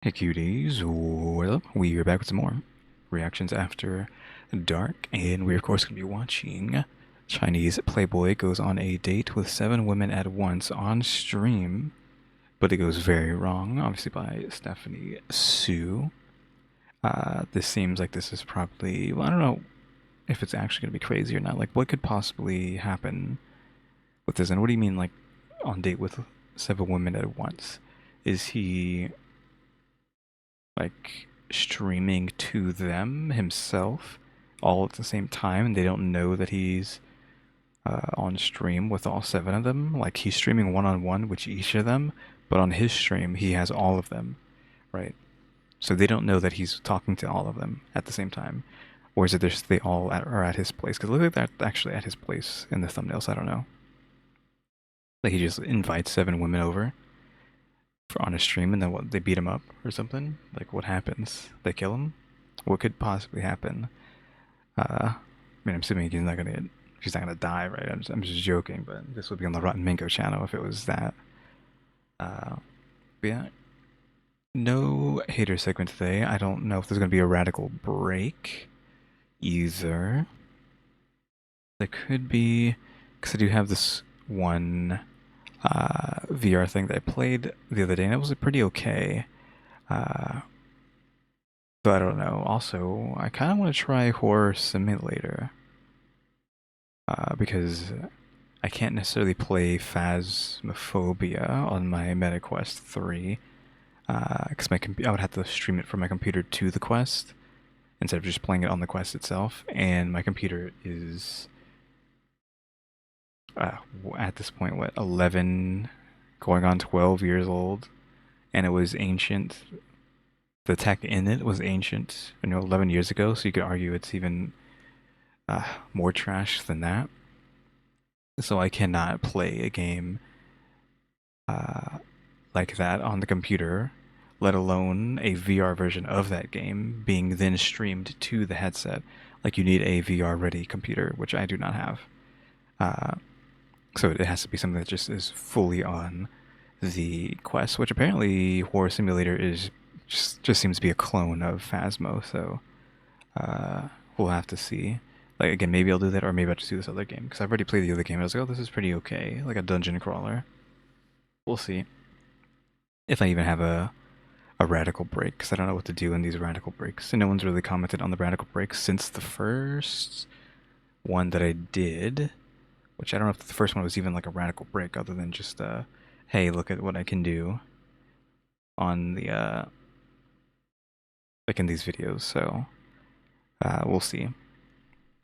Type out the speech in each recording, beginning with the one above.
Hey cuties, what up? We are back with some more reactions after dark, and we're of course going to be watching Chinese Playboy goes on a date with 7 women at once on stream, but it goes very wrong, obviously by Stephanie Sue. This seems like this is probably, well, I don't know if it's actually going to be crazy or not. Like, what could possibly happen with this? And what do you mean, like, on date with 7 women at once? Is he like streaming to them himself all at the same time and they don't know that he's on stream with all 7 of them? Like he's streaming one-on-one with each of them, but on his stream he has all of them, right? So they don't know that he's talking to all of them at the same time. Or is it just they all are at his place? Because it looks like they're actually at his place in the thumbnails. I don't know. Like he just invites 7 women over on a stream and then what, they beat him up or something? Like what happens? They kill him? What could possibly happen? I mean, I'm assuming she's not gonna die, right? I'm just joking, but this would be on the Rotten Mango channel if it was that. But yeah, no hater segment today. I don't know if there's gonna be a radical break either. There could be, because I do have this one VR thing that I played the other day, and it was pretty okay. But I don't know. Also, I kind of want to try Horror Simulator. Because I can't necessarily play Phasmophobia on my MetaQuest 3. Because I would have to stream it from my computer to the Quest instead of just playing it on the Quest itself. And my computer is at this point, what, 11, going on 12 years old, and it was ancient. The tech in it was ancient, 11 years ago, so you could argue it's even more trash than that. So I cannot play a game like that on the computer, let alone a VR version of that game being then streamed to the headset. Like you need a VR ready computer, which I do not have. So it has to be something that just is fully on the Quest, which apparently Horror Simulator is just seems to be a clone of Phasmo. So we'll have to see. Like again, maybe I'll do that, or maybe I'll just do this other game because I've already played the other game. I was like, oh, this is pretty okay, like a dungeon crawler. We'll see if I even have a radical break, because I don't know what to do in these radical breaks, and no one's really commented on the radical breaks since the first one that I did, which I don't know if the first one was even like a radical break, other than just hey, look at what I can do on the like in these videos. So we'll see.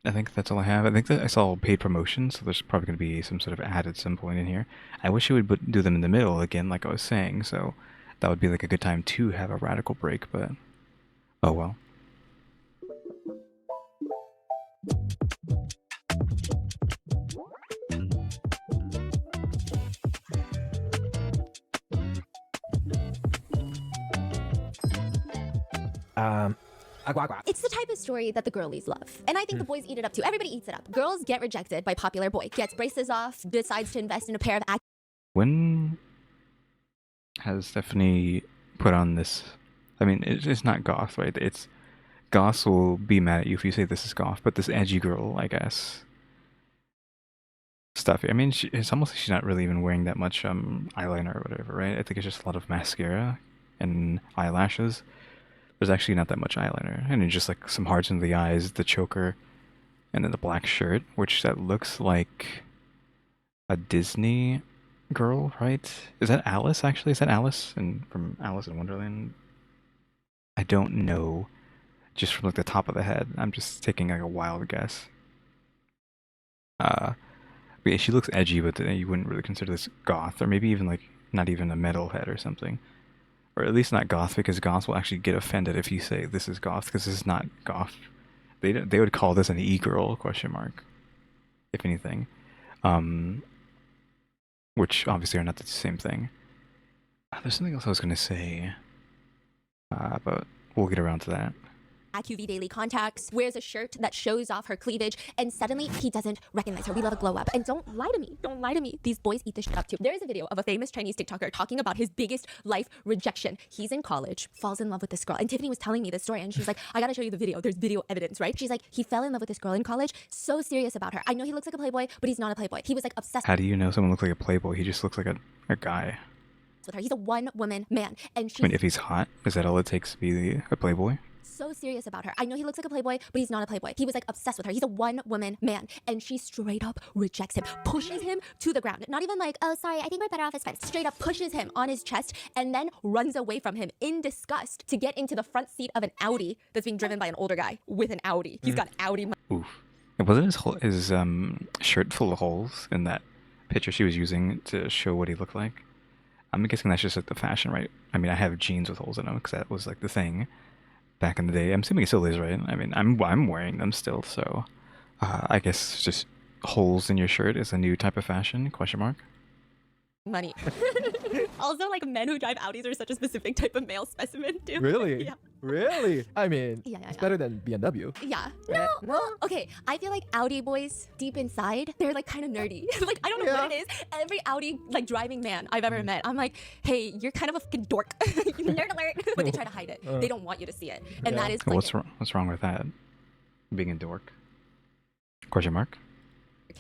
I think that's all I have. I think that I saw paid promotions, so there's probably going to be some sort of ad at some point in here. I wish it would do them in the middle again, like I was saying, so that would be like a good time to have a radical break, but oh well. It's the type of story that the girlies love. And I think the boys eat it up too. Everybody eats it up. Girls get rejected by popular boy. Gets braces off, decides to invest in a pair of When has Stephanie put on this? I mean, it's not goth, right? It's goths will be mad at you if you say this is goth, but this edgy girl, I guess, stuff. I mean, it's almost like she's not really even wearing that much eyeliner or whatever, right? I think it's just a lot of mascara and eyelashes. There's actually not that much eyeliner, and it's just like some hearts in the eyes, the choker, and then the black shirt, which that looks like a Disney girl, right? Is that Alice, actually? Is that Alice from Alice in Wonderland? I don't know. Just from like the top of the head. I'm just taking like a wild guess. But yeah, she looks edgy, but you wouldn't really consider this goth, or maybe even like not even a metalhead or something. Or at least not goth, because goths will actually get offended if you say this is goth, because this is not goth. They would call this an e-girl, question mark, if anything. Which obviously are not the same thing. There's something else I was going to say, but we'll get around to that. AccuV daily contacts, wears a shirt that shows off her cleavage, and suddenly he doesn't recognize her. We love a glow up. And don't lie to me. Don't lie to me. These boys eat this shit up too. There is a video of a famous Chinese TikToker talking about his biggest life rejection. He's in college, falls in love with this girl. And Tiffany was telling me this story, and she's like, I gotta show you the video. There's video evidence, right? She's like, he fell in love with this girl in college, so serious about her. I know he looks like a playboy, but he's not a playboy. He was like obsessed. How do you know someone looks like a playboy? He just looks like a guy. With her. He's a one-woman man. And I mean, if he's hot, is that all it takes to be a playboy? So serious about her. I know he looks like a playboy, but he's not a playboy. He was like obsessed with her. He's a one-woman man, and she straight up rejects him, pushes him to the ground. Not even like, oh, sorry, I think we're better off as friends. Straight up pushes him on his chest and then runs away from him in disgust to get into the front seat of an Audi that's being driven by an older guy with an Audi. He's got Audi. Oof. And wasn't his shirt full of holes in that picture she was using to show what he looked like? I'm guessing that's just like the fashion, right? I mean, I have jeans with holes in them because that was like the thing back in the day. I'm assuming it still is, right? I mean, I'm wearing them still, so I guess just holes in your shirt is a new type of fashion? Question mark. Money. Also, like, men who drive Audis are such a specific type of male specimen, too. Really? Yeah. Really? I mean, Yeah. it's better than BMW. Yeah. No. Well, okay. I feel like Audi boys, deep inside, they're like kind of nerdy. Like, I don't know what it is. Every Audi like driving man I've ever met, I'm like, hey, you're kind of a fucking dork. Nerd alert. But they try to hide it. They don't want you to see it. And that is like, What's wrong with that? Being a dork? Question mark.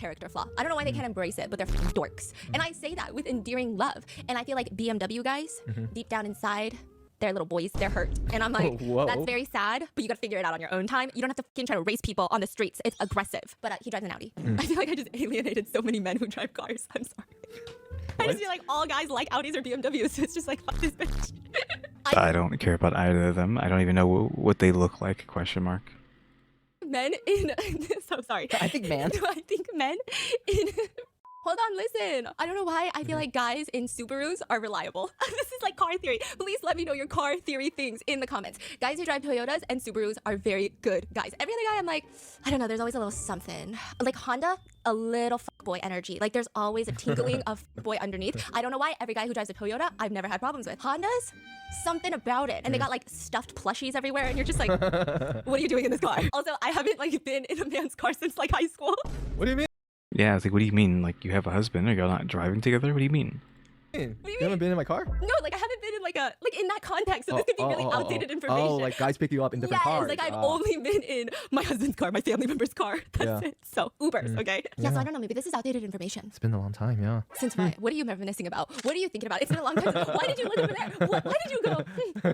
character flaw. I don't know why they can't embrace it, but they're fucking dorks. And I say that with endearing love. And I feel like BMW guys, deep down inside, they're little boys, they're hurt. And I'm like, that's very sad, but you gotta figure it out on your own time. You don't have to fucking try to race people on the streets. It's aggressive. But he drives an Audi. I feel like I just alienated so many men who drive cars. I'm sorry. I just feel like all guys like Audis or BMWs, so it's just like, fuck this bitch. I don't care about either of them. I don't even know what they look like, question mark. Men in so sorry. I think men in hold on, listen. I don't know why I feel like guys in Subarus are reliable. This is like car theory. Please let me know your car theory things in the comments. Guys who drive Toyotas and Subarus are very good guys. Every other guy, I'm like, I don't know, there's always a little something. Like Honda, a little fuckboy energy. Like there's always a tinkling of fuckboy underneath. I don't know why every guy who drives a Toyota, I've never had problems with. Hondas, something about it. And they got like stuffed plushies everywhere and you're just like, what are you doing in this car? Also, I haven't like been in a man's car since like high school. What do you mean? Yeah, it's like, what do you mean? Like, you have a husband or you're not driving together? What do you mean? What do you mean? haven't been in my car? No, like I haven't been in like a in that context, so this could be really outdated information. Oh, like guys pick you up in different cars. Like I've only been in my husband's car, my family member's car. That's it. So Ubers, okay? Yeah, so I don't know, maybe this is outdated information. It's been a long time, yeah. Since when? What are you reminiscing about? What are you thinking about? It's been a long time. Why did you look over there? Why did you go,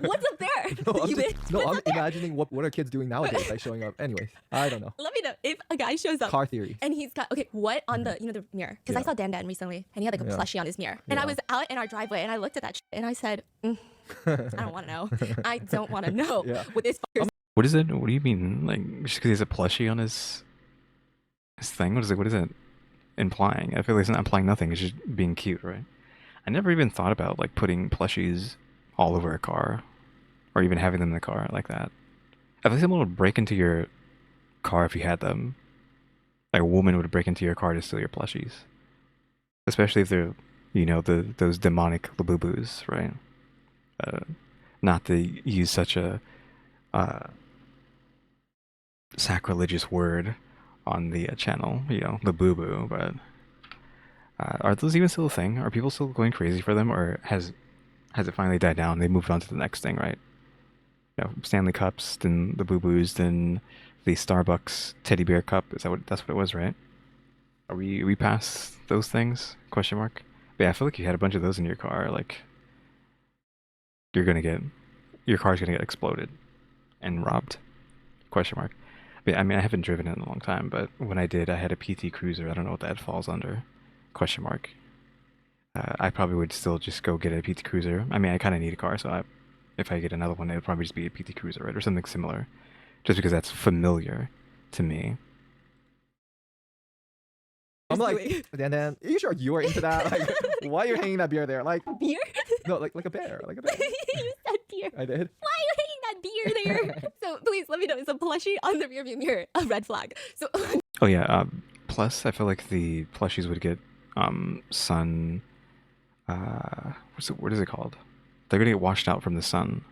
what's up there? I'm imagining what are kids doing nowadays, like showing up. Anyways, I don't know. Let me know if a guy shows up. Car theory. And he's got, okay, what on the, the mirror? Because I saw Dan recently, and he had like a plushie on his mirror. And I was out in our driveway, and I looked at that shit, and I said, I don't want to know. I don't want to know what this fucker's. What is it? What do you mean? Like, just because he has a plushie on his thing? What is it implying? I feel like it's not implying nothing. It's just being cute, right? I never even thought about like putting plushies all over a car, or even having them in the car like that. I feel like someone would break into your car if you had them. Like a woman would break into your car to steal your plushies, especially if they're, those demonic labubus, right? Not to use such a sacrilegious word on the channel, labubu, but are those even still a thing? Are people still going crazy for them, or has it finally died down? They moved on to the next thing, right? Stanley cups, then the boo-boos, then the Starbucks teddy bear cup. That's what it was, right? Are we past those things? Question mark. But yeah, I feel like you had a bunch of those in your car. Like, your car's gonna get exploded and robbed. Question mark. But I mean, I haven't driven it in a long time, but when I did, I had a PT Cruiser. I don't know what that falls under. Question mark. I probably would still just go get a PT Cruiser. I mean, I kind of need a car, so if I get another one, it would probably just be a PT Cruiser, right? Or something similar. Just because that's familiar to me. I'm like, Dan, are you sure you are into that? Like, why are you hanging that beer there? Like, beer? No, like a bear. Like a bear. You said beer. I did. Why are you hanging that beer there? So please let me know. It's a plushie on the rearview mirror. A red flag. So. Oh yeah. Plus, I feel like the plushies would get sun. What is it called? They're gonna get washed out from the sun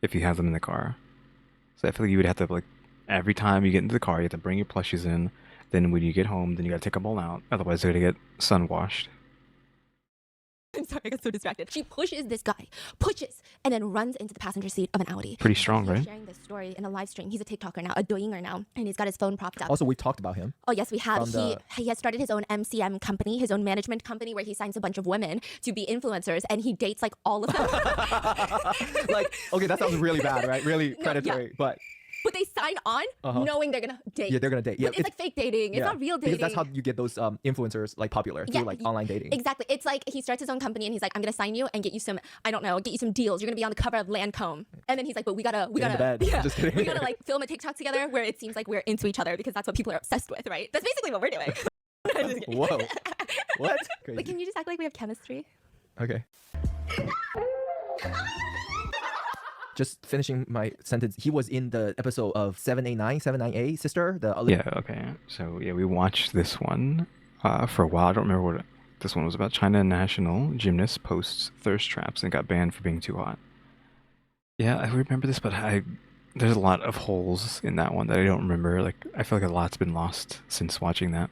if you have them in the car. So I feel like you would have to like every time you get into the car, you have to bring your plushies in. Then when you get home, then you gotta take them all out. Otherwise, they're gonna get sun washed. I'm sorry, I got so distracted. She pushes this guy, and then runs into the passenger seat of an Audi. Pretty strong, He's right? sharing this story in a live stream. He's a TikToker now, a doinger now, and he's got his phone propped up. Also, we talked about him. Oh yes, we have. From the- He has started his own MCM company, his own management company, where he signs a bunch of women to be influencers, and he dates like all of them. Like, okay, that sounds really bad, right? Really predatory, but they sign on knowing they're gonna date. yeah, they're gonna date. Yeah, But it's like fake dating. It's not real dating. Because that's how you get those influencers like popular through like online dating. Exactly. It's like he starts his own company and he's like, I'm gonna sign you and get you some, I don't know, get you some deals. You're gonna be on the cover of Lancome. And then he's like, but we gotta, In the bed. yeah, Just kidding. we gotta like film a TikTok together where it seems like we're into each other because that's what people are obsessed with, right? That's basically what we're doing. Whoa. What? Crazy. Like, can you just act like we have chemistry? Okay. Just finishing my sentence. He was in the episode of 789A, Sister. The Yeah, okay. So yeah, we watched this one for a while. I don't remember what this one was about. China national gymnast posts thirst traps and got banned for being too hot. Yeah, I remember this, but there's a lot of holes in that one that I don't remember. Like, I feel like a lot's been lost since watching that.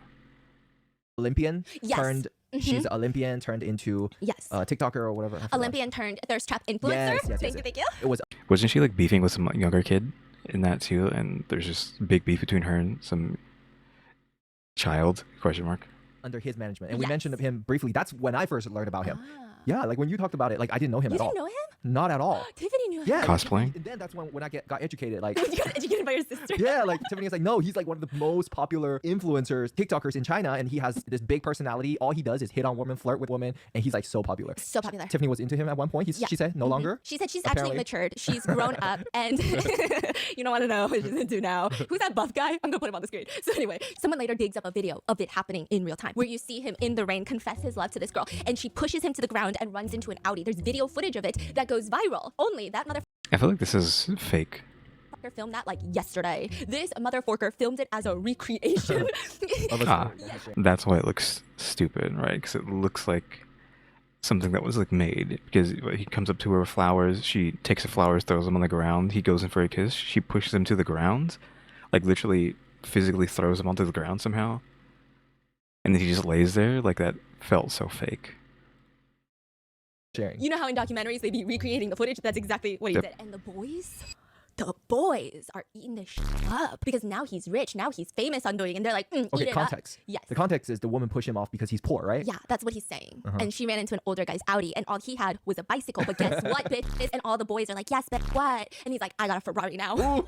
Olympian Yes. turned. She's an Olympian turned into Yes. TikToker or whatever. I forgot. Olympian turned thirst trap influencer. Yes, Thank you. It was Wasn't she like beefing with some younger kid in that too? And there's just big beef between her and some child? Question mark. under his management, and we Yes. mentioned of him briefly. That's when I first learned about him. Ah. Yeah, like when you talked about it, like I didn't know him You at all. didn't know him? Not at all. Tiffany knew him. Yeah, Cosplaying? And then that's when I got educated. Like, You got educated by your sister. yeah, like Tiffany was like, no, he's like one of the most popular influencers, TikTokers in China, and he has this big personality. All he does is hit on women, flirt with women, and he's like so popular. So popular. Tiffany was into him at one point. Yeah. She said no longer. She said she's Apparently. actually matured. She's grown up, and you don't want to know what she's into now. Who's that buff guy? I'm gonna put him on the screen. So anyway, someone later digs up a video of it happening in real time, where you see him in the rain confess his love to this girl, and she pushes him to the ground and runs into an Audi. There's video footage of it that goes viral. Only that motherfucker I feel like this is fake. filmed that like yesterday. This motherfucker filmed it as a recreation. That's why it looks stupid, right? Because it looks like something that was like made. Because he comes up to her with flowers, she takes the flowers, throws them on the ground. He goes in for a kiss. She pushes him to the ground, like literally physically throws him onto the ground somehow. And then he just lays there. Like that felt so fake. Sharing. You know how in documentaries they be recreating the footage? That's exactly what he did. And the boys are eating this shit up because now he's rich, now he's famous on doing, and they're like, eat Okay, it context. Up. Yes. The context is the woman pushed him off because he's poor, right? Yeah, that's what he's saying. And she ran into an older guy's Audi, and all he had was a bicycle. But guess what, bitch? And all the boys are like, yes, but what? And he's like, I got a Ferrari now. Ooh.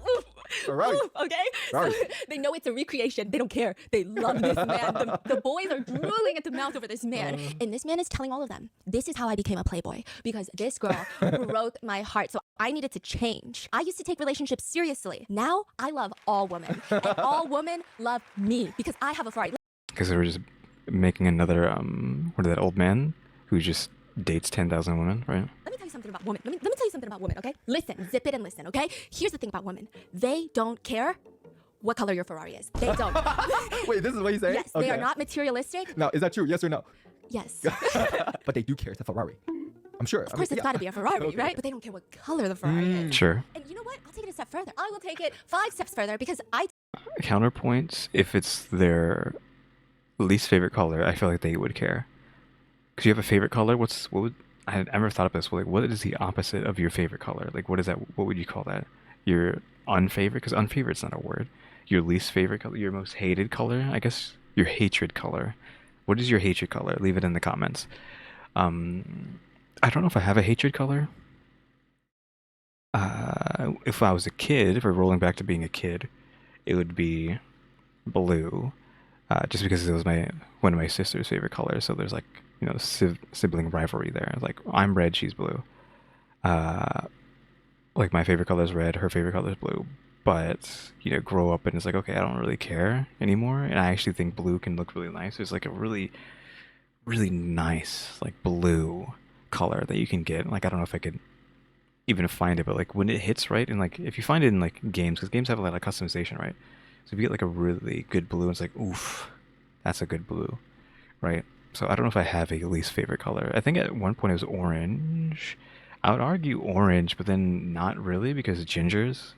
Ferrari. Ooh, okay? Ferrari. So they know it's a recreation. They don't care. They love this man. The boys are drooling at the mouth over this man. And this man is telling all of them, this is how I became a Playboy. Because this girl broke my heart. So I needed to change. I used to take relationships seriously. Now I love all women. And all women love me because I have a Ferrari. Because they were just making another, what is that, old man who just dates 10,000 women, right? Let me tell you something about women. Let me tell you something about women, okay? Listen, zip it and listen, okay? Here's the thing about women. They don't care what color your Ferrari is. They don't. Wait, this is what you say? Yes, they are not materialistic. Now, is that true? Yes or no? Yes. But they do care. It's a Ferrari. I'm sure. Of course, it's got to be a Ferrari, right? But they don't care what color the Ferrari is. Sure. And you know what? I'll take it a step further. I will take it 5 steps further because I Counterpoints, if it's their least favorite color, I feel like they would care. Because you have a favorite color, I never thought of this. Like, what is the opposite of your favorite color? Like, what is that? What would you call that? Your unfavorite? Because unfavorite's not a word. Your least favorite color, your most hated color, I guess. Your hatred color. What is your hatred color? Leave it in the comments. I don't know if I have a hatred color. If I was a kid, if we're rolling back to being a kid, it would be blue. Just because it was one of my sister's favorite colors. So there's like, you know, sibling rivalry there. Like, I'm red, she's blue. Like, my favorite color is red, her favorite color is blue. But, you know, grow up and it's like, okay, I don't really care anymore. And I actually think blue can look really nice. There's like a really, really nice, like, blue color that you can get. Like, I don't know if I could even find it, but like when it hits right, and like if you find it in like games, because games have a lot of customization, right? So if you get like a really good blue, it's like, oof, that's a good blue, right? So I don't know if I have a least favorite color. I think at one point it was orange. I would argue orange, but then not really, because gingers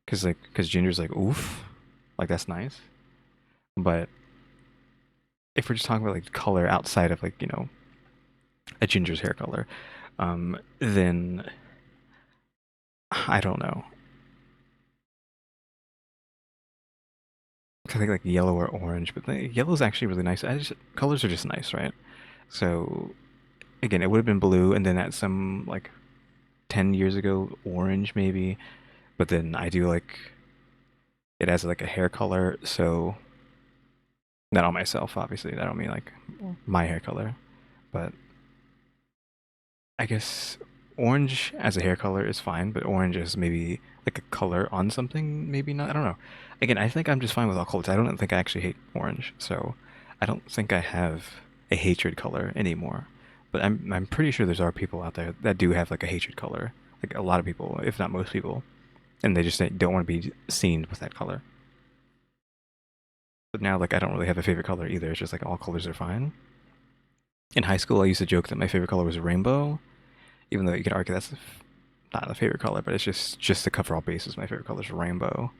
Because ginger's like, oof, like that's nice. But if we're just talking about like color outside of like, a ginger's hair color, then I don't know. I think like yellow or orange, but yellow's actually really nice. Colors are just nice, right? So again, it would have been blue, and then at some like 10 years ago, orange maybe. But then I do like it as like a hair color, so not on myself, obviously. I don't mean like my hair color, but I guess orange as a hair color is fine, but orange is maybe like a color on something, maybe not. I don't know. Again, I think I'm just fine with all colors. I don't think I actually hate orange, so I don't think I have a hatred color anymore. But I'm pretty sure there are people out there that do have like a hatred color, like a lot of people, if not most people, and they just don't want to be seen with that color. But now, like, I don't really have a favorite color either. It's just like all colors are fine. In high school, I used to joke that my favorite color was rainbow, even though you could argue that's not a favorite color, but it's just to cover all bases. My favorite color is rainbow.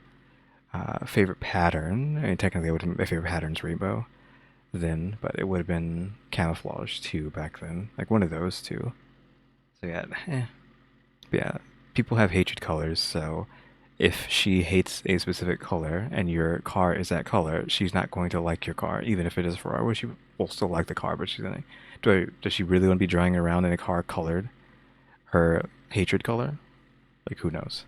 Favorite pattern, I mean, technically, my favorite pattern's rainbow then, but it would have been camouflage too back then, like one of those two. So yeah, people have hatred colors, so if she hates a specific color and your car is that color, she's not going to like your car, even if it is a Ferrari. Well, she will still like the car, but she's gonna. Does she really want to be driving around in a car colored her hatred color? Like, who knows?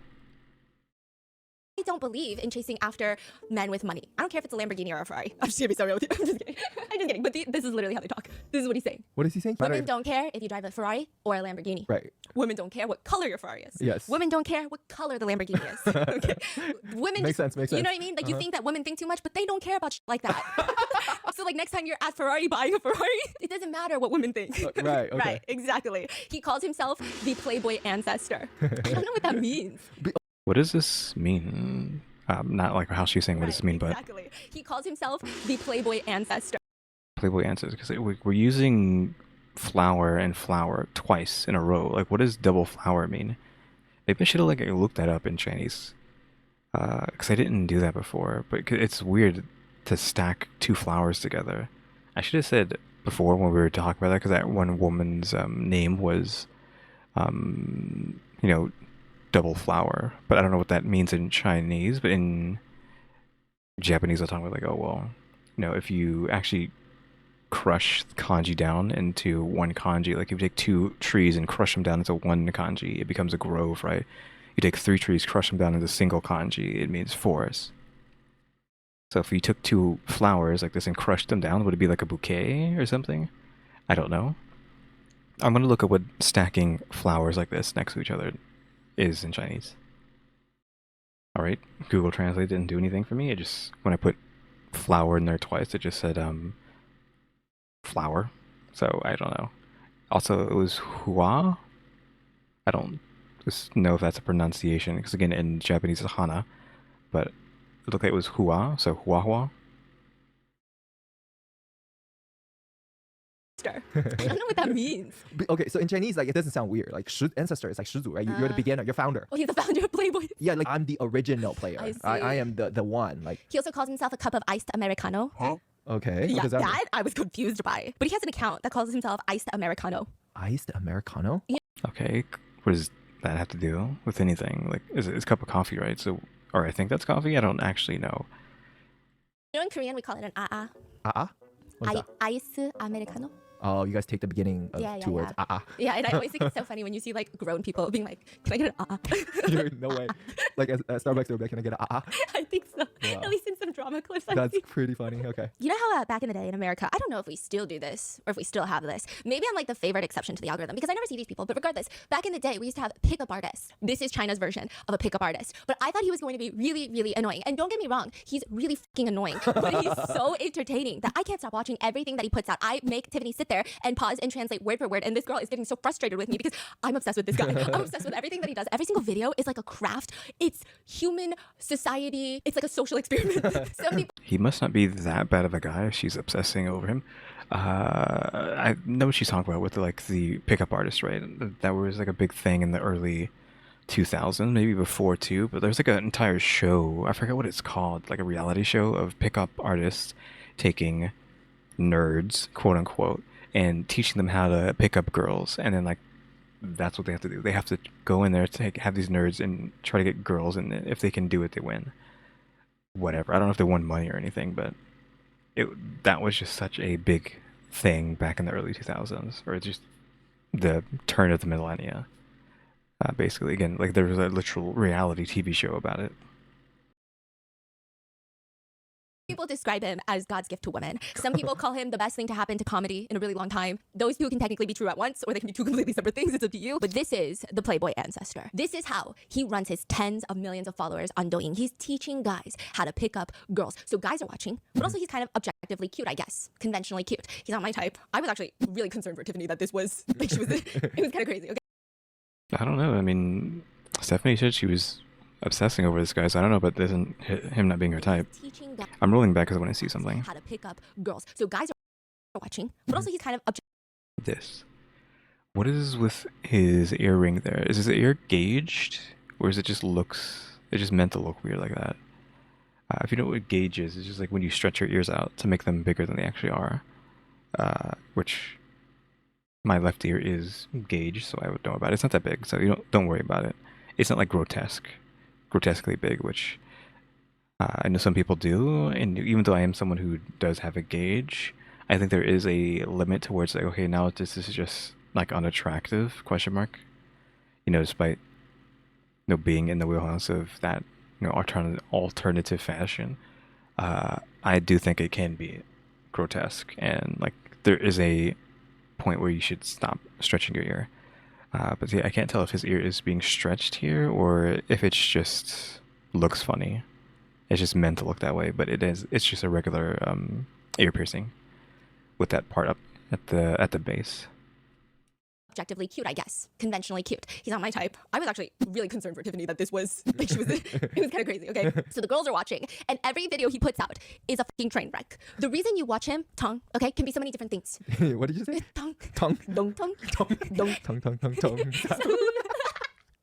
I don't believe in chasing after men with money. I don't care if it's a Lamborghini or a Ferrari. I'm just gonna be so real with you. I'm just kidding. I'm just kidding. But this is literally how they talk. This is what he's saying. What is he saying? Women don't care if you drive a Ferrari or a Lamborghini. Right. Women don't care what color your Ferrari is. Yes. Women don't care what color the Lamborghini is. Okay. Women Makes sense. You know what I mean? Like you think that women think too much, but they don't care about like that. So like next time you're at Ferrari buying a Ferrari, it doesn't matter what women think. Right. Okay. Right. Exactly. He calls himself the Playboy ancestor. I don't know what that means. What does this mean? Not like how she's saying what does this mean, exactly. He calls himself the Playboy ancestor. Playboy answers because we're using flower and flower twice in a row. Like, what does double flower mean? Maybe I should have like looked that up in Chinese, because I didn't do that before. But it's weird to stack two flowers together. I should have said before when we were talking about that, because that one woman's name was, double flower. But I don't know what that means in Chinese. But in Japanese, I'll talk about like, oh well, if you actually crush kanji down into one kanji, like if you take two trees and crush them down into one kanji, it becomes a grove, right? You take three trees, crush them down into single kanji, it means forest. So if you took two flowers like this and crushed them down, would it be like a bouquet or something? I don't know. I'm gonna look at what stacking flowers like this next to each other is in Chinese. Alright, Google Translate didn't do anything for me. It just, when I put flower in there twice, it just said flower. So I don't know. Also, it was hua. I don't just know if that's a pronunciation, because again, in Japanese it's hana, but it looked like it was hua, so hua hua. I don't know what that means. Okay, so in Chinese, like, it doesn't sound weird. Like, ancestor is like 始祖, right? You're the beginner, you're founder. Oh, he's the founder of Playboy. Yeah, like, I'm the original player. I am the one. Like, he also calls himself a cup of iced Americano. Huh? Okay. Yeah, what does that mean? I was confused by. But he has an account that calls himself iced Americano. Iced Americano? Yeah. Okay, what does that have to do with anything? Like, it's a cup of coffee, right? So, or I think that's coffee? I don't actually know. You know, in Korean, we call it an aa. Aa? What is that? Iced Americano. Oh, you guys take the beginning of two words. Yeah, and I always think it's so funny when you see like grown people being like, "Can I get an No way. Like at Starbucks, they're like, "Can I get an I think so. Wow. At least in some drama clips. That's pretty funny. Okay. You know how back in the day in America, I don't know if we still do this or if we still have this. Maybe I'm like the favorite exception to the algorithm because I never see these people. But regardless, back in the day, we used to have pickup artists. This is China's version of a pickup artist. But I thought he was going to be really, really annoying. And don't get me wrong, he's really fucking annoying. But he's so entertaining that I can't stop watching everything that he puts out. I make Tiffany sit there and pause and translate word for word, and this girl is getting so frustrated with me because I'm obsessed with this guy. I'm obsessed with everything that he does. Every single video is like a craft. It's human society. It's like a social experiment. He must not be that bad of a guy if she's obsessing over him. I know what she's talking about with the pickup artist, right? That was like a big thing in the early 2000, maybe before too, but there's like an entire show, I forget what it's called, like a reality show of pickup artists taking nerds, quote unquote, and teaching them how to pick up girls. And then like that's what they have to do. They have to go in there to have these nerds and try to get girls, and if they can do it, they win. Whatever. I don't know if they won money or anything, but that was just such a big thing back in the early 2000s, or just the turn of the millennia. Basically, again, like there was a literal reality TV show about it. People describe him as God's gift to women. Some people call him the best thing to happen to comedy in a really long time. Those two can technically be true at once, or they can be two completely separate things. It's up to you. But this is the Playboy ancestor. This is how he runs his tens of millions of followers on Douyin. He's teaching guys how to pick up girls. So guys are watching, but also he's kind of objectively cute, I guess. Conventionally cute. He's not my type. I was actually really concerned for Tiffany that this was, like, it was kind of crazy, okay? I don't know. I mean, Stephanie said she was obsessing over this guy, so I don't know about this and him not being her type. I'm rolling back because I want to see something. How to pick up girls. So guys are watching, but also he's kind of this. What is with his earring there? Is his ear gauged, or is it just meant to look weird like that? If you know what gauge is, it's just like when you stretch your ears out to make them bigger than they actually are. Which my left ear is gauged, so I would know about it. It's not that big, so you don't worry about it. It's not like grotesquely big, which I know some people do, and even though I am someone who does have a gauge, I think there is a limit to where it's like, okay, now this is just like unattractive, question mark. Despite being in the wheelhouse of that alternative fashion, I do think it can be grotesque, and like there is a point where you should stop stretching your ear. But see, I can't tell if his ear is being stretched here or if it's just looks funny. It's just meant to look that way, but it's just a regular ear piercing with that part up at the base. objectively cute, I guess. Conventionally cute. He's not my type. I was actually really concerned for Tiffany that this was, like, it was kind of crazy, okay? So the girls are watching, and every video he puts out is a fucking train wreck. The reason you watch him, tongue, okay, can be so many different things. What did you say? Tongue. Tongue. Dong tongue. Tongue. Dong. Tongue. Tongue. Tongue. Tongue.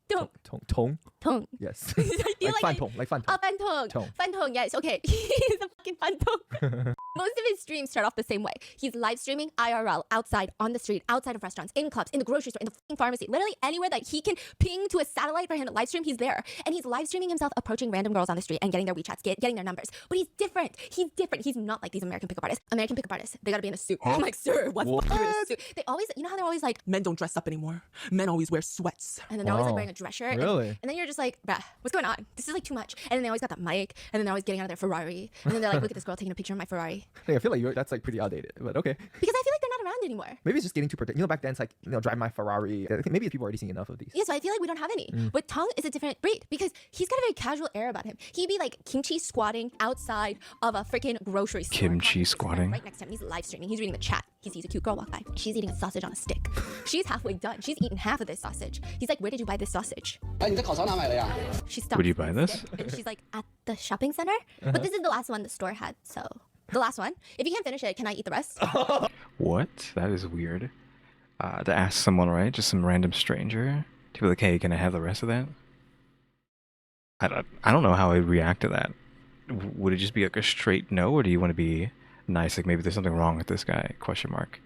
Tongue. Tongue. Tongue. Tongue. Yes. I feel like fan tongue. Like fan tongue. fan tongue. Tongue. Fan tongue, yes, okay. He's a fucking fan tongue. Most of his streams start off the same way. He's live streaming IRL outside, on the street, outside of restaurants, in clubs, in the grocery store, in the fucking pharmacy, literally anywhere that he can ping to a satellite for him to live stream, he's there. And he's live streaming himself approaching random girls on the street and getting their WeChats, getting their numbers. But he's different. He's different. He's not like these American pickup artists. American pickup artists, they gotta be in a suit. I'm like, sir, what? You in a suit? They always, you know how they're always like, Men don't dress up anymore. Men always wear sweats. and then they're always like Wow. wearing a dress shirt. Really? And then you're just like, bruh, what's going on? This is like too much. And then they always got that mic, and then they're always getting out of their Ferrari. And then they're like, look at this girl taking a picture of my Ferrari. Like, I feel like that's like pretty outdated, but okay. Because I feel like they're not around anymore. Maybe it's just getting too protected. Back then it's like, drive my Ferrari. I think maybe people are already seeing enough of these. Yeah, so I feel like we don't have any. But Tongue is a different breed because he's got a very casual air about him. He'd be like kimchi squatting outside of a freaking grocery store. Kimchi squatting? Right next to him. He's live streaming. He's reading the chat. He sees a cute girl walk by. She's eating a sausage on a stick. She's halfway done. She's eaten half of this sausage. He's like, where did you buy this sausage? 哎，你在烤肠哪买的呀？ She stops. Would you buy this? And she's like, at the shopping center? But this is the last one the store had, so. The last one. If you can't finish it, can I eat the rest? What? That is weird. To ask someone, right? Just some random stranger to be like, hey, can I have the rest of that? I don't know how I'd react to that. Would it just be like a straight no, or do you want to be nice? Like maybe there's something wrong with this guy? Question mark.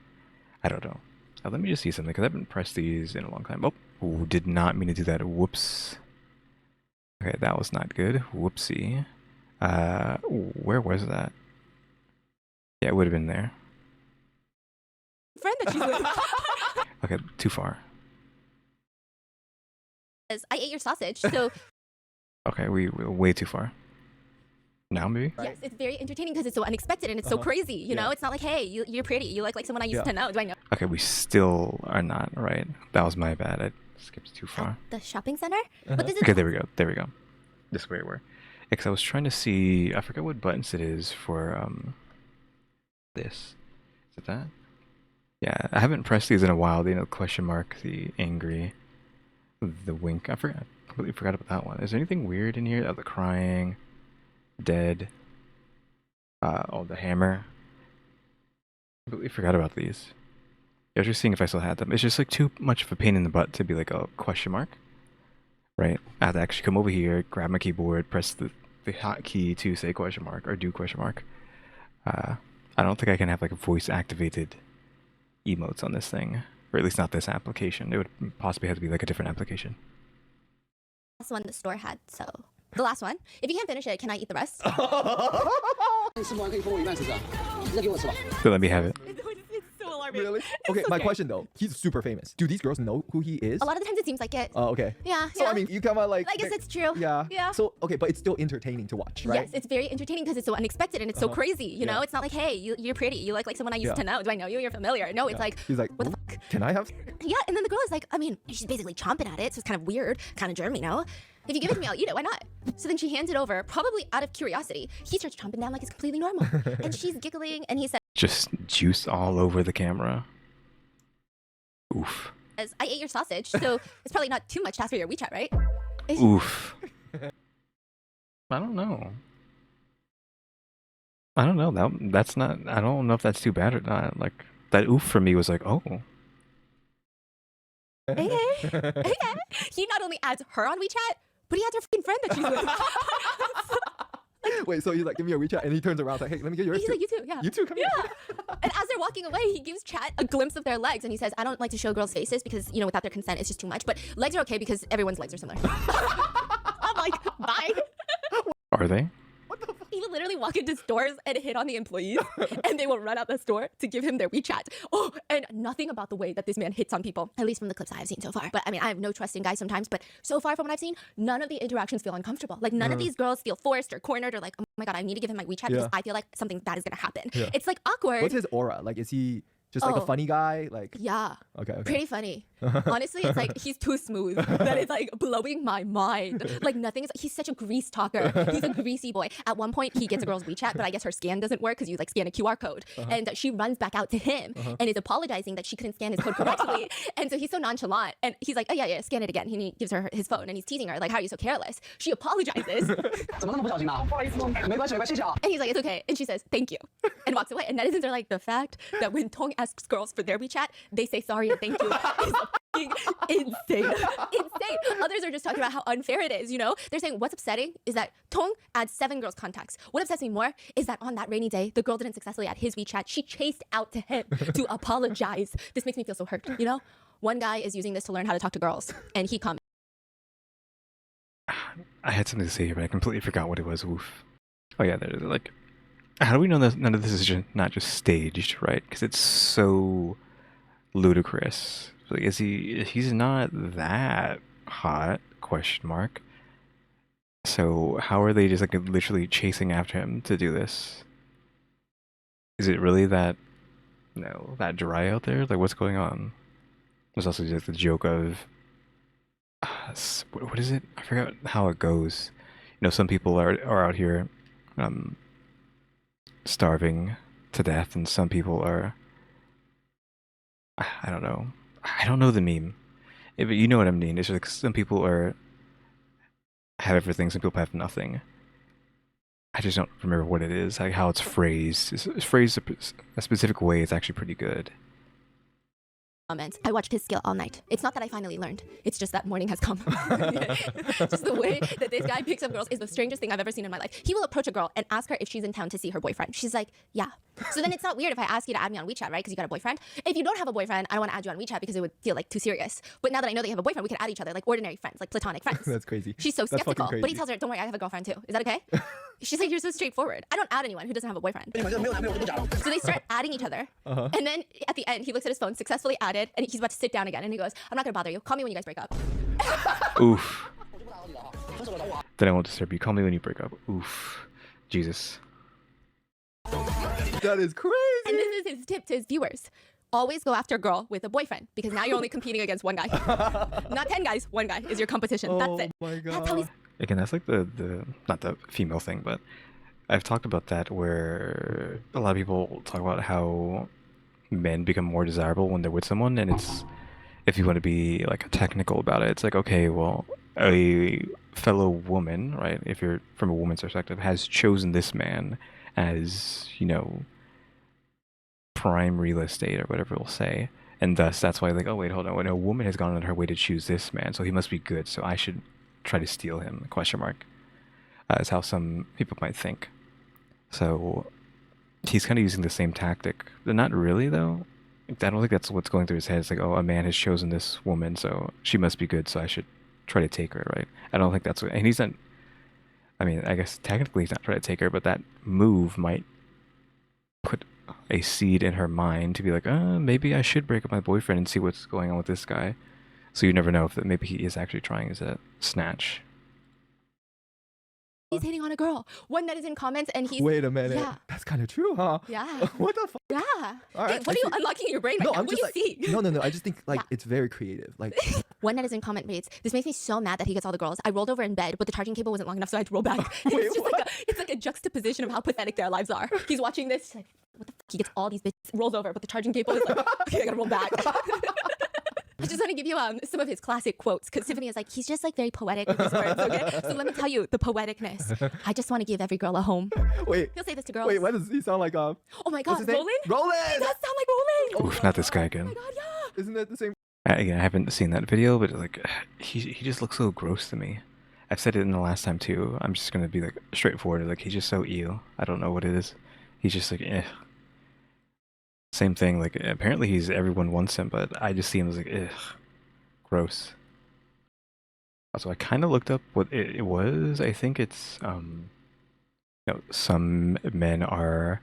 I don't know. Let me just see something because I haven't pressed these in a long time. Oh, ooh, did not mean to do that. Whoops. Okay, that was not good. Whoopsie. Where was that? Yeah, it would have been there. Friend that she's with. Okay, too far. Says, I ate your sausage, so Okay, we're way too far. Now maybe? yes, it's very entertaining because it's so unexpected and it's so crazy. You know, it's not like, hey, you're pretty. You look like someone I used to know. Do I know? Okay, we still are not right. That was my bad. I skipped too far. The shopping center? But this is Okay, there we go. There we go. This is where we were. Because I was trying to see. I forget what buttons it is for this. Is it that? Yeah, I haven't pressed these in a while. The question mark, the angry, the wink. I completely forgot about that one. Is there anything weird in here? Oh, the crying, dead. Oh, the hammer. Completely forgot about these. I was just seeing if I still had them. It's just like too much of a pain in the butt to be like a question mark right? I have to actually come over here, grab my keyboard, press the hotkey to say question mark or do question mark. I don't think I can have like a voice activated emotes on this thing, or at least not this application. It would possibly have to be like a different application. Last one the store had, so the last one. If you can't finish it, can I eat the rest? 吃不完可以分我一半吃啊，你再给我吃吧。 So let me have it. It's so alarming. Really? It's Okay, so my scary. question though. He's super famous. Do these girls know who he is? A lot of the times it seems like it. Oh, okay. Yeah. So yeah. I mean, you come out like. I guess it's true. Yeah. Yeah. So okay, but it's still entertaining to watch, right? Yes, it's very entertaining because it's so unexpected and it's so crazy. You know, Yeah. it's not like, hey, you're pretty. You look like someone I used Yeah. to know. Do I know you? You're familiar. No, it's Yeah. like, He's like, what the "Ooh, fuck? Can I have? Yeah, and then the girl is like, I mean, she's basically chomping at it, so it's kind of weird, kind of germ, you know? If you give it to me, I'll eat it. Why not? So then she hands it over, probably out of curiosity. He starts chomping down like it's completely normal. And she's giggling, and he says, Just juice all over the camera. Oof. I ate your sausage, so it's probably not too much to ask for your WeChat, right? Oof. I don't know. I don't know. That's not. I don't know if that's too bad or not. Like that oof for me was like, oh. Okay. Okay. He not only adds her on WeChat, but he adds her freaking friend that she's with. Wait, so he's like, give me your WeChat, and he turns around like, hey, let me get yours He's too. like, you too, yeah. You too, come Yeah. here. And as they're walking away, he gives Chat a glimpse of their legs, and he says, I don't like to show girls' faces because, you know, without their consent, it's just too much. But legs are okay because everyone's legs are similar. I'm like, bye. Are they? He would literally walk into stores and hit on the employees, and they will run out the store to give him their WeChat. Oh, and nothing about the way that this man hits on people, at least from the clips I have seen so far. But I mean, I have no trust in guys sometimes, but so far from what I've seen, none of the interactions feel uncomfortable. Like, none of these girls feel forced or cornered or like, oh my God, I need to give him my WeChat because Yeah. I feel like something bad is gonna happen. Yeah. It's like awkward. What's his aura? Like, is he just like a Oh. funny guy? Like, Yeah. okay. Pretty funny. Honestly, it's like he's too smooth that it's like blowing my mind. Like nothing is. He's such a grease talker. He's a greasy boy. At one point, he gets a girl's WeChat, but I guess her scan doesn't work because you like scan a QR code, and she runs back out to him and is apologizing that she couldn't scan his code correctly. And so he's so nonchalant, and he's like, oh yeah, scan it again. He gives her his phone, and he's teasing her like, how are you so careless? She apologizes, 怎么那么不小心呢？不好意思，没关系，没关系，谢谢啊。 and he's like, it's okay, and she says thank you, and walks away. And netizens are like, the fact that when Tong asks girls for their WeChat, they say sorry and thank you is fucking insane. Insane. Others are just talking about how unfair it is, you know? They're saying what's upsetting is that Tong adds 7 girls' contacts. What upsets me more is that on that rainy day, the girl didn't successfully add his WeChat. She chased out to him to apologize. This makes me feel so hurt, you know? One guy is using this to learn how to talk to girls, and he comments. I had something to say here, but I completely forgot what it was. Oof. Oh yeah, there's like, how do we know that none of this is not just staged, right? Because it's so ludicrous. Like, is he? He's not that hot? Question mark. So how are they just like literally chasing after him to do this? Is it really that that dry out there? Like, what's going on? There's also just the joke of what is it? I forgot how it goes. You know, some people are out here starving to death, and some people are. I don't know. I don't know the meme. But you know what I mean. It's like some people have everything, some people have nothing. I just don't remember what it is, like how it's phrased. It's phrased a specific way. It's actually pretty good. I watched his skill all night. It's not that I finally learned. It's just that morning has come. Just the way that this guy picks up girls is the strangest thing I've ever seen in my life. He will approach a girl and ask her if she's in town to see her boyfriend. She's like, yeah. So then it's not weird if I ask you to add me on WeChat, right? Because you got a boyfriend. If you don't have a boyfriend, I don't want to add you on WeChat because it would feel like too serious. But now that I know that you have a boyfriend, we can add each other like ordinary friends, like platonic friends. That's crazy. She's so That's fucking skeptical. But he crazy. tells her, don't worry, I have a girlfriend too. Is that okay? She's like, you're so straightforward. I don't add anyone who doesn't have a boyfriend. 你们这没有男朋友就不假了。 So they start adding each other. And then at the end, he looks at his phone, successfully added, and he's about to sit down again. And he goes, I'm not going to bother you. Call me when you guys break up. Oof. 分手了找我啊。 Then I won't disturb you. Call me when you break up. Oof. Jesus. That is crazy. And this is his tip to his viewers. Always go after a girl with a boyfriend because now you're only competing against one guy. Not 10 guys, one guy is your competition. That's it. Oh my god. That's how he's Again, that's like the not the female thing, but I've talked about that where a lot of people talk about how men become more desirable when they're with someone, and it's, if you want to be like technical about it, it's like, okay, well, a fellow woman, right, if you're from a woman's perspective, has chosen this man as, you know, prime real estate or whatever we'll say, and thus that's why, like, oh wait, hold on, when a woman has gone on her way to choose this man, so he must be good, so I should try to steal him? Question mark. Is how some people might think. So he's kind of using the same tactic, but not really though. I don't think that's what's going through his head. It's like, oh, a man has chosen this woman, so she must be good, so I should try to take her, right? I don't think that's what. And he's not. I mean, I guess technically he's not trying to take her, but that move might put a seed in her mind to be like, maybe I should break up my boyfriend and see what's going on with this guy. So you never know if that maybe he is actually trying to snatch. He's hitting on a girl. One netizen comments and he's... Wait a minute. Yeah. That's kind of true, huh? Yeah. What the fuck? Yeah. All right, Hey, what are you unlocking in your brain right No, now? I'm What just do you like, see? no. I just think like it's very creative. Like, One netizen comment reads, "This makes me so mad that he gets all the girls. I rolled over in bed, but the charging cable wasn't long enough, so I had to roll back." Wait, It's just like a juxtaposition of how pathetic their lives are. He's watching this, he's like, what the fuck? He gets all these bitches, rolls over, but the charging cable is like, okay, I gotta roll back. I just want to give you some of his classic quotes, because Tiffany is like, he's just like very poetic with his words, okay? So let me tell you the poeticness. I just want to give every girl a home. wait, He'll say this to girls. why does he sound like Oh my what's god, his name? Roland? Roland! He does sound like Roland! Oof, not this guy again. Oh my god, yeah! Isn't that the same? Again, I haven't seen that video, but like, he just looks so gross to me. I've said it in the last time too. I'm just gonna be like straightforward. Like, he's just so ew. I don't know what it is. He's just like, eh. Same thing. Like, apparently everyone wants him, but I just see him as like, ugh, gross. Also, I kind of looked up what it was. I think it's some men are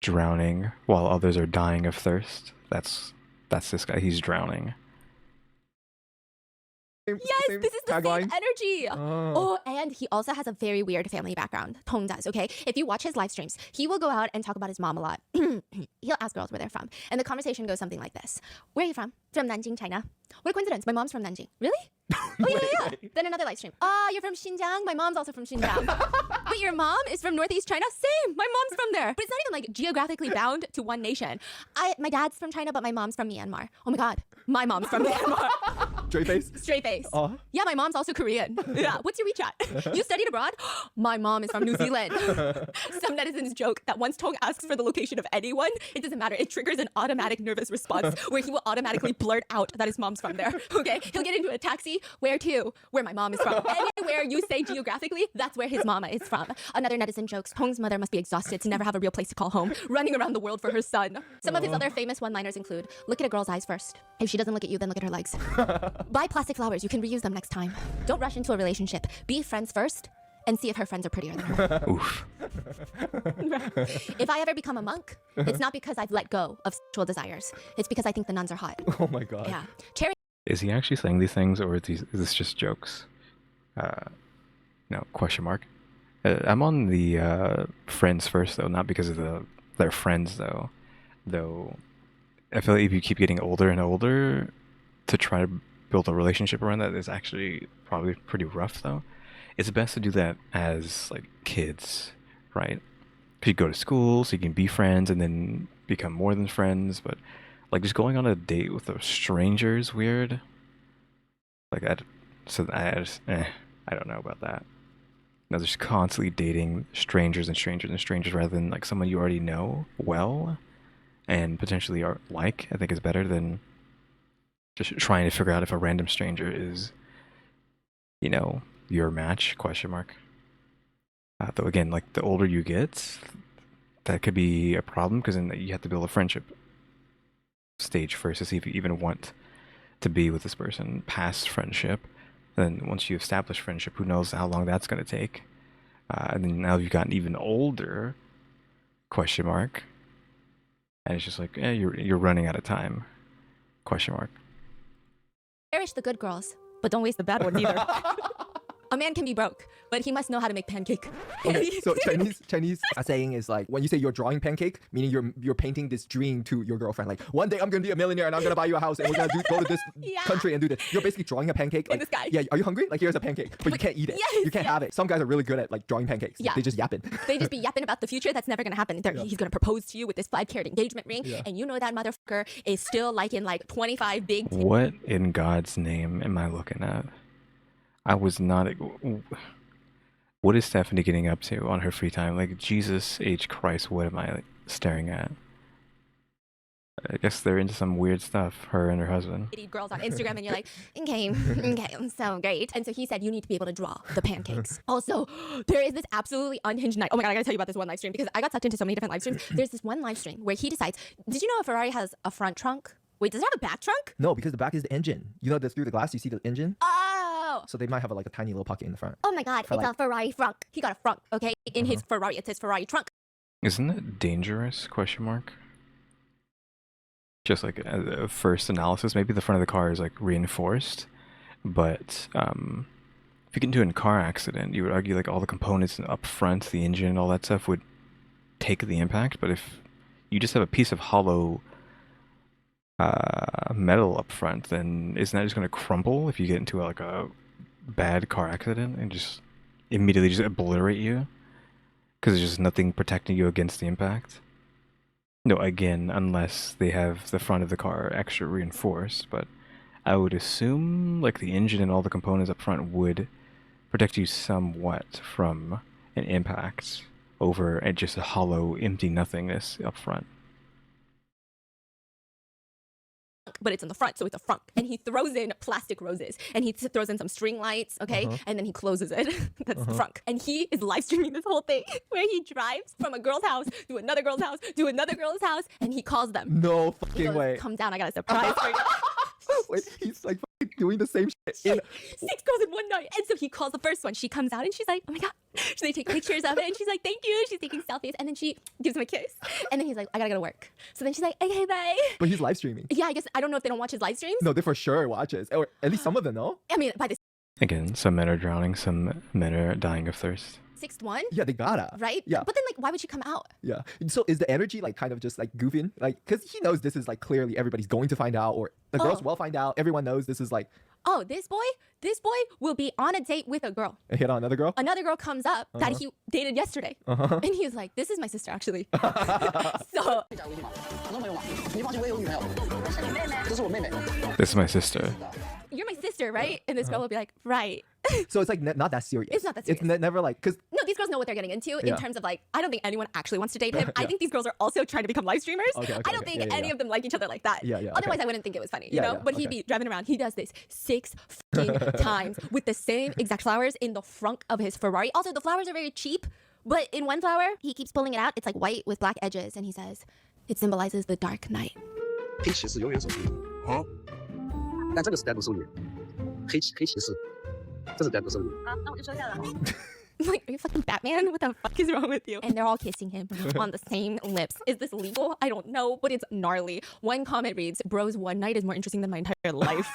drowning while others are dying of thirst. That's this guy. He's drowning. Yes, this is the tagline? same energy. Oh. Oh, and he also has a very weird family background. Tong does, okay? If you watch his live streams, he will go out and talk about his mom a lot. He'll ask girls where they're from. And the conversation goes something like this. Where are you from? From Nanjing, China. What a coincidence. My mom's from Nanjing. Really? Oh, yeah. Then another live stream. You're from Xinjiang? My mom's also from Xinjiang. But your mom is from Northeast China? Same. My mom's from there. But it's not even like geographically bound to one nation. My dad's from China, but my mom's from Myanmar. Oh my God. My mom's from Myanmar. Straight face? Straight face. Yeah, my mom's also Korean. Yeah. What's your WeChat? You studied abroad? My mom is from New Zealand. Some netizens joke that once Tong asks for the location of anyone, it doesn't matter. It triggers an automatic nervous response where he will automatically blurt out that his mom's from there. Okay? He'll get into a taxi. Where to? Where my mom is from. Anywhere you say geographically, that's where his mama is from. Another netizen jokes, Tong's mother must be exhausted to never have a real place to call home, running around the world for her son. Some of his other famous one-liners include, look at a girl's eyes first. If she doesn't look at you, then look at her legs. Buy plastic flowers. You can reuse them next time. Don't rush into a relationship. Be friends first and see if her friends are prettier than her. Oof. If I ever become a monk, it's not because I've let go of sexual desires. It's because I think the nuns are hot. Oh my God. Yeah. Cherry. Is he actually saying these things, or is this just jokes? No, question mark. I'm on the friends first, though, not because of their friends, though. Though, I feel like if you keep getting older and older, to try to build a relationship around that is actually probably pretty rough, though. It's best to do that as, like, kids, right? Because you go to school, so you can be friends and then become more than friends, but... like, just going on a date with a stranger is weird. Like, I don't know about that. No, just constantly dating strangers and strangers and strangers rather than, like, someone you already know well and potentially are like, I think is better than just trying to figure out if a random stranger is, your match, question mark. Though, again, like, the older you get, that could be a problem because then you have to build a friendship stage first to see if you even want to be with this person past friendship. And then once you establish friendship, who knows how long that's going to take. And then now you've gotten even older, question mark. And it's just like, you're running out of time, question mark. Cherish the good girls, but don't waste the bad ones either. A man can be broke, but he must know how to make pancake. Okay, so Chinese saying is like, when you say you're drawing pancake, meaning you're painting this dream to your girlfriend. Like, one day I'm gonna be a millionaire and I'm gonna buy you a house and we're gonna go to this country and do this. You're basically drawing a pancake. Like, in the sky. Yeah, are you hungry? Like, here's a pancake, but you can't eat it. Yes, you can't have it. Some guys are really good at like drawing pancakes. Yeah. They just yapping. They just be yapping about the future that's never gonna happen. He's gonna propose to you with this 5-carat engagement ring, and you know that motherfucker is still liking like 25 big. What in God's name am I looking at? I was not. What is Stephanie getting up to on her free time? Like, Jesus H. Christ, what am I staring at? I guess they're into some weird stuff, her and her husband. Girls on Instagram and you're like, okay, okay, so great. And so he said, you need to be able to draw the pancakes. Also, there is this absolutely unhinged night. Oh my God, I gotta tell you about this one live stream because I got sucked into so many different live streams. There's this one live stream where he decides, did you know a Ferrari has a front trunk? Wait, does it have a back trunk? No, because the back is the engine. You know, through the glass, you see the engine? Oh. So they might have like a tiny little pocket in the front. Oh my God, it's a Ferrari frunk. He got a frunk, okay? In his Ferrari, it says Ferrari trunk. Isn't it dangerous? Question mark. Just like a first analysis, maybe the front of the car is like reinforced, but if you get into a car accident, you would argue like all the components up front, the engine and all that stuff would take the impact. But if you just have a piece of hollow metal up front, then isn't that just going to crumple if you get into like a bad car accident and just immediately just obliterate you? Because there's just nothing protecting you against the impact. No, again, unless they have the front of the car extra reinforced, but I would assume like the engine and all the components up front would protect you somewhat from an impact over just a hollow, empty nothingness up front. But it's in the front, so it's a frunk. And he throws in plastic roses, and he throws in some string lights, okay? And then he closes it. That's the frunk. And he is live streaming this whole thing where he drives from a girl's house to another girl's house to another girl's house, and he calls them. No He fucking goes, way. come down, I got a surprise for you. Wait, he's like fucking doing the same shit. 6 girls in one night. And so he calls the first one. She comes out and she's like, oh my God. So they take pictures of it and she's like, thank you. She's taking selfies and then she gives him a kiss. And then he's like, I gotta go to work. So then she's like, okay, bye. But he's live streaming. Yeah, I guess, I don't know if they don't watch his live streams. No, they for sure watches. Or at least some of them, no? I mean, by the Again, some men are drowning, some men are dying of thirst. sixth one, Yeah, they gotta. right? Yeah. But then, like, why would she come out? Yeah. So is the energy like kind of just like goofing? Like, because he knows this is like clearly everybody's going to find out, or the girls will find out. Everyone knows this is like Oh, this boy will be on a date with a girl. a hit on another girl. Another girl comes up that he dated yesterday. And he's like, this is my sister, actually. So, 假微信吗？很多没有嘛。你放心，我也有女朋友。这是我妹妹。 This is my sister. you're my sister, right? And this girl will be like, right. So it's like not that serious. It's not that It's serious. never like because No, these girls know what they're getting into Yeah. in terms of like, I don't think anyone actually wants to date him. I think these girls are also trying to become live streamers. Okay, I don't think any of them like each other like that. Yeah, yeah, Otherwise, okay. I wouldn't think it was funny, you Yeah, know? yeah, But he'd be driving around. He does this 6 fucking times with the same exact flowers in the front of his Ferrari. Also, the flowers are very cheap, but in one flower, he keeps pulling it out. It's like white with black edges, and he says, it symbolizes the dark night. 黑骑士永远守护你。好。但这个是单独收益。黑骑士，这是单独收益。 I'm like, are you fucking Batman? What the fuck is wrong with you? And they're all kissing him on the same lips. Is this legal? I don't know, but it's gnarly. One comment reads, bros, one night is more interesting than my entire life.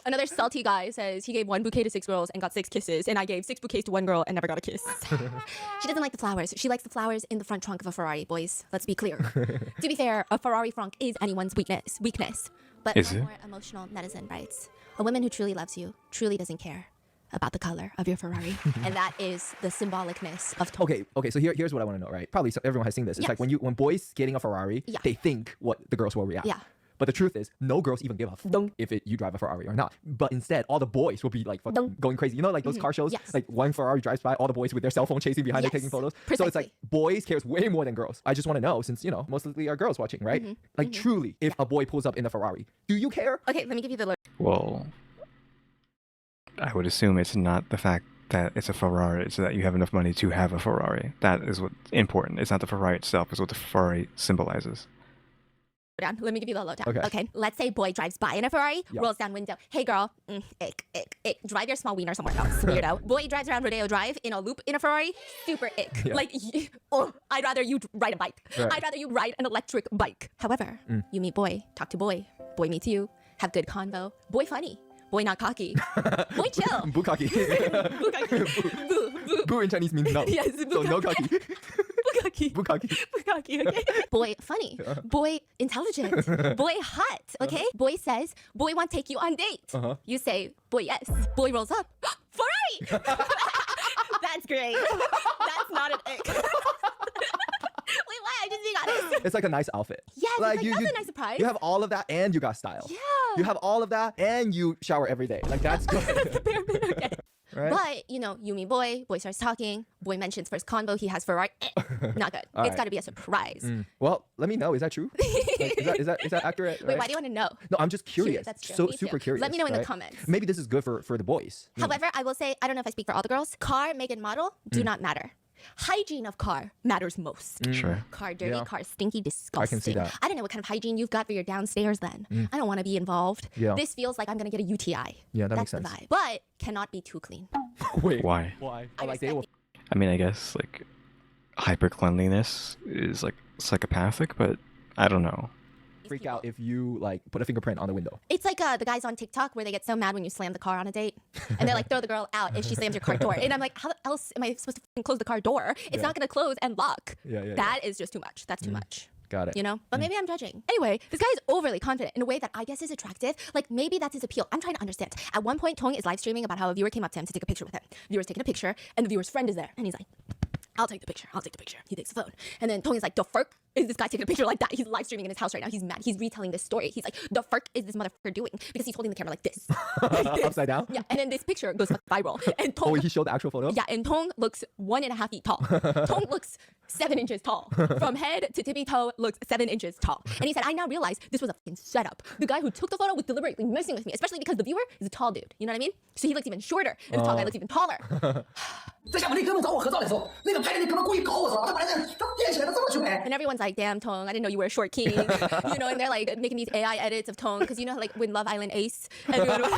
Another salty guy says he gave 1 bouquet to 6 girls and got 6 kisses, and I gave 6 bouquets to 1 girl and never got a kiss. She doesn't like the flowers. She likes the flowers in the front trunk of a Ferrari, boys. Let's be clear. To be fair, a Ferrari frunk is anyone's weakness. But Is one it? more emotional netizen writes, a woman who truly loves you truly doesn't care about the color of your Ferrari. And that is the symbolicness of okay. So here's what I want to know, right? Probably everyone has seen this. It's like when boys getting a Ferrari, Yeah. they think what the girls will react. Yeah. But the truth is, no girls even give a fuck if you drive a Ferrari or not. But instead, all the boys will be like fucking going crazy. You know, like those car shows, Yes. like one Ferrari drives by, all the boys with their cell phone chasing behind it, Yes. taking photos. So Precisely. it's like boys cares way more than girls. I just want to know, since you know, mostly are girls watching, right? Like truly, if a boy pulls up in a Ferrari, do you care? Okay, let me give you the Well, I would assume it's not the fact that it's a Ferrari, it's that you have enough money to have a Ferrari. That is what's important. It's not the Ferrari itself, it's what the Ferrari symbolizes. lowdown. Let me give you the lowdown. Okay. Let's say boy drives by in a Ferrari, Yeah. rolls down window. Hey girl, ick. Drive your small wiener somewhere else, weirdo. Boy drives around Rodeo Drive in a loop in a Ferrari, super ick. Yeah. Like, I'd rather you ride a bike. Right. I'd rather you ride an electric bike. However, you meet boy, talk to boy meets you, have good convo. Boy funny, boy not cocky, boy chill. Bukaki. Boo cocky. Boo. Boo in Chinese means no. Yes, So no cocky. Boo cocky. Bukaki. Cocky, okay? Boy funny, boy intelligent, boy hot, okay? Boy says, boy want to take you on date. You say, boy yes. Boy rolls up, Ferrari! That's great. That's not an ick. Wait, why? I just being honest. It's like a nice outfit. Yes, it's like, that's a nice surprise. You have all of that and you got style. Yeah. You have all of that and you shower every day. Like that's good. The bare minimum, okay. Right. But, you know, you meet boy starts talking, boy mentions first convo he has Ferrari. Not good. All It's right. got to be a surprise. Well, let me know. Is that true? Like, is that accurate? Wait, right? why do you want to know? No, I'm just curious. That's true. So Me too. super curious. Let me know in the right? comments. Maybe this is good for the boys. However, I will say, I don't know if I speak for all the girls. Car, make, and model do not matter. Hygiene of car matters most. Sure. Car dirty, Yeah. car stinky, disgusting. I can see that. I don't know what kind of hygiene you've got for your downstairs then. I don't want to be involved. Yeah. This feels like I'm going to get a UTI. Yeah, that That's makes sense. the vibe. But cannot be too clean. Wait. Why? Why? I Like they respect will it. I mean, I guess like hyper cleanliness is like psychopathic, but I don't know. freak out if you like put a fingerprint on the window. It's like the guys on TikTok where they get so mad when you slam the car on a date. And they're like, throw the girl out if she slams your car door. And I'm like, how else am I supposed to f***ing close the car door? It's not going to close and lock. Yeah. That is just too much. That's too much. Got it. You know? But maybe I'm judging. Anyway, this guy is overly confident in a way that I guess is attractive. Like, maybe that's his appeal. I'm trying to understand. At one point, Tong is live streaming about how a viewer came up to him to take a picture with him. The viewer's taking a picture, and the viewer's friend is there. And he's like, I'll take the picture. I'll take the picture. He takes the phone. And then Tong is like, the fuck is this guy taking a picture like that? He's live streaming in his house right now. He's mad. He's retelling this story. He's like, the fuck is this motherfucker doing? Because he's holding the camera like this. Upside down? Yeah. And then this picture goes viral. And Oh, Tong, he showed the actual photo? yeah, and Tong looks 1.5 feet tall. Tong looks 7 inches tall. From head to tippy toe looks 7 inches tall. And he said, I now realize this was a fucking setup. The guy who took the photo was deliberately messing with me, especially because the viewer is a tall dude. You know what I mean? So he looks even shorter, and the tall guy looks even taller. 在厦门那哥们找我合照的时候，那个拍的那哥们故意搞我，知道吗？他把那个他变起来，他这么去拍。 And everyone's like, damn, Tong, I didn't know you were a short king. You know, and they're like making these AI edits of Tong. Because you know, like when Love Island Ace, everyone was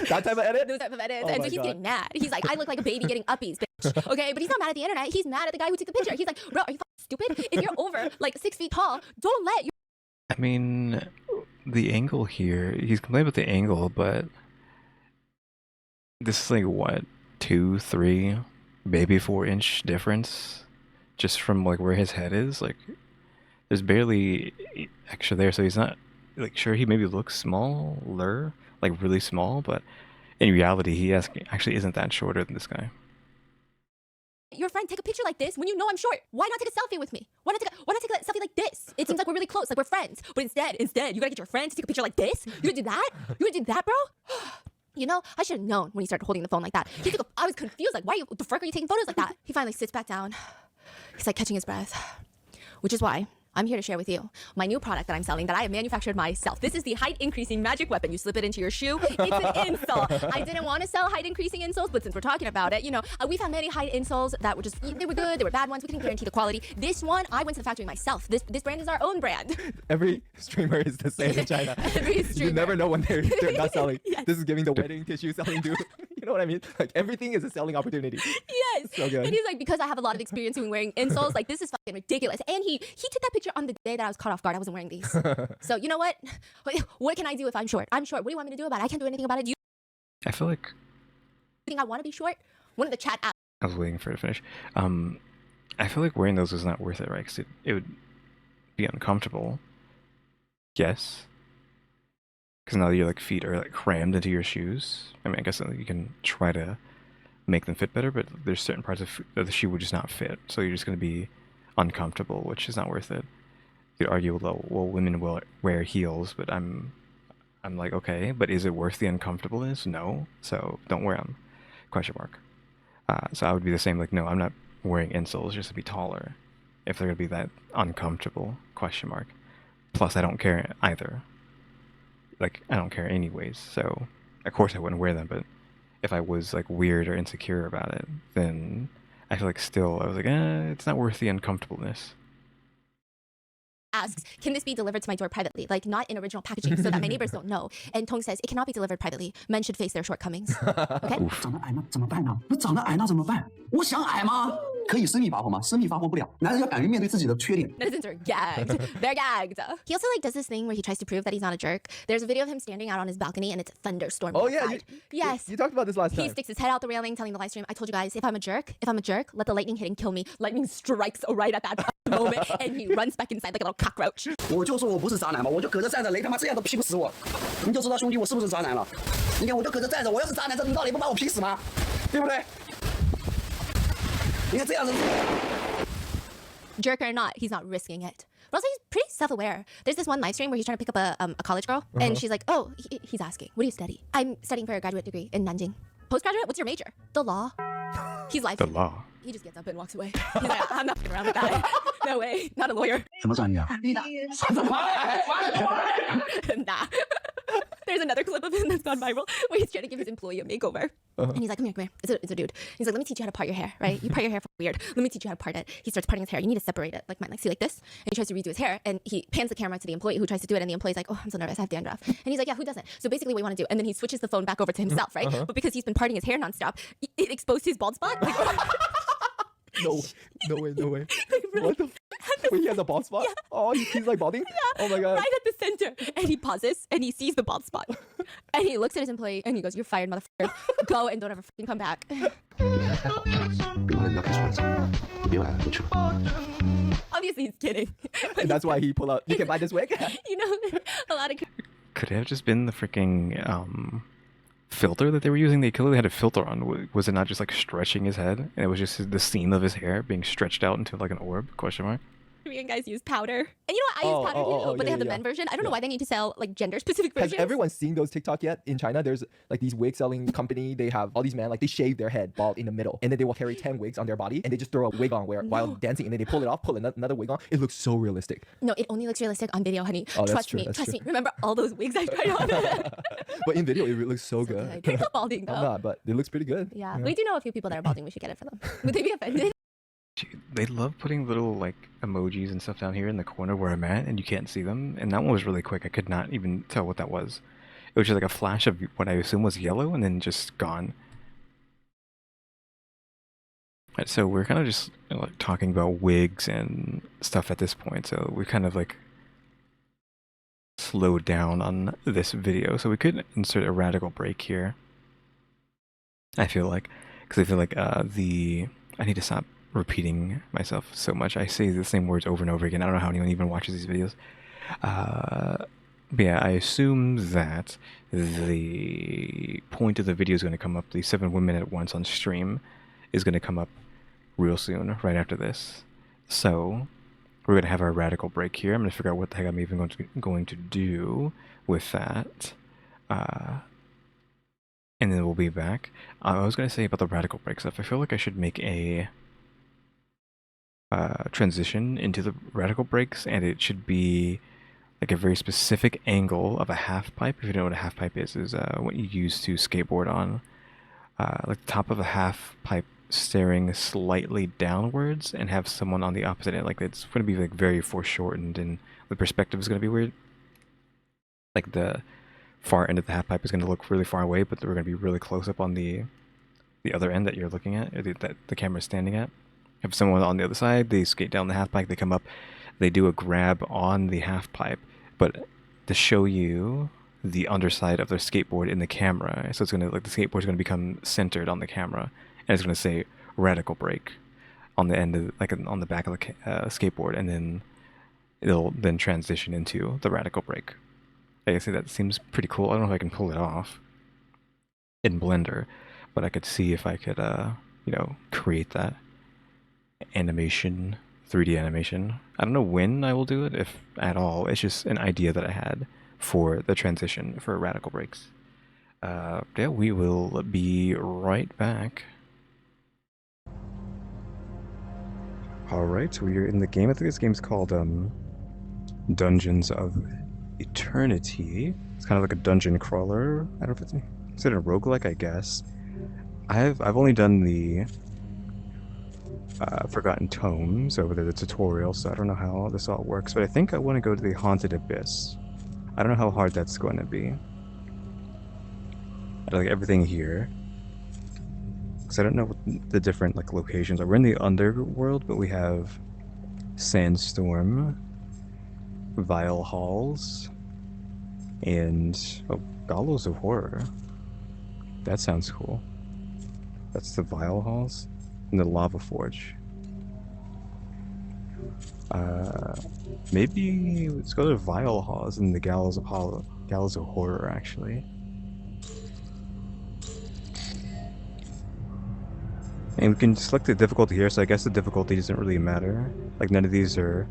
That type of edit? those type of edits. Oh and my so he's God. getting mad. He's like, I look like a baby getting uppies, bitch. Okay, but he's not mad at the internet. He's mad at the guy who took the picture. He's like, bro, are you fucking stupid? If you're over like 6 feet tall, don't let your I mean, the angle here, he's complaining about the angle, but this is like what, 2, 3, maybe 4-inch difference just from like where his head is. Like, there's barely extra there, so he's not like, sure, he maybe looks smaller, like really small, but in reality, he actually isn't that shorter than this guy. your friend take a picture like this when you know I'm short? Why not take a selfie with me? Why not take a selfie like this? It seems like we're really close, like we're friends. But instead, you gotta get your friend to take a picture like this? You gonna do that? You gonna do that, bro? You know, I should have known when he started holding the phone like that. I was confused, like, what the fuck are you taking photos like that? He finally sits back down. He's like catching his breath, which is why I'm here to share with you my new product that I'm selling that I have manufactured myself. This is the height increasing magic weapon. You slip it into your shoe. It's an insole. I didn't want to sell height increasing insoles, but since we're talking about it, you know, we've had many height insoles that were just, they were good, they were bad ones. We couldn't guarantee the quality. This one, I went to the factory myself. This brand is our own brand. Every streamer is the same in China. Every You streamer. never know when they're not selling. Yes. This is giving the wedding tissue selling dude. You know what I mean? Like everything is a selling opportunity. Yes. So good. And he's like, because I have a lot of experience in wearing insoles, like this is fucking ridiculous. And he took that picture on the day that I was caught off guard. I wasn't wearing these. So you know what? What can I do if I'm short? I'm short. What do you want me to do about it? I can't do anything about it. Do you I feel like think I want to be short? One of the chat apps. I was waiting for it to finish. I feel like wearing those is not worth it, right? Because it would be uncomfortable. Yes. Because now your like feet are like crammed into your shoes. I mean, I guess you can try to make them fit better, but there's certain parts of the shoe would just not fit. So you're just going to be uncomfortable, which is not worth it. You could argue, well, women will wear heels, but I'm like, okay, but is it worth the uncomfortableness? No. So don't wear them. Question mark. So I would be the same, like, no, I'm not wearing insoles just to be taller if they're going to be that uncomfortable, question mark. Plus, I don't care either. Like, I don't care anyways, so of course I wouldn't wear them, but if I was, like, weird or insecure about it, then I feel like still, I was like, it's not worth the uncomfortableness. Asks, can this be delivered to my door privately? Like, not in original packaging so that my neighbors don't know. And Tong says, it cannot be delivered privately. Men should face their shortcomings. Okay? 长得矮那怎么办呢？那长得矮那怎么办？我想矮吗？可以私密发货吗？私密发货不了，男人要敢于面对自己的缺点。 Netizens are gagged. They're gagged. He also like does this thing where he tries to prove that he's not a jerk. There's a video of him standing out on his balcony and it's a thunderstorm. Oh yeah, outside. Yes. You talked about this last He time. sticks his head out the railing, telling the live stream, I told you guys, if I'm a jerk, let the lightning hit and kill me. Lightning strikes right at that moment, and he runs back inside like a little cockroach. 我就说我不是渣男嘛，我就搁这站着，雷他妈这样都劈不死我，你就知道兄弟我是不是渣男了。你看我就搁这站着，我要是渣男，这领导也不把我劈死吗？对不对？你看这样子。 Jerk or not, he's not risking it. But also, he's pretty self-aware. There's this one live stream where he's trying to pick up a college girl, and she's like, oh, he's asking, what do you study? I'm studying for a graduate degree in Nanjing. postgraduate, what's your major? The law. He's live The streaming. law. He just gets up and walks away. He's like, I'm not fucking around with that. No way, not a lawyer. 什么专业啊？Nah. There's another clip of him that's gone viral where he's trying to give his employee a makeover. And he's like, come here. It's a dude. He's like, let me teach you how to part your hair, right? You part your hair for weird. Let me teach you how to part it. He starts parting his hair. You need to separate it, like mine, like see like this. And he tries to redo his hair, and he pans the camera to the employee who tries to do it, and the employee's like, oh, I'm so nervous, I have dandruff. And he's like, yeah, who doesn't? So basically what you want to do, and then he switches the phone back over to himself, right? But because he's been parting his hair nonstop, it exposed his bald spot. Like, No way. What the Wait, he has a bald spot? Yeah. Oh, he's like balding? Yeah. Oh my god. Right at the center. And he pauses and he sees the bald spot. And he looks at his employee and he goes, you're fired, motherfucker. Go and don't ever fucking come back. 别忘了你要开窗子，你别晚了，回去了。 Obviously he's kidding. And that's why he pulled out, you can buy this wig? You know, a lot of... Could it have just been the freaking filter that they were using? They clearly had a filter on. Was it not just like stretching his head? And it was just the seam of his hair being stretched out into like an orb? Question mark. Korean guys use powder. And you know what? I use powder too, but they have the men version. I don't know why they need to sell like gender-specific versions. Has everyone seen those TikTok yet? In China, there's like these wig selling company. They have all these men, like they shave their head bald in the middle, and then they will carry 10 wigs on their body, and they just throw a wig on while dancing, and then they pull it off, pull another wig on. It looks so realistic. No, it only looks realistic on video, honey. Oh, Trust me. Remember all those wigs I tried on? But in video, it looks so good. They're not balding though. I'm not, but it looks pretty good. Yeah, we do know a few people that are balding. We should get it for them. Would they be offended? They love putting little like emojis and stuff down here in the corner where I'm at, and you can't see them. And that one was really quick. I could not even tell what that was. It was just like a flash of what I assume was yellow, and then just gone. Right, so we're kind of just like talking about wigs and stuff at this point. So we kind of like slowed down on this video, so we could insert a radical break here. I feel like, because I feel like I need to stop repeating myself so much. I say the same words over and over again. I don't know how anyone even watches these videos. But yeah, I assume that the point of the video is going to come up, the 7 women at once on stream is going to come up real soon, right after this. So we're going to have our radical break here. I'm going to figure out what the heck I'm even going to do with that. And then we'll be back. I was going to say about the radical break stuff, I feel like I should make a transition into the radical breaks, and it should be like a very specific angle of a half pipe. If you don't know what a half pipe is what you use to skateboard on. Like the top of a half pipe staring slightly downwards, and have someone on the opposite end. Like it's going to be like very foreshortened, and the perspective is going to be weird. Like the far end of the half pipe is going to look really far away, but we're going to be really close up on the other end that you're looking at, or that the camera's standing at. Have someone on the other side, they skate down the half pipe, they come up, they do a grab on the half pipe, but to show you the underside of their skateboard in the camera. So it's gonna like the skateboard's gonna become centered on the camera, and it's gonna say radical break on the end of like on the back of the skateboard, and then it'll then transition into the radical break. I guess that seems pretty cool. I don't know if I can pull it off in Blender, but I could see if I could you know, create that animation, 3D animation. I don't know when I will do it, if at all. It's just an idea that I had for the transition for radical breaks. Yeah, we will be right back. Alright, so we're in the game. I think this game's called Dungeons of Eternity. It's kind of like a dungeon crawler. I don't know if it's considered a roguelike, I guess. I've only done the Forgotten Tomes over there, the tutorial, so I don't know how this all works, but I think I want to go to the Haunted Abyss. I don't know how hard that's going to be. I like everything here, because I don't know what the different like locations are. We're in the underworld, but we have Sandstorm, Vile Halls, and Gallows of Horror. That sounds cool. That's the Vile Halls. And the Lava Forge. Maybe let's go to Vile Halls and the Gallows of Horror, actually. And we can select the difficulty here, so I guess the difficulty doesn't really matter. Like none of these are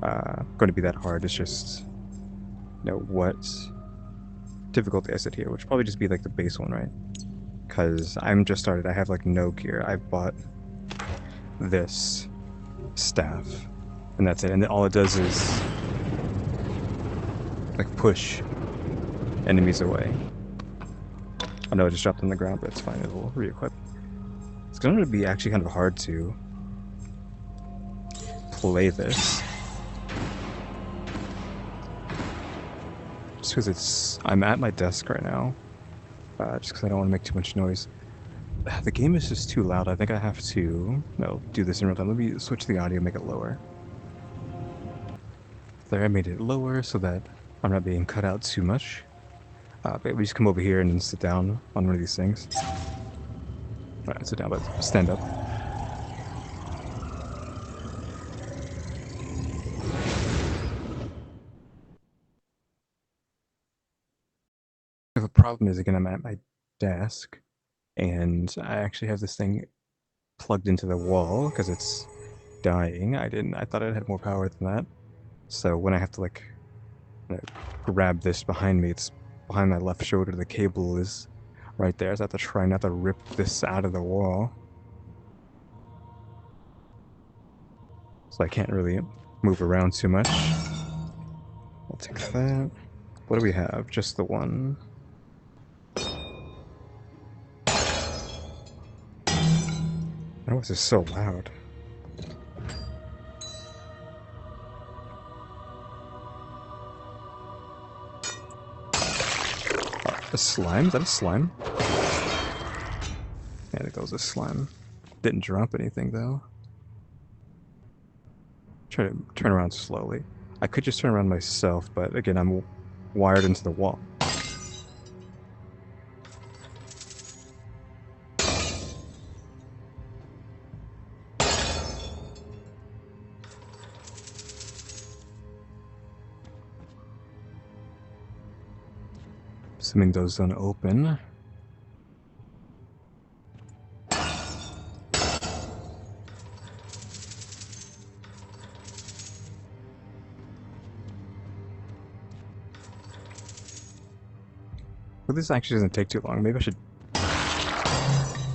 going to be that hard. It's just, you know, what difficulty I set here, which will probably just be like the base one, right? because I'm just started. I have like no gear. I've bought this staff, and that's it. And all it does is like push enemies away. I know I just dropped on the ground, but it's fine. It will re-equip. It's going to be actually kind of hard to play this. Just because I'm at my desk right now. Just because I don't want to make too much noise. The game is just too loud. I think I have to do this in real time. Let me switch the audio, make it lower. There, I made it lower so that I'm not being cut out too much. But we just come over here and then sit down on one of these things. Alright, sit down, but stand up. The problem is, again, I'm at my desk, and I actually have this thing plugged into the wall because it's dying. I thought it had more power than that. So when I have to like grab this behind me, it's behind my left shoulder. The cable is right there, so I have to try not to rip this out of the wall. So I can't really move around too much. I'll take that. What do we have? Just the one. Oh, this is so loud. A slime? Is that a slime? Yeah, I think that was a slime. Didn't drop anything though. Try to turn around slowly. I could just turn around myself, but again, I'm wired into the wall. Assuming those don't open. Well, this actually doesn't take too long. Maybe I should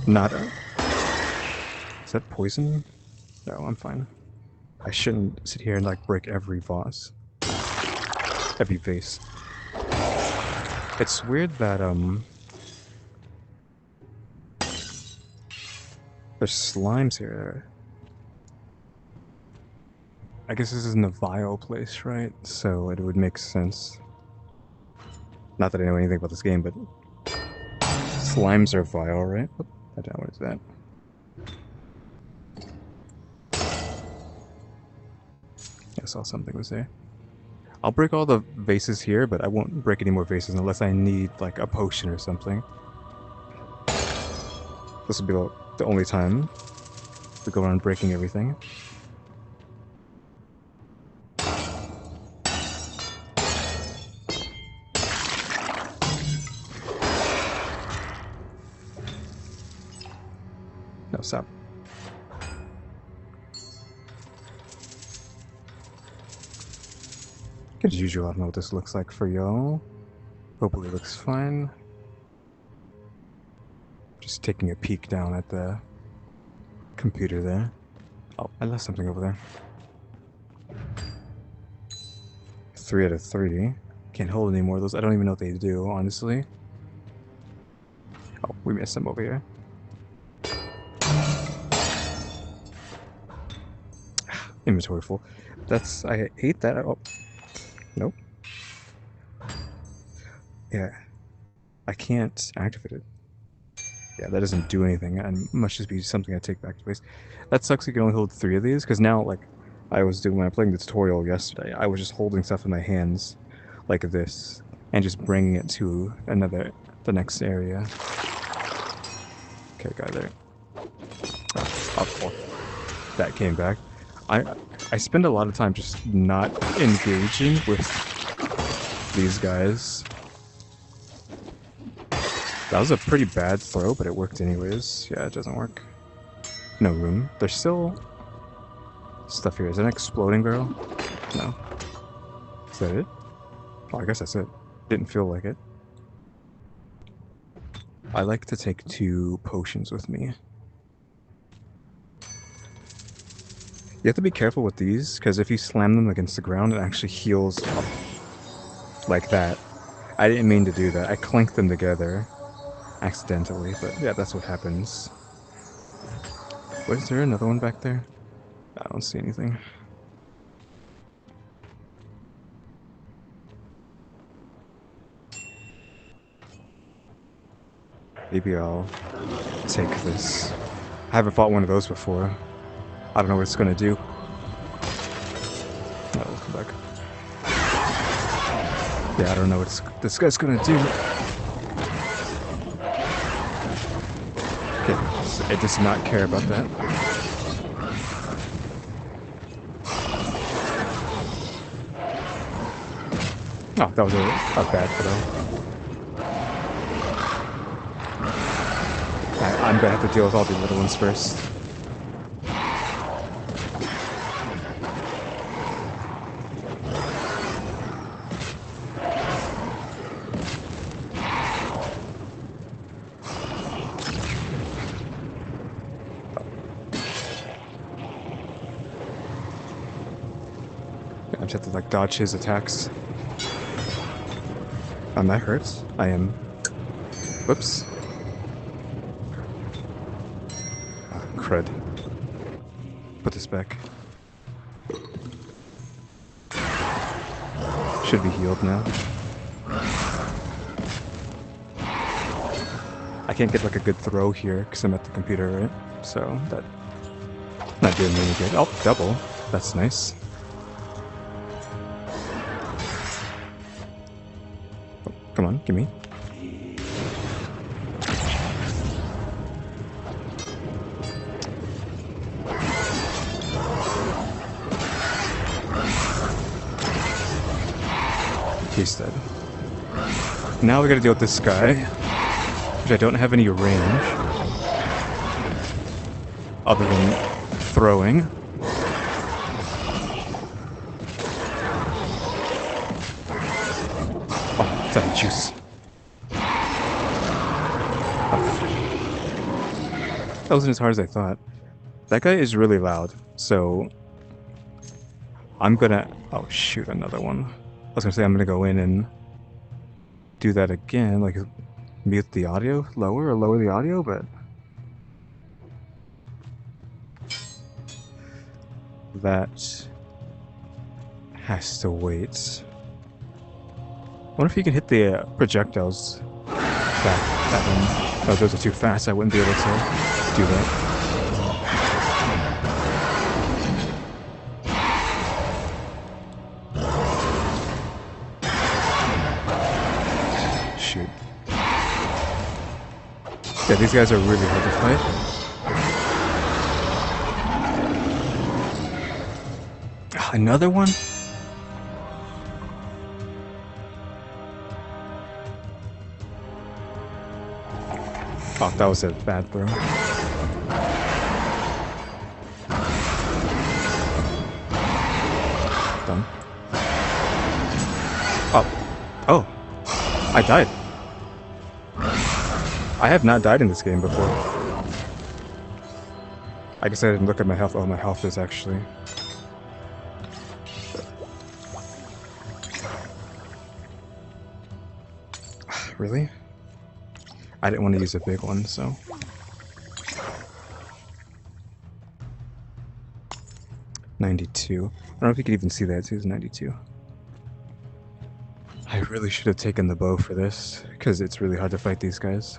not. Is that poison? No, I'm fine. I shouldn't sit here and like break every vase. Every vase. It's weird that there's slimes here. I guess this isn't a vile place, right? So it would make sense. Not that I know anything about this game, but slimes are vile, right? Oh, what is that? I saw something was there. I'll break all the vases here, but I won't break any more vases unless I need like a potion or something. This will be the only time we go around breaking everything. No, stop. As usual, I don't know what this looks like for y'all. Hopefully it looks fine. Just taking a peek down at the computer there. Oh, I left something over there. 3 out of 3. Can't hold any more of those. I don't even know what they do, honestly. Oh, we missed some over here. Inventory full. I hate that. Oh. Nope. Yeah. I can't activate it. Yeah, that doesn't do anything. And must just be something I take back to base. That sucks you can only hold 3 of these, because now, like, I was doing when I was playing the tutorial yesterday, I was just holding stuff in my hands like this, and just bringing it to the next area. Okay, guy there. Oh, that came back. I spend a lot of time just not engaging with these guys. That was a pretty bad throw, but it worked anyways. Yeah, it doesn't work. No room. There's still stuff here. Is that an exploding barrel? No. Is that it? Oh, I guess that's it. Didn't feel like it. I like to take 2 potions with me. You have to be careful with these, because if you slam them against the ground, it actually heals up like that. I didn't mean to do that. I clanked them together accidentally, but yeah, that's what happens. Was there another one back there? I don't see anything. Maybe I'll take this. I haven't fought one of those before. I don't know what it's gonna do. Oh, we'll come back. Yeah, I don't know what this guy's gonna do. Okay, so it does not care about that. Oh, that was a bad throw. I'm gonna have to deal with all the little ones first. I just have to like dodge his attacks. That hurts. I am. Whoops. Crud. Put this back. Should be healed now. I can't get like a good throw here because I'm at the computer, right? So that not doing me any good. Oh, double. That's nice. Oh, come on, gimme. He's dead. Now we gotta deal with this guy, which I don't have any range other than throwing. Oh, that juice. Oh. That wasn't as hard as I thought. That guy is really loud, so I'm gonna... Oh shoot, another one. I was gonna say I'm gonna go in and do that again, like mute the audio lower or lower the audio, but that has to wait. I wonder if you can hit the projectiles back at them. Oh, those are too fast. I wouldn't be able to do that. Yeah, these guys are really hard to fight. Oh, another one? Oh, that was a bad throw. Done. Oh. Oh. I died. I have not died in this game before. I guess I didn't look at my health. Oh, my health is actually... Really? I didn't want to use a big one, so... 92. I don't know if you can even see that. It says 92. I really should have taken the bow for this, because it's really hard to fight these guys.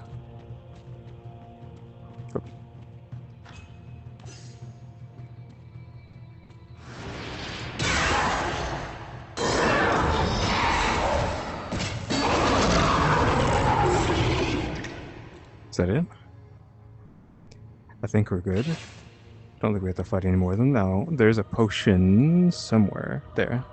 Is that it? I think we're good. Don't think we have to fight any more of them now. There's a potion somewhere there.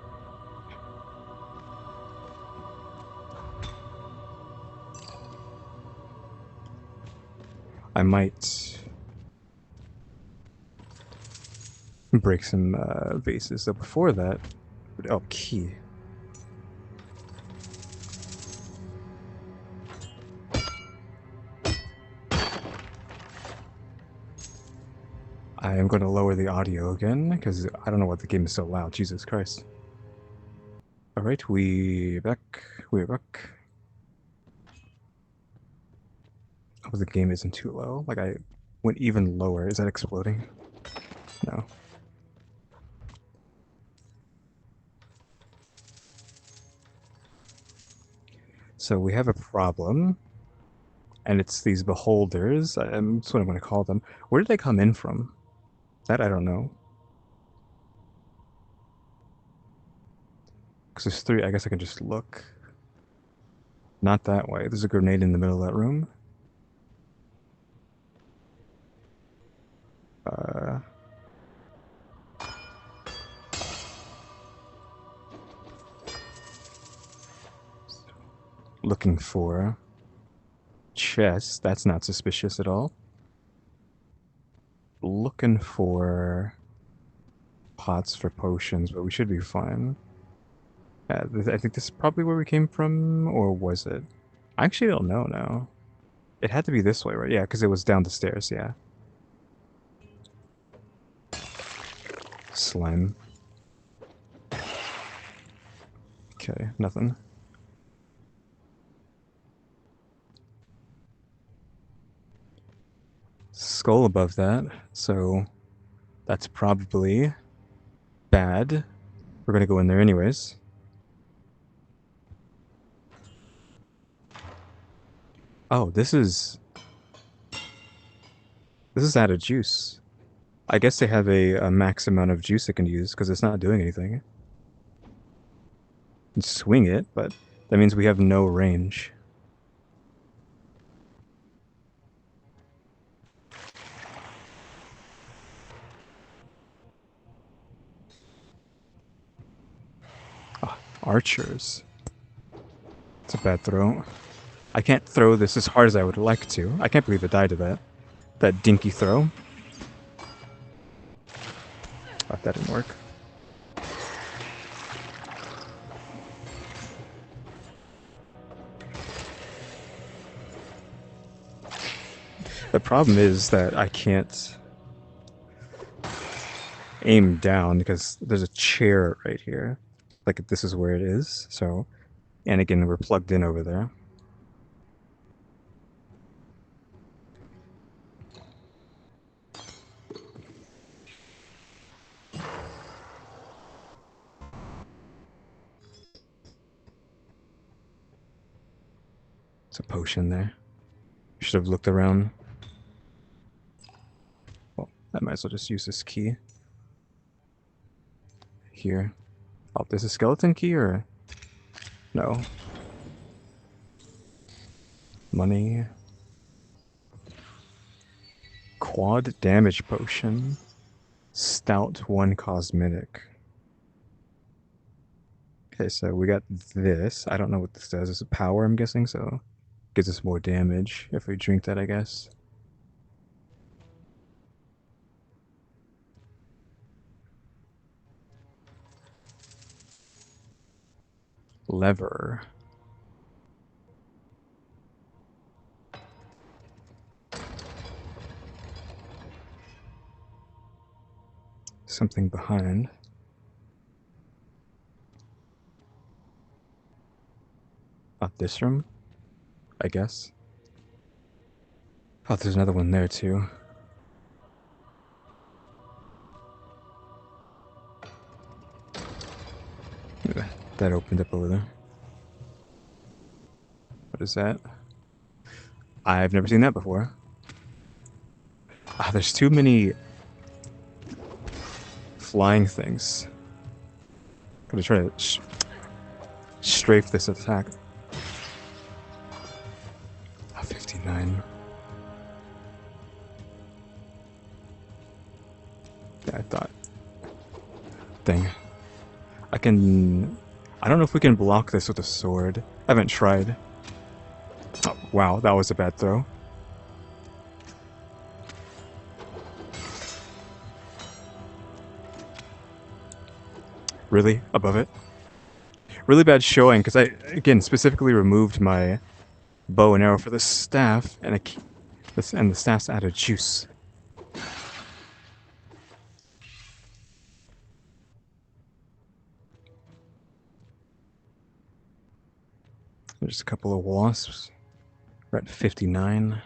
I might break some vases. So before that, oh, key. I am going to lower the audio again, because I don't know what the game is so loud. Jesus Christ. Alright, we're back. We're back. Oh, the game isn't too low. Like, I went even lower. Is that exploding? No. So we have a problem. And it's these beholders. That's what I'm going to call them. Where did they come in from? That I don't know. Because there's 3. I guess I can just look. Not that way. There's a grenade in the middle of that room. Looking for chest. That's not suspicious at all. Looking for pots for potions, but we should be fine. I think this is probably where we came from, or was it? I actually don't know now. It had to be this way, right? Yeah, because it was down the stairs, yeah. Slime. Okay, nothing. Skull above that, so that's probably bad. We're gonna go in there anyways. Oh, this is out of juice. I guess they have a max amount of juice it can use because it's not doing anything. You can swing it, but that means we have no range. Oh, archers. It's a bad throw. I can't throw this as hard as I would like to. I can't believe it died to that. That dinky throw. Oh, that didn't work. The problem is that I can't aim down because there's a chair right here. Like, this is where it is, so... And again, we're plugged in over there. It's a potion there. Should have looked around. Well, I might as well just use this key. Here. Oh, there's a skeleton key, or... No. Money. Quad damage potion. Stout 1 cosmetic. Okay, so we got this. I don't know what this does. It's a power, I'm guessing, so... Gives us more damage if we drink that, I guess. Lever. Something behind. Not this room, I guess. Oh, there's another one there too. That opened up over there. What is that? I've never seen that before. Ah, there's too many flying things. Gotta try to strafe this attack. Ah, 59. Yeah, I thought. Dang. I don't know if we can block this with a sword. I haven't tried. Oh, wow, that was a bad throw. Really? Above it? Really bad showing, because I, again, specifically removed my bow and arrow for the staff, and the staff's out of juice. There's a couple of wasps. We're at 59.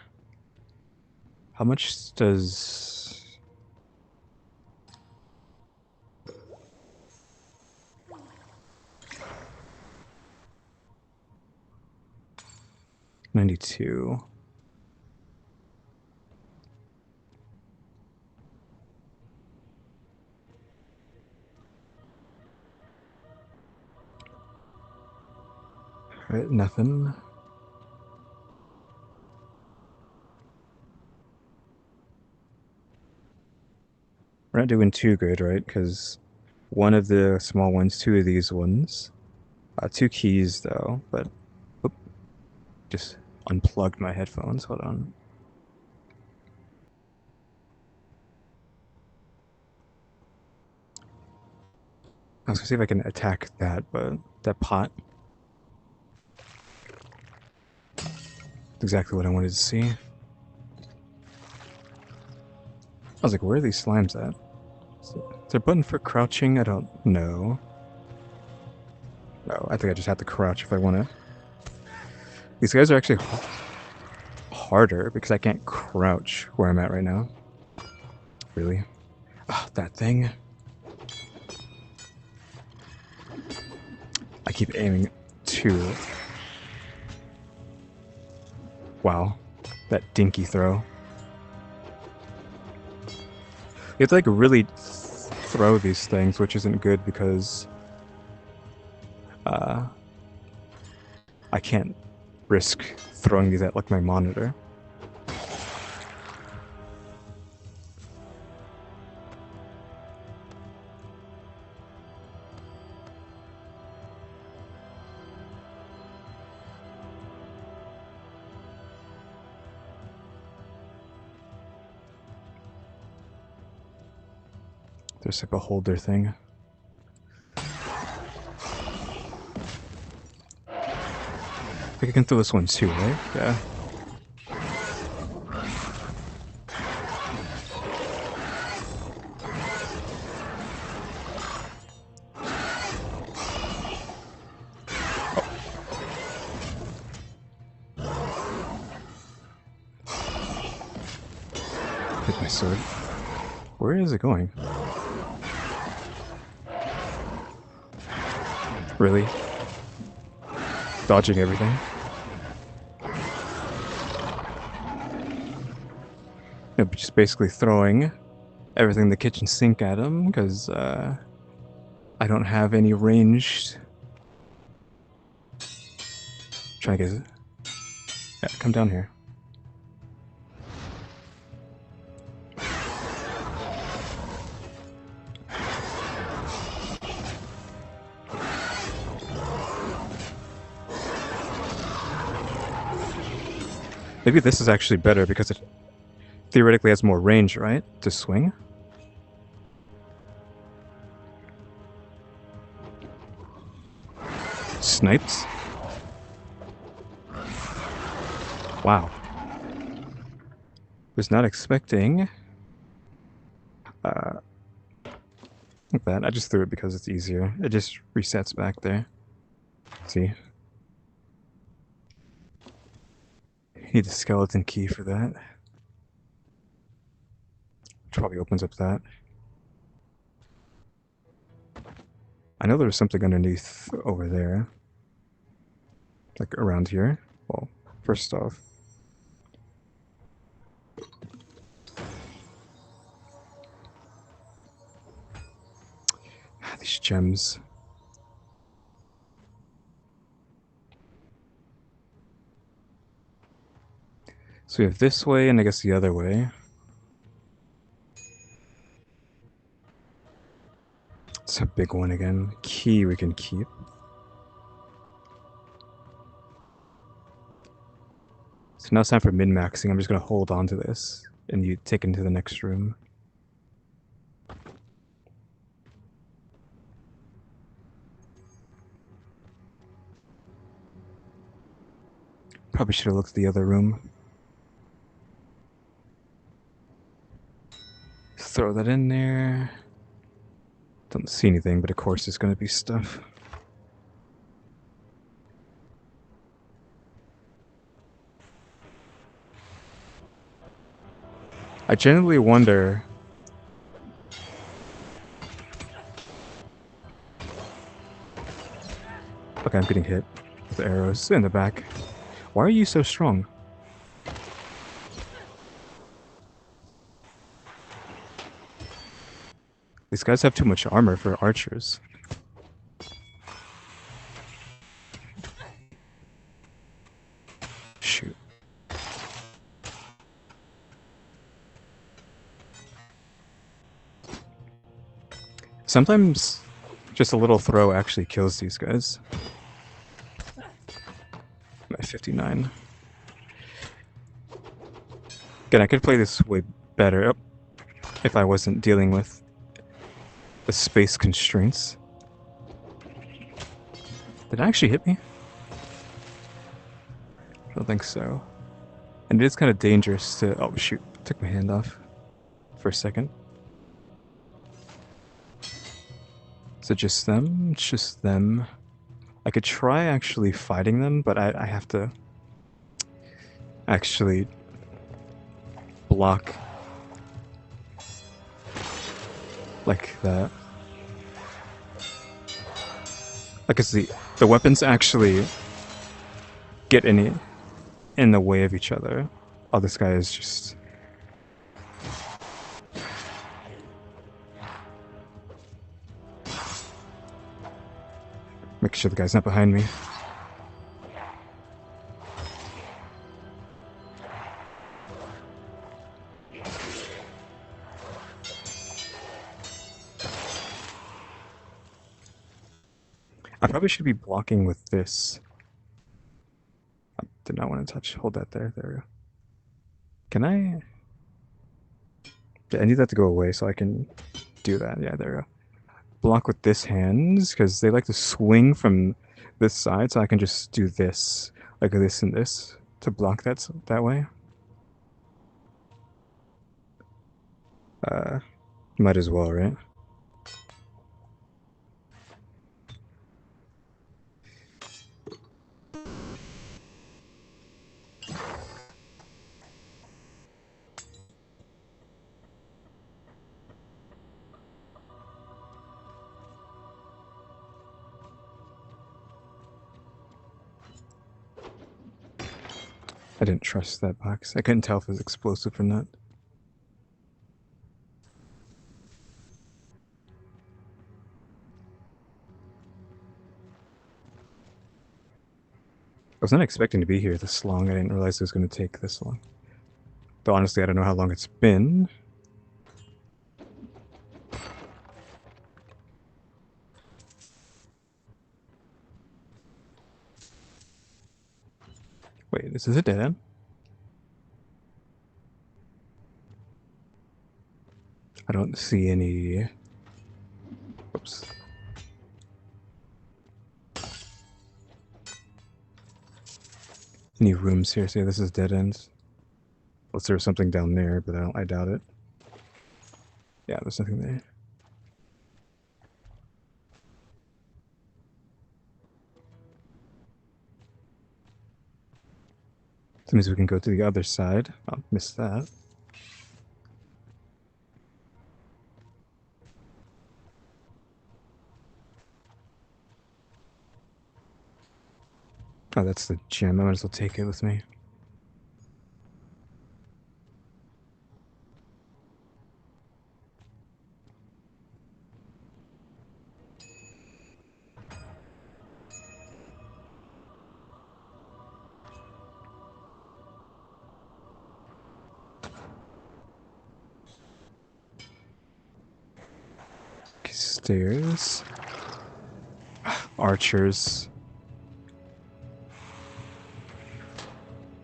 How much does... $92. Alright, nothing. We're not doing too good, right? Because one of the small ones, two of these ones. 2 keys, though, but... Oop, just unplugged my headphones. Hold on. I was gonna see if I can attack that, but that pot. Exactly what I wanted to see. I was like, where are these slimes at? Is there a button for crouching? I don't know. No, I think I just have to crouch if I want to. These guys are actually harder because I can't crouch where I'm at right now. Really? Oh, that thing. I keep aiming too. Wow. That dinky throw. You have to like really throw these things, which isn't good because I can't risk throwing these at like my monitor. There's like a holder thing. I think I can throw this one too, right? Yeah. Hit my sword. Where is it going? Really? Dodging everything? No, but just basically throwing everything in the kitchen sink at him, because I don't have any ranged. Try to get it. Yeah, come down here. Maybe this is actually better because it theoretically has more range, right? To swing? Sniped? Wow. Was not expecting like that. I just threw it because it's easier. It just resets back there. See? Need a skeleton key for that. Which probably opens up that. I know there's something underneath over there. Like around here. Well, first off. These gems. So we have this way and I guess the other way. It's a big one again. Key we can keep. So now it's time for min-maxing. I'm just going to hold on to this and you take it into the next room. Probably should have looked at the other room. Throw that in there. Don't see anything, but of course there's going to be stuff. I genuinely wonder. Okay, I'm getting hit with arrows in the back. Why are you so strong? These guys have too much armor for archers. Shoot. Sometimes just a little throw actually kills these guys. I'm at 59. Again, I could play this way better if I wasn't dealing with the space constraints. Did it actually hit me? I don't think so. And it is kind of dangerous to... Oh, shoot. Took my hand off for a second. Is it just them? It's just them. I could try actually fighting them, but I have to actually block like that. Because the weapons actually get in the way of each other. Oh, this guy is just... Make sure the guy's not behind me. I probably should be blocking with this. I did not want to touch. Hold that there. There we go. Can I... Yeah, I need that to go away so I can do that. Yeah, there we go. Block with this hands because they like to swing from this side, so I can just do this, like this and this, to block that way. Might as well, right? I didn't trust that box. I couldn't tell if it was explosive or not. I was not expecting to be here this long. I didn't realize it was going to take this long. Though honestly, I don't know how long it's been. Wait, this is a dead end? I don't see any... Oops. Any rooms here? So yeah, this is dead ends. Unless there's something down there, but I doubt it. Yeah, there's nothing there. That means we can go to the other side. I'll miss that. Oh, that's the gem. I might as well take it with me. Stairs. Archers.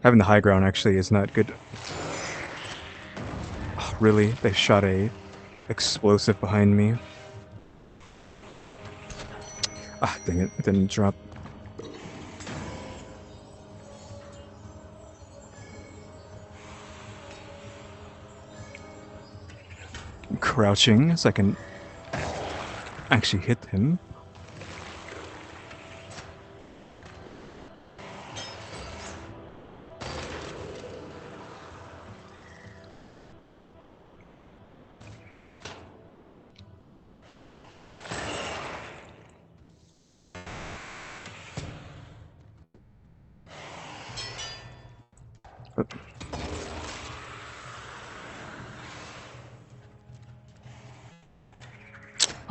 Having the high ground actually is not good. Oh, really? They shot a explosive behind me. Ah, dang it. It didn't drop. I'm crouching so I can actually hit him.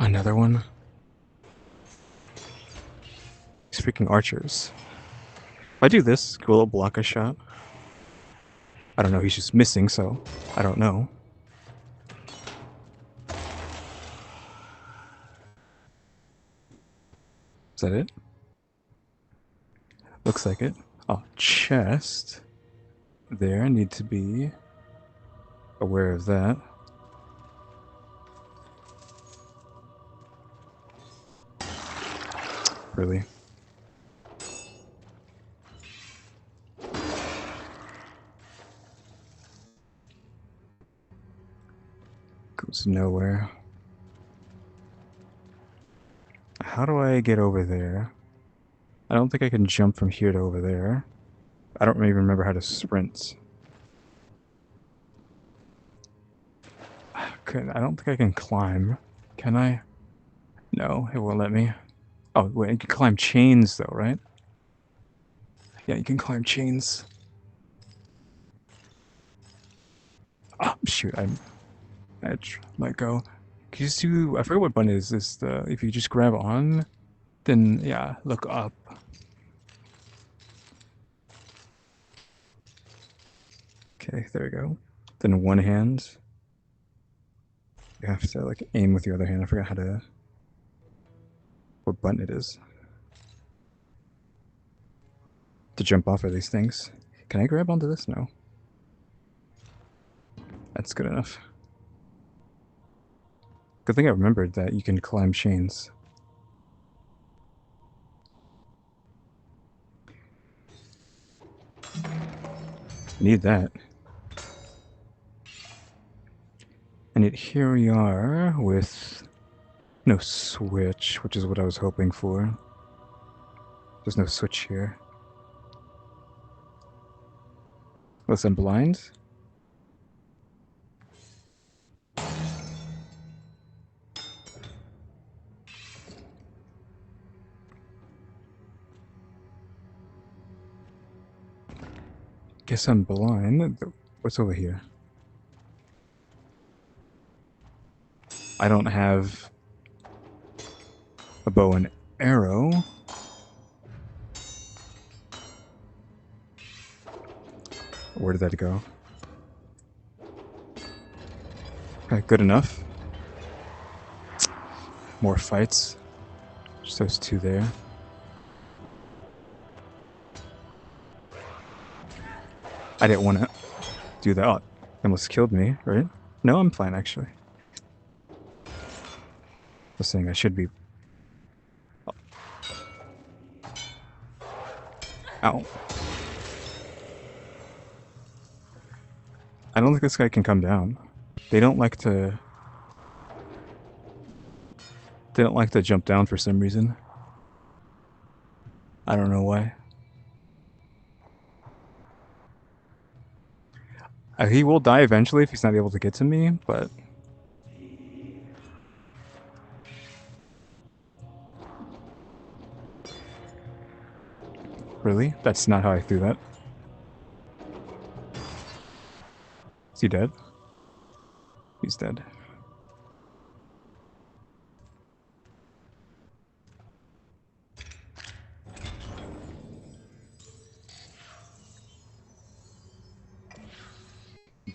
Another one. These freaking archers. If I do this, will it block a shot? I don't know, he's just missing, so I don't know. Is that it? Looks like it. Oh, chest. There, I need to be aware of that. Really? Goes nowhere. How do I get over there? I don't think I can jump from here to over there. I don't even remember how to sprint. I don't think I can climb. Can I? No, it won't let me. Oh, wait, you can climb chains though, right? Yeah, you can climb chains. Oh, shoot, I might go. Can you just do, I forget what button it is. This the, if you just grab on, then yeah, look up. Okay, there we go. Then one hand. You have to like aim with your other hand. I forgot how to, what button it is. To jump off of these things. Can I grab onto this? No. That's good enough. Good thing I remembered that you can climb chains. Need that. And yet here we are with no switch, which is what I was hoping for. There's no switch here. Unless I'm blind? Guess I'm blind. What's over here? I don't have a bow and arrow. Where did that go? Okay, good enough. More fights. Just those two there. I didn't want to do that. Oh, it almost killed me, right? No, I'm fine, actually. I was saying I should be... Oh. Ow. I don't think this guy can come down. They don't like to... They don't like to jump down for some reason. I don't know why. He will die eventually if he's not able to get to me, but... Really? That's not how I threw that. Is he dead? He's dead.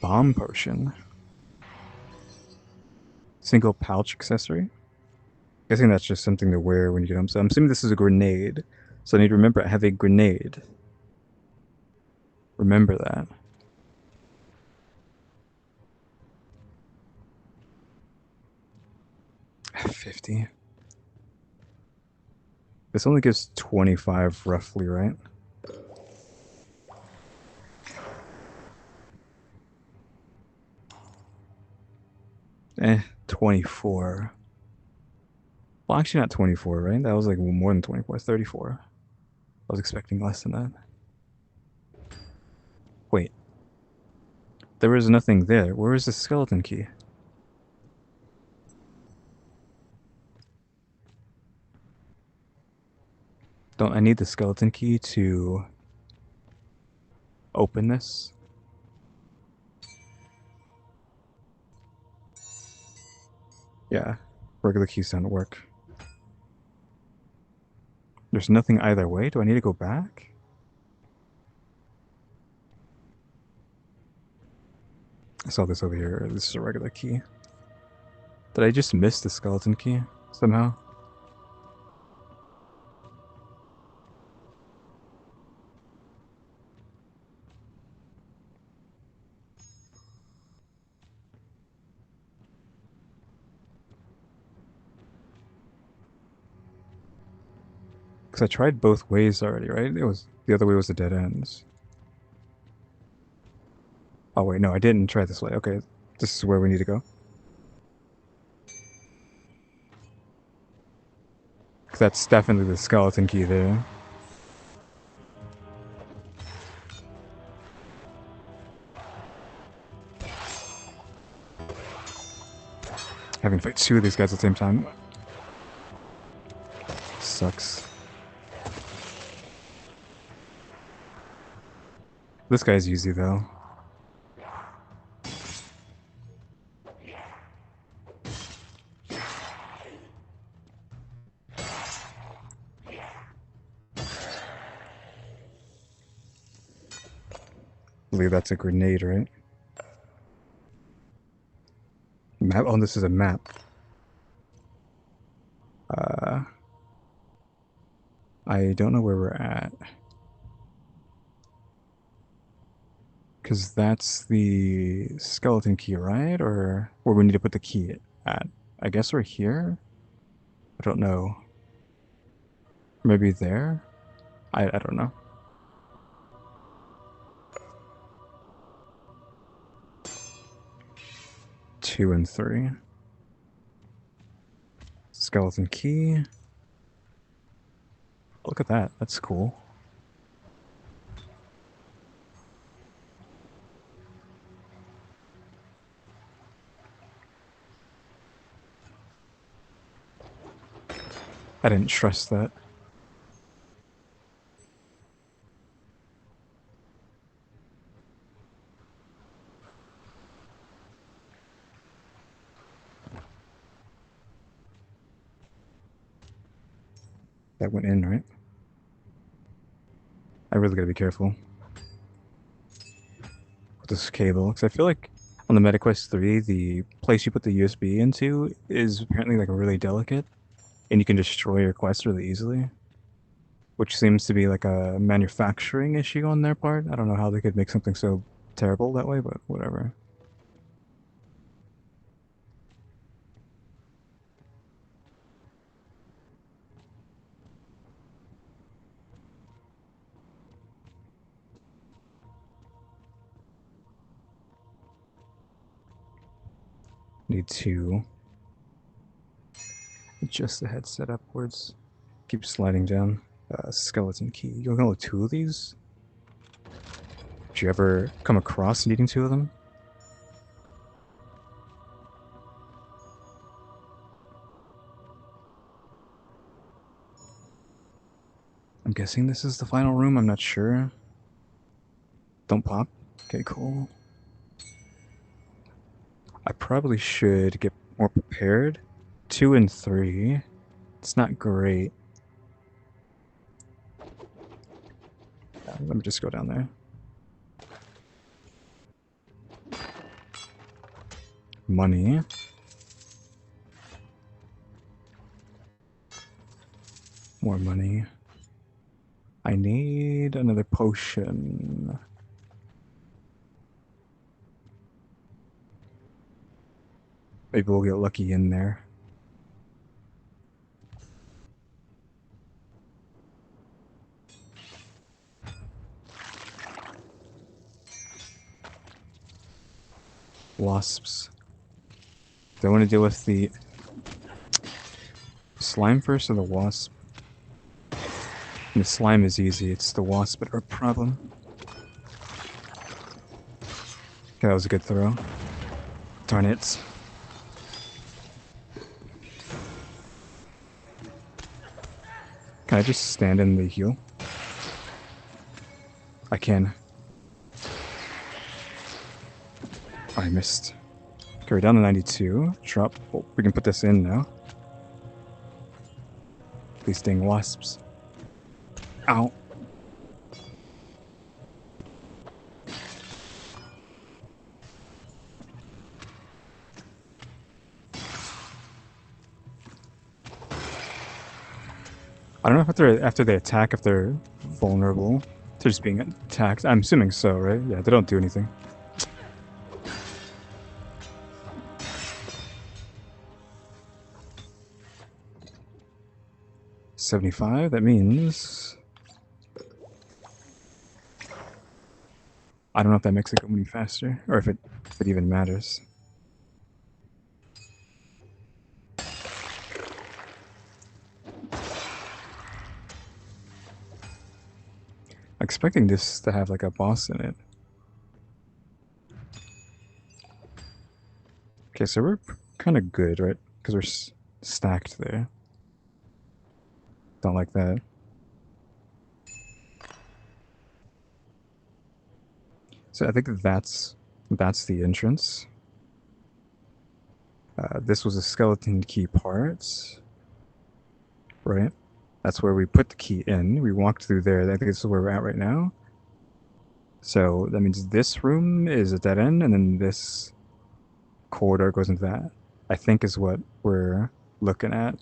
Bomb potion. Single pouch accessory. Guessing that's just something to wear when you get home. So I'm assuming this is a grenade. So I need to remember I have a grenade. Remember that. $50. This only gives 25 roughly, right? 24. Well, actually not 24, right? That was like more than 24, 34. I was expecting less than that. Wait. There was nothing there. Where is the skeleton key? Don't I need the skeleton key to open this? Yeah. Regular keys don't work. There's nothing either way. Do I need to go back? I saw this over here. This is a regular key. Did I just miss the skeleton key somehow? Because I tried both ways already, right? It was the other way was the dead ends. Oh wait, no, I didn't try this way. Okay, this is where we need to go. That's definitely the skeleton key there. Having to fight two of these guys at the same time sucks. This guy's easy though. I believe that's a grenade, right? Map. Oh, this is a map. I don't know where we're at. Because that's the skeleton key, right? Or where we need to put the key at. I guess we're here? I don't know. Maybe there? I don't know. Two and three. Skeleton key. Look at that. That's cool. I didn't trust that. That went in, right? I really gotta be careful with this cable, because I feel like on the MetaQuest 3, the place you put the USB into is apparently like really delicate, and you can destroy your quest really easily, which seems to be like a manufacturing issue on their part. I don't know how they could make something so terrible that way, but whatever. Need to adjust the headset upwards. Keep sliding down. Skeleton key. You're gonna look two of these? Did you ever come across needing two of them? I'm guessing this is the final room. I'm not sure. Don't pop. Okay, cool. I probably should get more prepared. 2 and 3. It's not great. Let me just go down there. Money. More money. I need another potion. Maybe we'll get lucky in there. Wasps. Do I want to deal with the slime first or the wasp? And the slime is easy, it's the wasp that are a problem. Okay, that was a good throw. Darn it. Can I just stand in the heal? I can. Oh, I missed. Okay, we're down to 92. Drop. Oh, we can put this in now. These dang wasps. Ow. I don't know if after they attack, if they're vulnerable to just being attacked. I'm assuming so, right? Yeah, they don't do anything. $75, that means... I don't know if that makes it go any faster, or if it even matters. Expecting this to have like a boss in it. Okay, so we're kind of good, right? Because we're stacked there. Don't like that. So I think that's the entrance. This was a skeleton key part, right? That's where we put the key in. We walked through there. I think this is where we're at right now. So that means this room is a dead end, and then this corridor goes into that. I think is what we're looking at.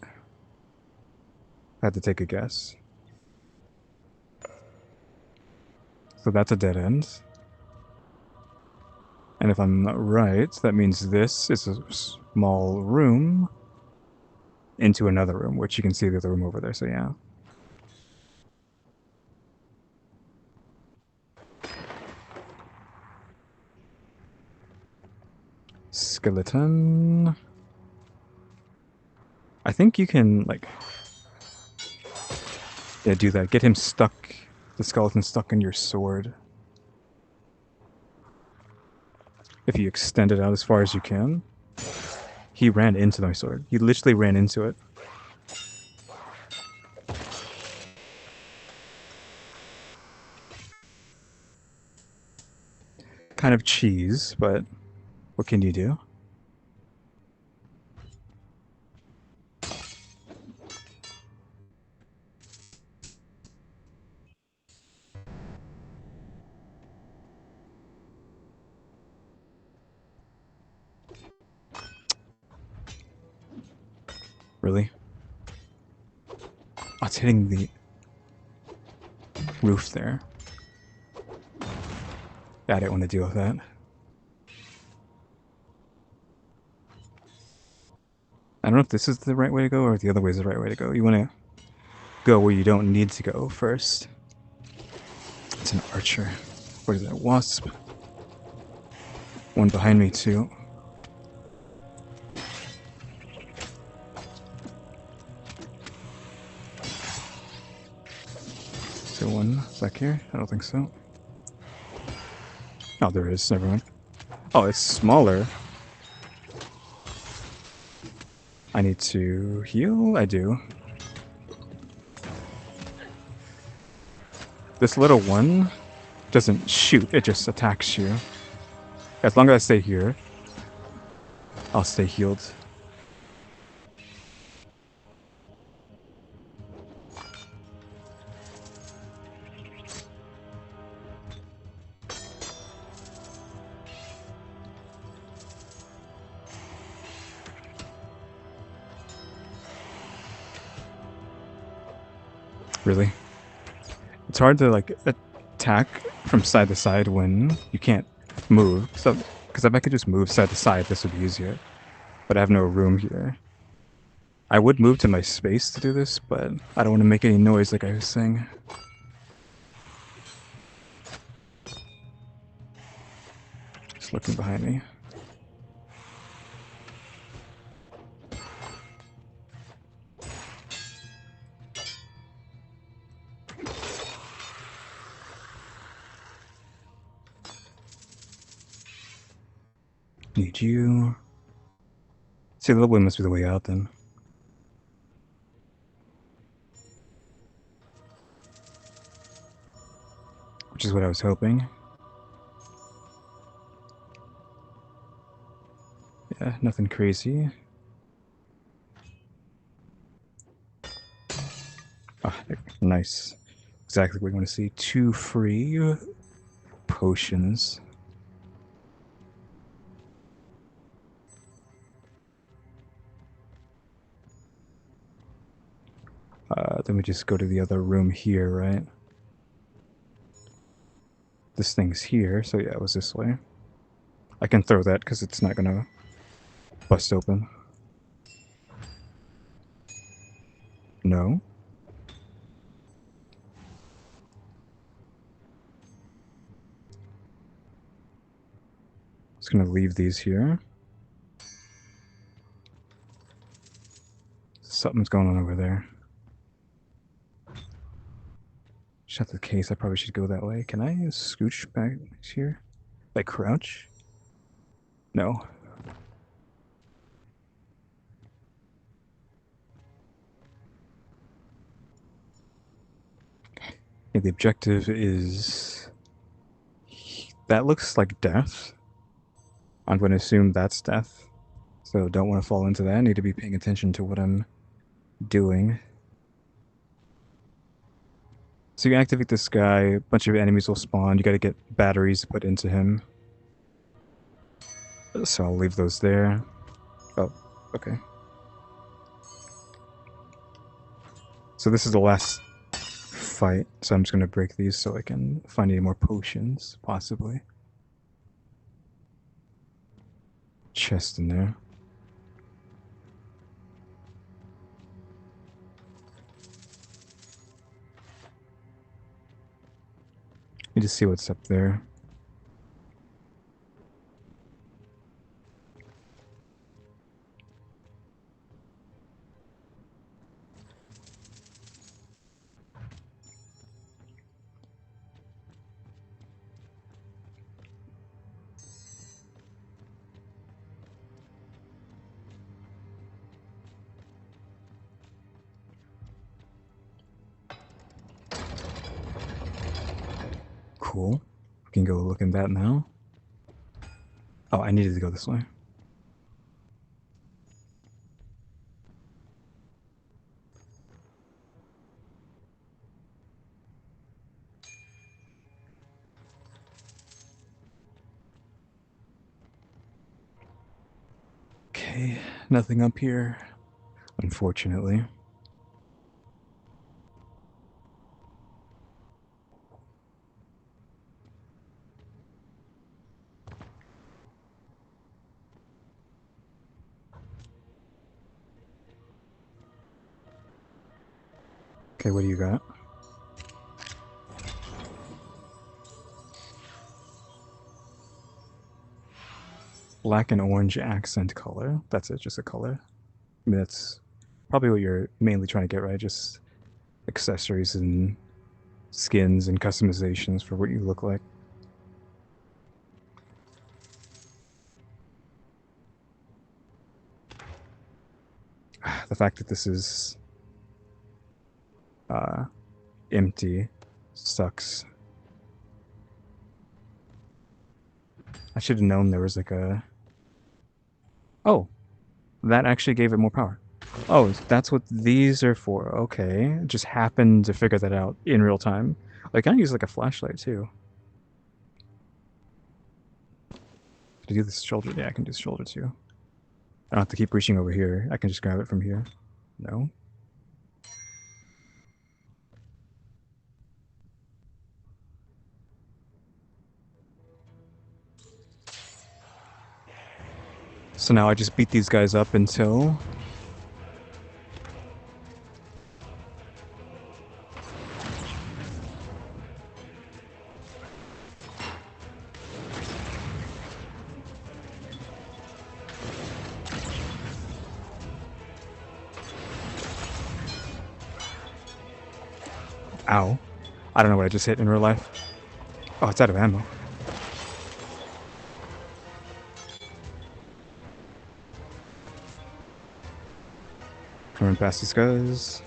I had to take a guess. So that's a dead end. And if I'm right, that means this is a small room into another room, which you can see the other room over there, so yeah. Skeleton. I think you can, like... Yeah, do that. Get him stuck, the skeleton stuck in your sword. If you extend it out as far as you can. He ran into my sword. He literally ran into it. Kind of cheese, but what can you do? Really? Oh, it's hitting the roof there. Yeah, I didn't want to deal with that. I don't know if this is the right way to go or if the other way is the right way to go. You want to go where you don't need to go first. It's an archer. What is that? Wasp. One behind me too. Is there one back here? I don't think so. Oh, there is. Never mind. Oh, it's smaller. I need to heal? I do. This little one doesn't shoot, it just attacks you. As long as I stay here, I'll stay healed. Really? It's hard to like attack from side to side when you can't move. So, because if I could just move side to side, this would be easier. But I have no room here. I would move to my space to do this, but I don't want to make any noise like I was saying. Just looking behind me. Need you. See, the little one must be the way out then. Which is what I was hoping. Yeah, nothing crazy. Nice. Exactly what we want to see. 2 free potions. Then we just go to the other room here, right? This thing's here, so yeah, it was this way. I can throw that because it's not gonna bust open. No. Just gonna leave these here. Something's going on over there. Shut the case. I probably should go that way. Can I scooch back here? Like crouch? No. Yeah, the objective is... That looks like death. I'm going to assume that's death. So don't want to fall into that. I need to be paying attention to what I'm doing. So you activate this guy, a bunch of enemies will spawn. You got to get batteries put into him. So I'll leave those there. Oh, okay. So this is the last fight, so I'm just going to break these so I can find any more potions, possibly. Chest in there. Need to see what's up there. Cool. We can go look in that now. Oh, I needed to go this way. Okay, nothing up here, unfortunately. Okay, what do you got? Black and orange accent color. That's it, just a color. I mean, that's probably what you're mainly trying to get, right? Just accessories and skins and customizations for what you look like. The fact that this is empty sucks. I should have known there was like a... Oh, that actually gave it more power. Oh, that's what these are for. Okay, just happened to figure that out in real time. Like, I can use like a flashlight too. To do this shoulder, yeah, I can do this shoulder too. I don't have to keep reaching over here. I can just grab it from here. No. So now I just beat these guys up until... Ow. I don't know what I just hit in real life. Oh, it's out of ammo. Run past these guys.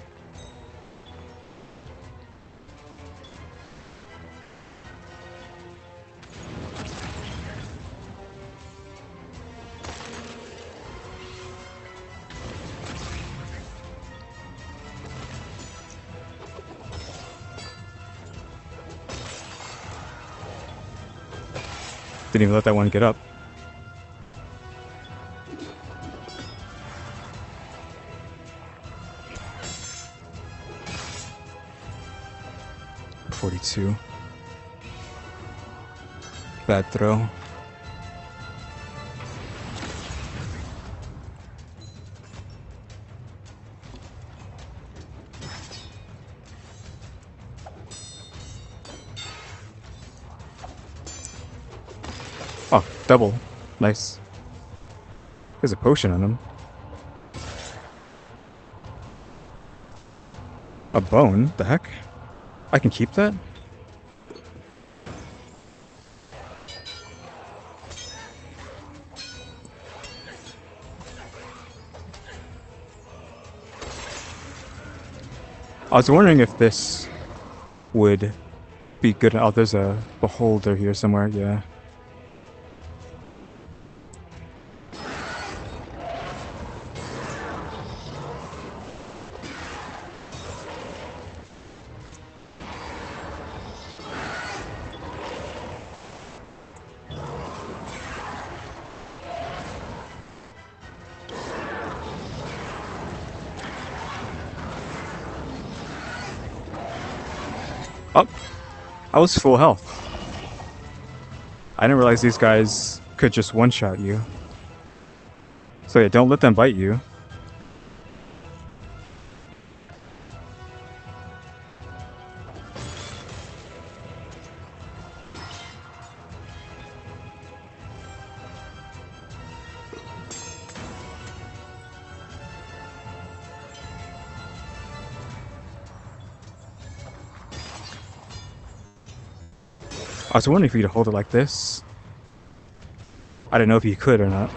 Didn't even let that one get up. $42. Bad throw. Oh, double. Nice. There's a potion on him. A bone? The heck? I can keep that? I was wondering if this would be good. Oh, there's a beholder here somewhere, yeah. Oh, I was full health. I didn't realize these guys could just one-shot you. So yeah, don't let them bite you. I was wondering if you could hold it like this. I didn't know if you could or not.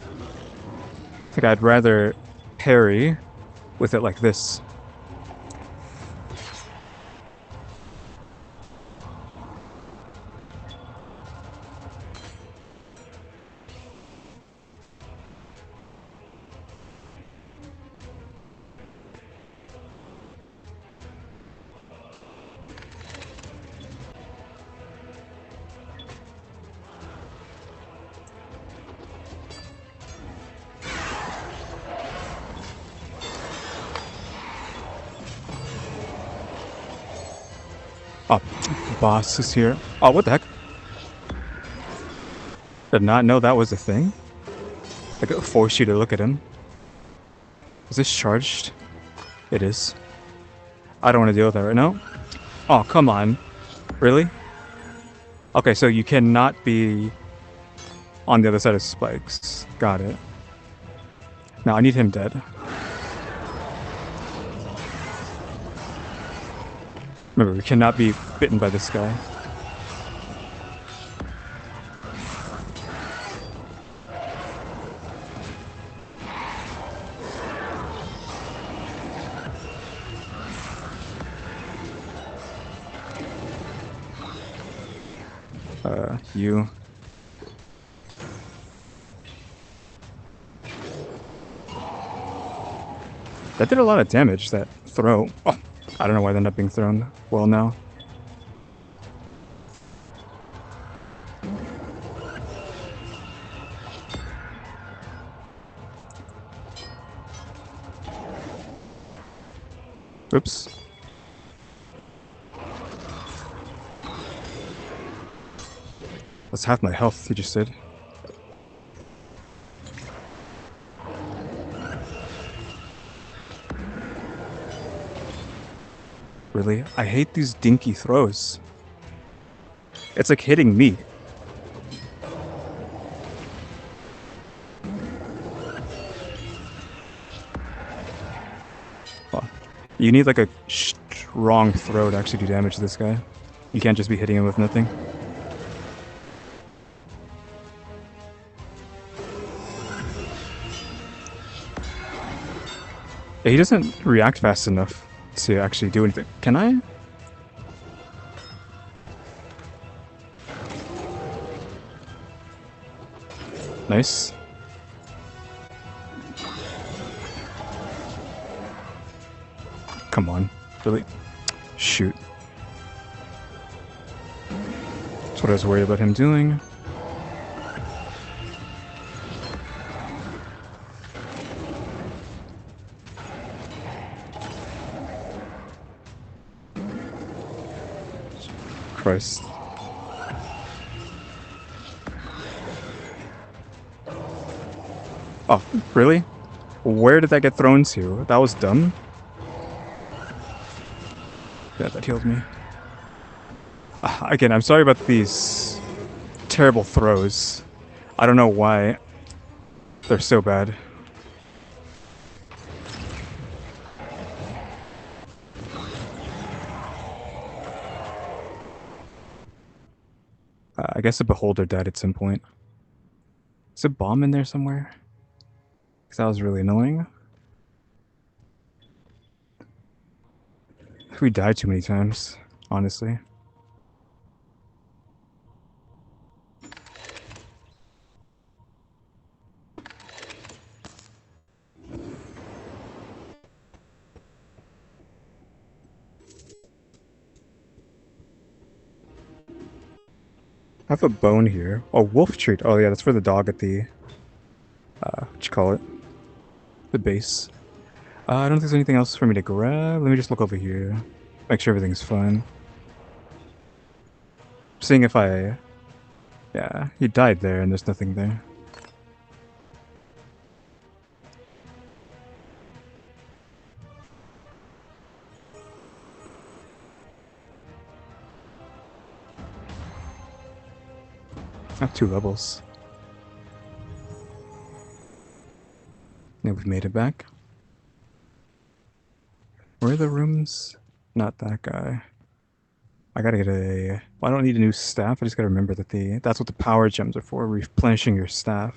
I think I'd rather parry with it like this. Oh, boss is here. Oh, what the heck? Did not know that was a thing. I could force you to look at him. Is this charged? It is. I don't want to deal with that right now. Oh, come on. Really? Okay, so you cannot be on the other side of spikes. Got it. Now I need him dead. Remember, we cannot be bitten by this guy. You. That did a lot of damage, that throw. Oh, I don't know why they're not being thrown well now. Oops. That's half my health, he just did. Really? I hate these dinky throws. It's like hitting me. Well, you need like a strong throw to actually do damage to this guy. You can't just be hitting him with nothing. Yeah, he doesn't react fast enough to actually do anything. Can I? Nice. Come on. Really? Shoot. That's what I was worried about him doing. Christ. Oh, really? Where did that get thrown to? That was dumb. Yeah, that healed me. Again, I'm sorry about these terrible throws. I don't know why they're so bad. I guess the beholder died at some point. Is a bomb in there somewhere? Because that was really annoying. We died too many times, honestly. I have a bone here. Oh, wolf treat. Oh yeah, that's for the dog at the what you call it? The base. I don't think there's anything else for me to grab. Let me just look over here. Make sure everything's fine. Seeing if I... Yeah, he died there and there's nothing there. I have 2 levels. Yeah, we've made it back. Where are the rooms? Not that guy. I gotta get a... Well, I don't need a new staff. I just gotta remember that that's what the power gems are for, replenishing your staff.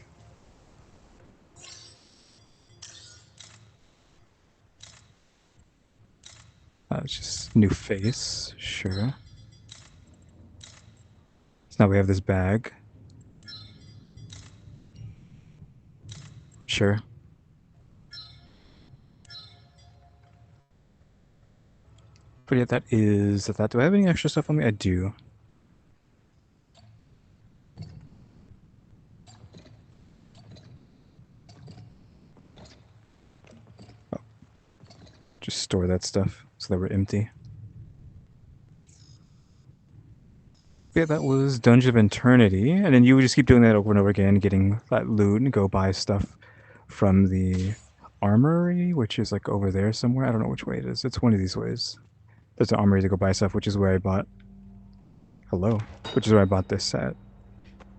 It's just new face, sure. So now we have this bag. Sure. But yeah, that is that. Do I have any extra stuff on me? I do. Oh. Just store that stuff so that we're empty. Yeah, that was Dungeon of Eternity, and then you would just keep doing that over and over again, getting that loot and go buy stuff from the armory, which is like over there somewhere. I don't know which way it is. It's one of these ways. There's an armory to go buy stuff, which is where I bought... Hello. Which is where I bought this set.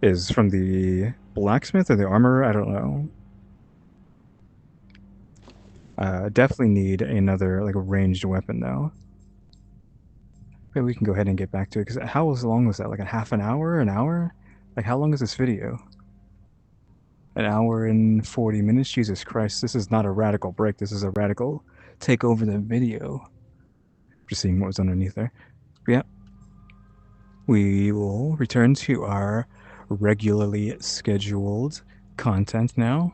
Is from the blacksmith or the armorer? I don't know. Definitely need another, like, a ranged weapon, though. Maybe we can go ahead and get back to it, because how long was that? Like a half an hour? An hour? Like, how long is this video? An hour and 40 minutes? Jesus Christ, this is not a radical break. This is a radical take over the video. Just seeing what was underneath there. But yeah. We will return to our regularly scheduled content now.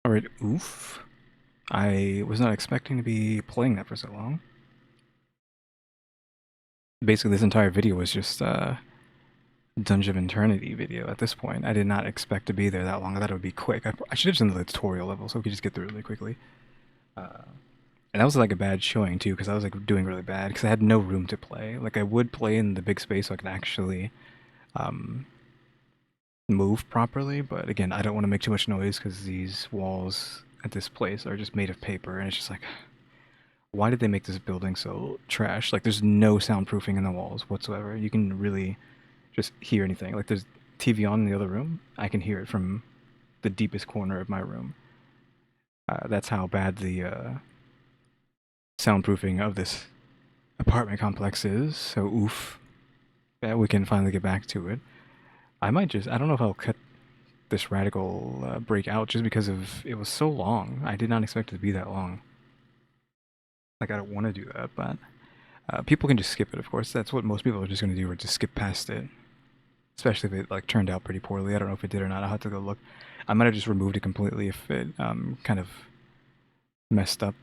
Alright, oof. I was not expecting to be playing that for so long. Basically, this entire video was just Dungeon of Eternity video at this point. I did not expect to be there that long. I thought it would be quick. I should have done the tutorial level so we could just get through really quickly. And that was like a bad showing too, because I was like doing really bad because I had no room to play. Like I would play in the big space so I could actually move properly, but again, I don't want to make too much noise because these walls at this place are just made of paper, and it's just like, why did they make this building so trash? Like there's no soundproofing in the walls whatsoever. You can really just hear anything. Like there's TV on in the other room. I can hear it from the deepest corner of my room. That's how bad the soundproofing of this apartment complex is. So oof. Yeah, we can finally get back to it. I don't know if I'll cut this radical break out just because of it was so long. I did not expect it to be that long. Like I don't want to do that, but people can just skip it, of course. That's what most people are just going to do, or just skip past it. Especially if it like turned out pretty poorly. I don't know if it did or not. I'll have to go look. I might have just removed it completely if it kind of messed up.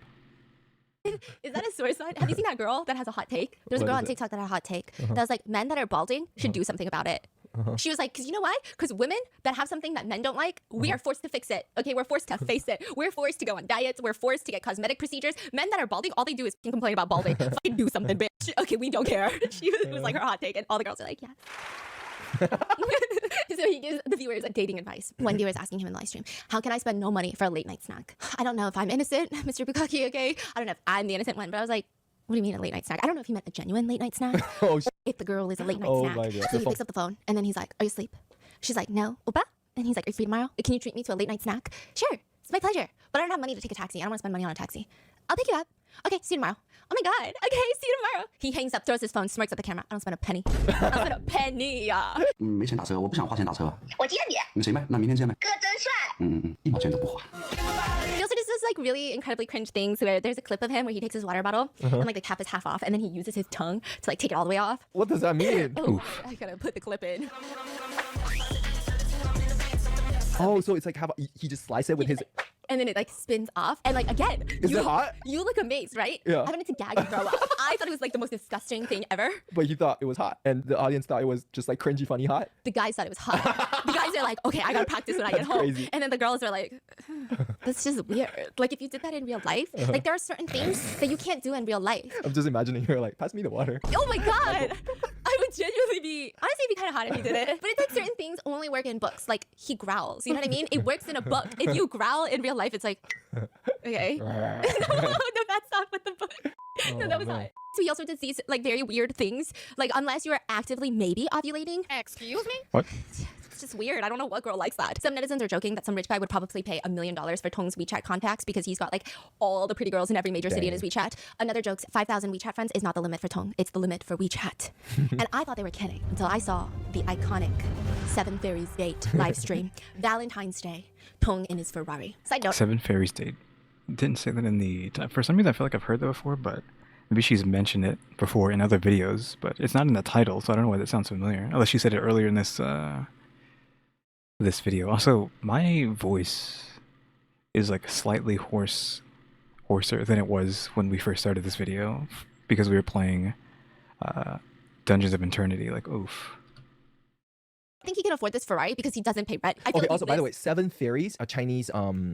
Is that a source sign? Have you seen that girl that has a hot take? There's a What girl is on it? TikTok that had a hot take. That was like, men that are balding should do something about it. She was like, because you know why? Because women that have something that men don't like, we are forced to fix it. Okay, we're forced to face it. We're forced to go on diets. We're forced to get cosmetic procedures. Men that are balding, all they do is complain about balding. Fucking do something, bitch. Okay, we don't care. She was like her hot take, and all the girls are like, yes. So he gives the viewers a dating advice. One viewer is asking him in the live stream, how can I spend no money for a late night snack? I don't know if I'm innocent, Mr. Bukaki, okay? I don't know if I'm the innocent one, but I was like, what do you mean a late night snack? I don't know if he meant a genuine late night snack. Oh, If the girl is a late night Oh snack. my God. So he picks up the phone and then he's like, are you asleep? She's like, no. Oppa? And he's like, are you free tomorrow? Can you treat me to a late night snack? Sure, it's my pleasure. But I don't have money to take a taxi. I don't want to spend money on a taxi. I'll pick you up. Okay, see you tomorrow. Oh my God. Okay, see you tomorrow. He hangs up, throws his phone, smirks at the camera. I don't spend a penny. I don't spend a penny. 没钱打车，我不想花钱打车。我接你，你行呗，那明天见呗。哥真帅。1毛钱都不花。 He also just does like really incredibly cringe things where there's a clip of him where he takes his water bottle and like the cap is half off and then he uses his tongue to like take it all the way off. what does that mean? Oh, I gotta put the clip in. Oh, so it's like how he just slices it with his. And then it like spins off. And like again, Is it hot? You look amazed, right? Yeah. I wanted to gag and throw up. I thought it was like the most disgusting thing ever. But he thought it was hot, and the audience thought it was just like cringy, funny, hot. The guys thought it was hot. The guys are like, okay, I gotta practice when I get That's home. crazy. And then the girls are like, that's just weird. Like if you did that in real life, like there are certain things that you can't do in real life. I'm just imagining her like, pass me the water. Oh my God. I would genuinely be, honestly, it'd be kind of hot if he did it. But it's like certain things only work in books. Like he growls, you know what I mean? It works in a book. If you growl in real life, it's like, okay. no, that's not what the book. No, that was man. hot. So he also does these like very weird things. Like unless you are actively maybe ovulating. Excuse me? What? It's just weird. I don't know what girl likes that. Some netizens are joking that some rich guy would probably pay $1 million for Tong's WeChat contacts because he's got like all the pretty girls in every major city in his WeChat. Another joke's 5,000 WeChat friends is not the limit for Tong. It's the limit for WeChat. And I thought they were kidding until I saw the iconic Seven Fairies date live stream. Valentine's Day. Tong in his Ferrari. Side note. Seven Fairies date. Didn't say that in the. For some reason, I feel like I've heard that before, but maybe she's mentioned it before in other videos. But it's not in the title, so I don't know why that sounds familiar. Unless she said it earlier in this this video. Also, my voice is like slightly hoarser than it was when we first started this video because we were playing Dungeons of Eternity. Like, oof. I think he can afford this Ferrari because he doesn't pay rent. I feel Okay. like Also, he by the lives- way, Seven Fairies, a Chinese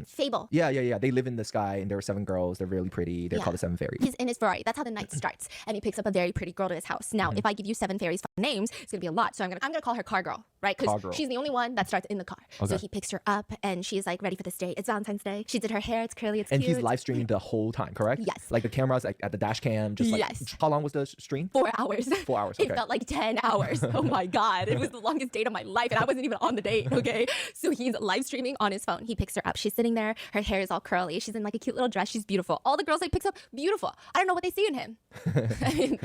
Fable. Yeah. They live in the sky, and there are 7 girls. They're really pretty. They're Yeah. called the Seven Fairies. He's in his Ferrari. That's how the night starts. And he picks up a very pretty girl to his house. Now, if I give you 7 fairies names, it's gonna be a lot. So I'm gonna call her Car Girl, right? Car Because Girl. she's the only one that starts in the car. So Okay. he picks her up, and she's like ready for this date. It's Valentine's Day. She did her hair. It's curly. It's And cute. he's live streaming the whole time, correct? Yes. Like the camera's like at the dash cam, just like. Yes. How long was the stream? 4 hours. 4 hours. It Okay. felt like 10 hours. Oh my God. It was the longest date of my life, and I wasn't even on the date, okay? So he's live streaming on his phone. He picks her up. She's sitting there. Her hair is all curly. She's in like a cute little dress. She's beautiful. All the girls like picks up, beautiful. I don't know what they see in him. I mean,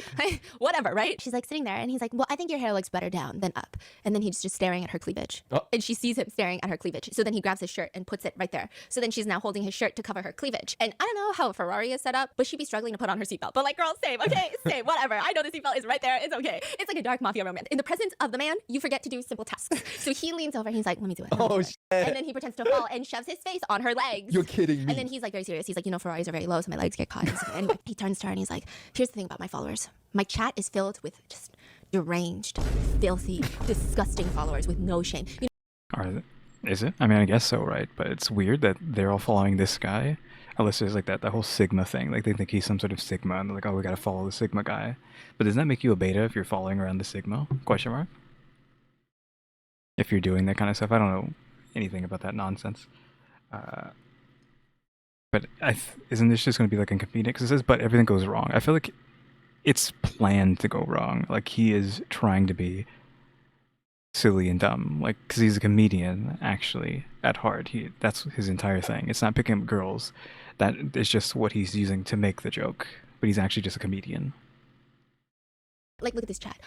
whatever, right? She's like sitting there, and he's like, well, I think your hair looks better down than up. And then he's just staring at her cleavage. Oh. And she sees him staring at her cleavage. So then he grabs his shirt and puts it right there. So then she's now holding his shirt to cover her cleavage. And I don't know how a Ferrari is set up, but she'd be struggling to put on her seatbelt. But like, girl, same, okay? Same, whatever. I know the seatbelt is right there. It's okay. It's like a dark mafia romance. In the presence of the man, you forget to do simple tasks. So he leans over and he's like, let me do it. Let me Oh do it. shit! And then he pretends to fall and shoves his face on her legs. You're kidding me. And then he's like very serious. He's like, you know, Ferraris are very low, so my legs get caught. He's like, anyway, he turns to her and he's like, here's the thing about my followers. My chat is filled with just deranged, filthy, disgusting followers with no shame. You Is it? I mean, I guess so, right? But it's weird that they're all following this guy. Unless there's like that whole Sigma thing. Like they think he's some sort of Sigma and they're like, oh, we gotta follow the Sigma guy. But doesn't that make you a beta if you're following around the Sigma? Question mark? If you're doing that kind of stuff. I don't know anything about that nonsense. But isn't this just gonna be like inconvenient? Because it says, but everything goes wrong. I feel like it's planned to go wrong. Like he is trying to be silly and dumb, like because he's a comedian actually at heart. That's his entire thing. It's not picking up girls. That is just what he's using to make the joke, but he's actually just a comedian. like, look at this chat.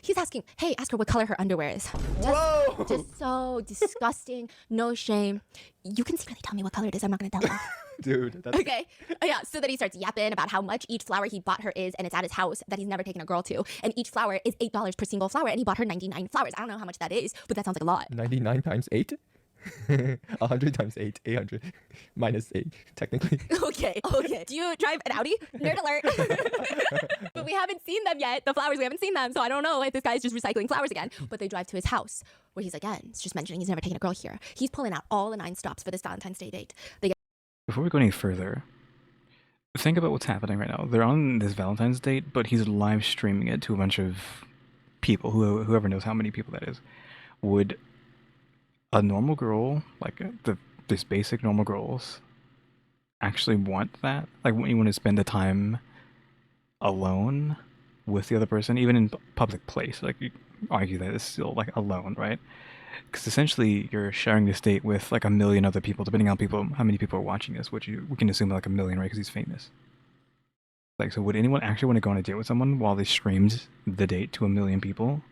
He's asking, hey, ask her what color her underwear is. Whoa! Just so disgusting, no shame. You can secretly tell me what color it is. I'm not gonna tell you. Dude, that's Okay. Yeah. So then he starts yapping about how much each flower he bought her is, and it's at his house that he's never taken a girl to. And each flower is $8 per single flower, and he bought her 99 flowers. I don't know how much that is, but that sounds like a lot. 99 times 8? 100 times 8, 800 minus 8, technically. Okay. Do you drive an Audi? Nerd alert. But we haven't seen them yet. The flowers, we haven't seen them. So I don't know if this guy's just recycling flowers again. But they drive to his house where he's again, just mentioning he's never taken a girl here. He's pulling out all the 9 stops for this Valentine's Day date. Before we go any further, think about what's happening right now. They're on this Valentine's date, but he's live streaming it to a bunch of people, whoever knows how many people that is. Would a normal girl, like this basic normal girls, actually want that? Like, when you want to spend the time alone with the other person, even in public place, like, you argue that it's still like alone, right? Because essentially you're sharing this date with like a million other people, depending on how many people are watching this, which we can assume like a million, right? Because he's famous. Like, so would anyone actually want to go on a date with someone while they streamed the date to a million people?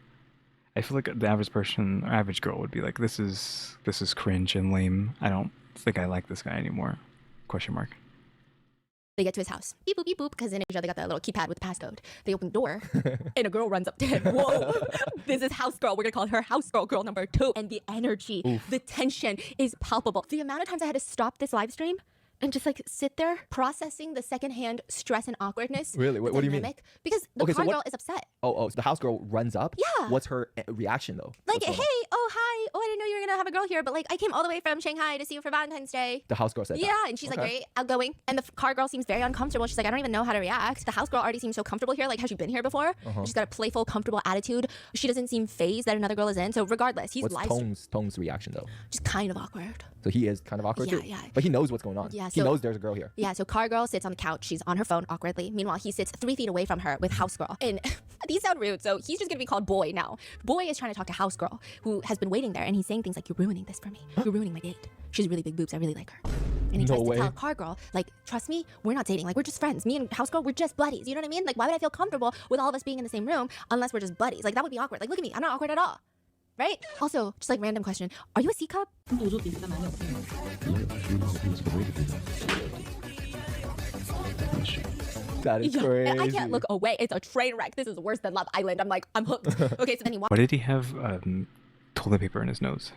I feel like the average person or average girl would be like, this is cringe and lame. I don't think I like this guy anymore. Question mark. They get to his house. Beep, boop, beep, boop. Because in Asia, they got that little keypad with the passcode. They open the door, and a girl runs up to him. Whoa. This is house girl. We're going to call her house girl number 2. And the energy, the tension is palpable. The amount of times I had to stop this live stream and just like sit there processing the secondhand stress and awkwardness. Really? What do you mean? Because the car girl is upset. Oh, so the house girl runs up? Yeah. What's her reaction though? Like, hey, oh, hi. Oh, I didn't know you were going to have a girl here, but like, I came all the way from Shanghai to see you for Valentine's Day. The house girl said that? Yeah, and she's like, great, outgoing. And the car girl seems very uncomfortable. She's like, I don't even know how to react. The house girl already seems so comfortable here. Like, has she been here before? She's got a playful, comfortable attitude. She doesn't seem phased that another girl is in. So regardless, he's What's Tong's reaction though? Just kind of awkward. So he is kind of awkward too? Yeah. But he knows what's going on. Yeah, he knows there's a girl here. Yeah, so car girl sits on the couch. She's on her phone awkwardly. Meanwhile, he sits 3 feet away from her with house girl. And these sound rude, so he's just gonna be called boy now. Boy is trying to talk to house girl, who has been waiting there, and he's saying things like, you're ruining this for me. You're ruining my date. She's really big boobs. I really like her. And he tries to tell car girl, like, trust me, we're not dating. Like, we're just friends. Me and house girl, we're just buddies. You know what I mean? Like, why would I feel comfortable with all of us being in the same room unless we're just buddies? Like, that would be awkward. Like, look at me. I'm not awkward at all. Right? Also, just like random question. Are you a C cup? That is crazy. I can't look away. It's a train wreck. This is worse than Love Island. I'm like, I'm hooked. Okay, so then he walks Why did he have toilet paper in his nose?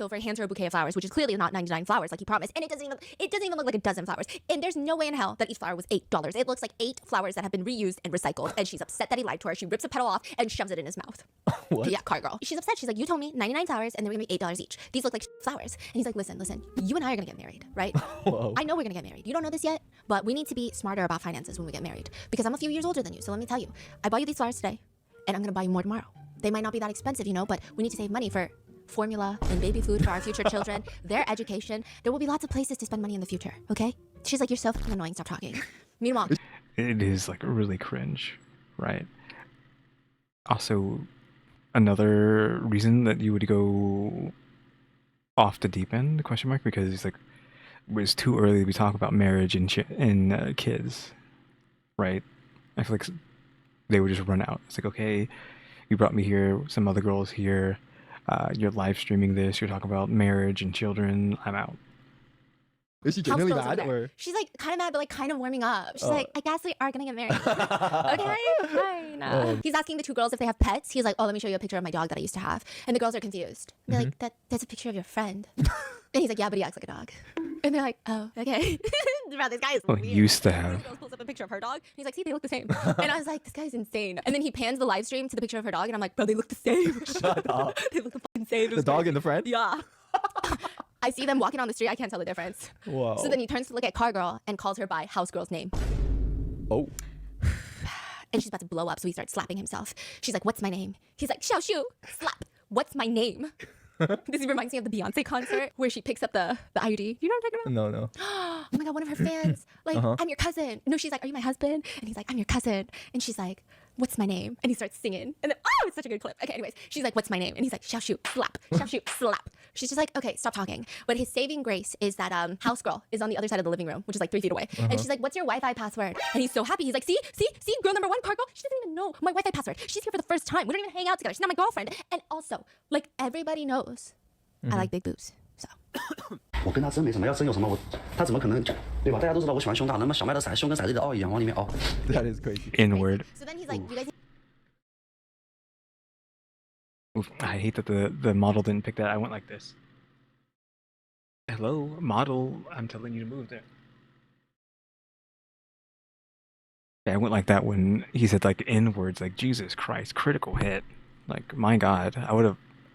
over, hands her a bouquet of flowers, which is clearly not 99 flowers like he promised. And it doesn't even look like a dozen flowers. And there's no way in hell that each flower was $8. It looks like 8 flowers that have been reused and recycled. And she's upset that he lied to her. She rips a petal off and shoves it in his mouth. What? Yeah, car girl. She's upset. She's like, you told me 99 flowers and they're gonna be $8 each. These look like flowers. And he's like, listen, you and I are gonna get married, right? Whoa. I know we're gonna get married. You don't know this yet, but we need to be smarter about finances when we get married. Because I'm a few years older than you. So let me tell you, I bought you these flowers today and I'm gonna buy you more tomorrow. They might not be that expensive, but we need to save money for formula and baby food for our future children, their education. There will be lots of places to spend money in the future, okay? She's like, you're so fucking annoying, stop talking. Meanwhile, it is like really cringe, right? Also, another reason that you would go off the deep end, question mark, because it's like, it's too early to be talking about marriage and kids, right? I feel like they would just run out. It's like, okay, you brought me here, some other girls here, you're live streaming this, you're talking about marriage and children, I'm out. Is she genuinely mad? Or? She's like kind of mad, but like kind of warming up. She's like, I guess we are gonna get married. Okay, fine. He's asking the 2 girls if they have pets. He's like, oh, let me show you a picture of my dog that I used to have. And the girls are confused. They're like, that's a picture of your friend. And he's like, yeah, but he acts like a dog. And they're like, oh, okay. Bro, this guy is weird. Used to have. The girl pulls up a picture of her dog. And he's like, see, they look the same. And I was like, this guy's insane. And then he pans the live stream to the picture of her dog. And I'm like, bro, they look the same. Shut up. They look the fucking same. The dog and the friend? Yeah. I see them walking on the street. I can't tell the difference. Whoa. So then he turns to look at car girl and calls her by house girl's name. Oh. And she's about to blow up, so he starts slapping himself. She's like, what's my name? He's like, Xiao Shu, slap. What's my name? This reminds me of the Beyonce concert where she picks up the IUD. You know what I'm talking about? No. Oh my God, one of her fans. Like, I'm your cousin. No, she's like, are you my husband? And he's like, I'm your cousin. And she's like, what's my name? And he starts singing. And then, oh, it's such a good clip. Okay, anyways, she's like, what's my name? And he's like, Xiao Shu, slap. Xiao Shu, slap. She's just like, okay, stop talking. But his saving grace is that house girl is on the other side of the living room, which is like 3 feet away. And she's like, what's your Wi-Fi password? And he's so happy. He's like, see, girl number 1, car girl. She doesn't even know my Wi-Fi password. She's here for the first time. We don't even hang out together. She's not my girlfriend. And also, like, everybody knows I like big boobs. So. 我跟他真没什么，要真有什么他怎么可能对吧？大家都知道我喜欢胸大，那么小麦的胸跟骰子里的凹一样，往里面凹。That is crazy. Inward. So then he's like, you guys. Oof, I hate that the model didn't pick that. I went like this. hello, model, I'm telling you to move there. Yeah, I went like that when he said like N words, like Jesus Christ, critical hit. Like, my God,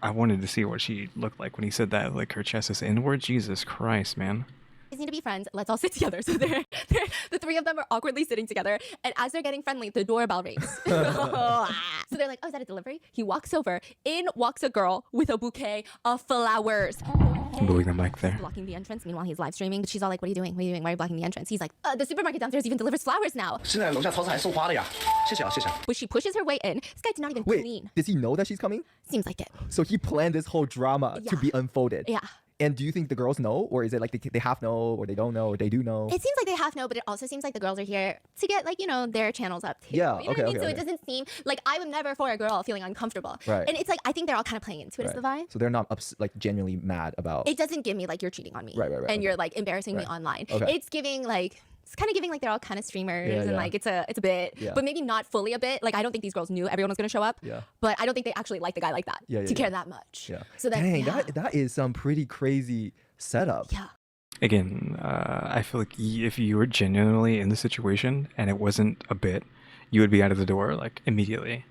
I wanted to see what she looked like when he said that, like her chest is N word. Jesus Christ, man. Need to be friends. Let's all sit together. So the three of them are awkwardly sitting together, and as they're getting friendly, the doorbell rings. So they're like, "Oh, is that a delivery?" He walks over. In walks a girl with a bouquet of flowers. Moving the mic there. Blocking the entrance. Meanwhile, he's live streaming. But she's all like, "What are you doing? What are you doing? Why are you blocking the entrance?" He's like, "The supermarket downstairs even delivers flowers now." 现在楼下超市还送花的呀，谢谢啊，谢谢。 But she pushes her way in. This guy did not even Wait, clean. does he know that she's coming? Seems like it. So he planned this whole drama to Yeah. be unfolded. Yeah. And do you think the girls know, or is it like they half know, or they don't know, or they do know? It seems like they half know, but it also seems like the girls are here to get, like, you know, their channels up too. Yeah, You know okay, what I mean? okay, So okay. it doesn't seem like I would never for a girl feeling uncomfortable. Right. And it's like I think they're all kind of playing into it as the vibe. So they're not like genuinely mad about. It doesn't give me like you're cheating on me. Right, And you're like embarrassing me Right. online. Okay. It's giving like it's kind of giving like they're all kind of streamers Yeah, and yeah. like it's a bit, Yeah. but maybe not fully a bit. Like I don't think these girls knew everyone was gonna show up. Yeah. But I don't think they actually like the guy like that Yeah, yeah, to care yeah. that much. Yeah. So then Dang, yeah. that is some pretty crazy setup. Yeah. Again, I feel like if you were genuinely in the situation and it wasn't a bit, you would be out of the door like immediately.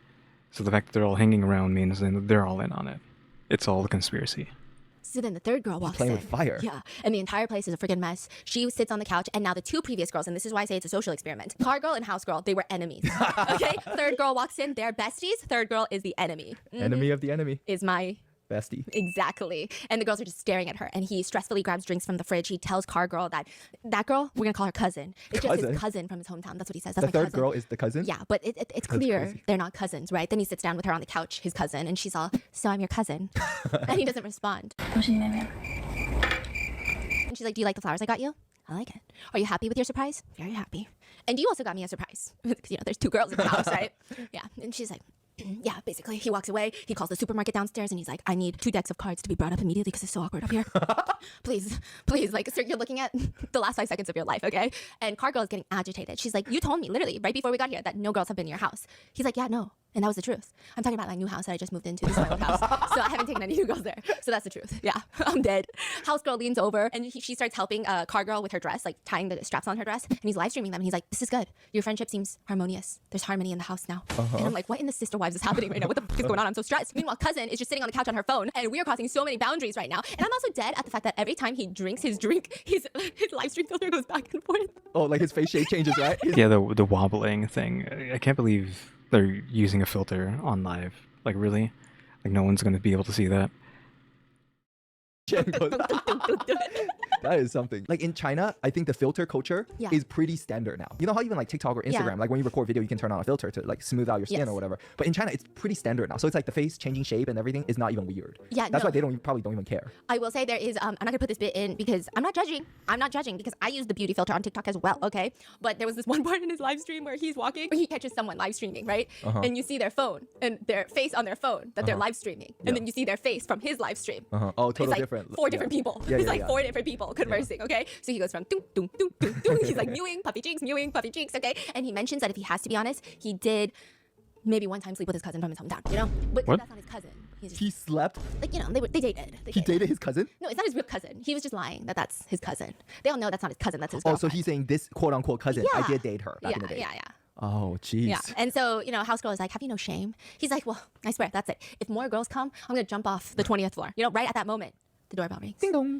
So the fact that they're all hanging around means that they're all in on it. It's all a conspiracy. So then the third girl walks playing in. with fire. Yeah. And the entire place is a freaking mess. She sits on the couch, and now the two previous girls, and this is why I say it's a social experiment. Car girl and house girl, they were enemies. Okay? Third girl walks in, they're besties. Third girl is the enemy. Enemy of the enemy. Is my Bestie. exactly. And the girls are just staring at her. And he stressfully grabs drinks from the fridge. He tells Car girl that girl, we're gonna call her cousin. It's just Cousin? his cousin from his hometown. That's what he says. That's The my third cousin. girl is the cousin? Yeah, but it's clear crazy. they're not cousins, right? Then he sits down with her on the couch, his cousin, and she's all, "So I'm your cousin," and he doesn't respond. And she's like, "Do you like the flowers I got you?" "I like it." "Are you happy with your surprise?" "Very happy." "And you also got me a surprise," because you know there's two girls in the house, right? Yeah, and she's like, yeah, basically. He walks away. He calls the supermarket downstairs and he's like, "I need 2 decks of cards to be brought up immediately because it's so awkward up here." Please, like, sir, you're looking at the last 5 seconds of your life, okay? And Car girl is getting agitated. She's like, "You told me literally right before we got here that no girls have been in your house." He's like, "Yeah, no." And that was the truth. I'm talking about my new house that I just moved into. This is my old house. So I haven't taken any new girls there. So that's the truth. Yeah, I'm dead. House girl leans over and she starts helping Car girl with her dress, like tying the straps on her dress. And he's live streaming them. And he's like, "This is good. Your friendship seems harmonious. There's harmony in the house now." And I'm like, what in the sister wives is happening right now? What the fuck is going on? I'm so stressed. Meanwhile, cousin is just sitting on the couch on her phone. And we are crossing so many boundaries right now. And I'm also dead at the fact that every time he drinks his drink, his live stream filter goes back and forth. Oh, like his face shape changes, right? Yeah, the wobbling thing. I can't believe they're using a filter on live. Like, really? Like, no one's gonna be able to see that. Jen goes, that is something. Like in China, I think the filter culture Yeah. is pretty standard now. You know how even like TikTok or Instagram, Yeah. like when you record video, you can turn on a filter to like smooth out your skin Yes. or whatever. But in China, it's pretty standard now. So it's like the face changing shape and everything is not even weird. Yeah, That's no. why they probably don't even care. I will say there is, I'm not gonna put this bit in because I'm not judging. I'm not judging because I use the beauty filter on TikTok as well, okay? But there was this one part in his live stream where he's walking, where he catches someone live streaming, right? And you see their phone and their face on their phone that they're live streaming. And then you see their face from his live stream. Oh, total It's like different. 4 different people. Yeah, It's yeah, like yeah. 4 different people conversing, okay? So he goes from doom, doom, doom, doom, doom. He's like mewing, puffy cheeks, okay? And he mentions that if he has to be honest, he did maybe one time sleep with his cousin from his hometown, you know? But What? that's not his cousin. He's just, He slept. like, you know, they dated. He dated his cousin. No, it's not his real cousin. He was just lying that that's his cousin. They all know that's not his cousin. That's his Oh, girlfriend. so he's saying this quote unquote cousin. I Yeah. did date her back yeah, in the day. yeah, yeah. Oh, jeez. Yeah. And so, you know, house girl is like, "Have you no shame?" He's like, "Well, I swear, that's it. If more girls come, I'm going to jump off the 20th floor." You know, right at that moment, the doorbell rings. Ding dong.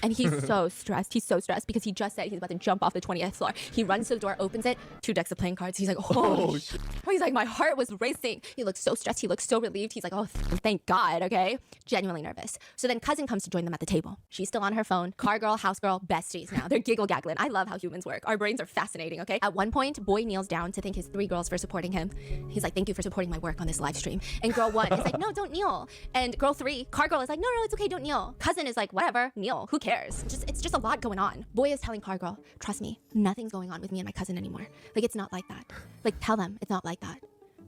And he's so stressed. He's so stressed because he just said he's about to jump off the 20th floor. He runs to the door, opens it, 2 decks of playing cards. He's like, "Oh, shit." He's like, my heart was racing. He looks so stressed. He looks so relieved. He's like, "Oh, thank God," okay? Genuinely nervous. So then cousin comes to join them at the table. She's still on her phone. Car girl, house girl, besties now. They're giggle gaggling. I love how humans work. Our brains are fascinating, okay? At one point, boy kneels down to thank his 3 girls for supporting him. He's like, "Thank you for supporting my work on this live stream." And girl 1 is like, "No, don't kneel." And girl 3, car girl is like, "No, it's okay, don't kneel." Cousin is like, "Whatever, kneel. Who cares?" It's just a lot going on. Boy is telling car girl, "Trust me, nothing's going on with me and my cousin anymore. Like, it's not like that. Like, tell them it's not like that."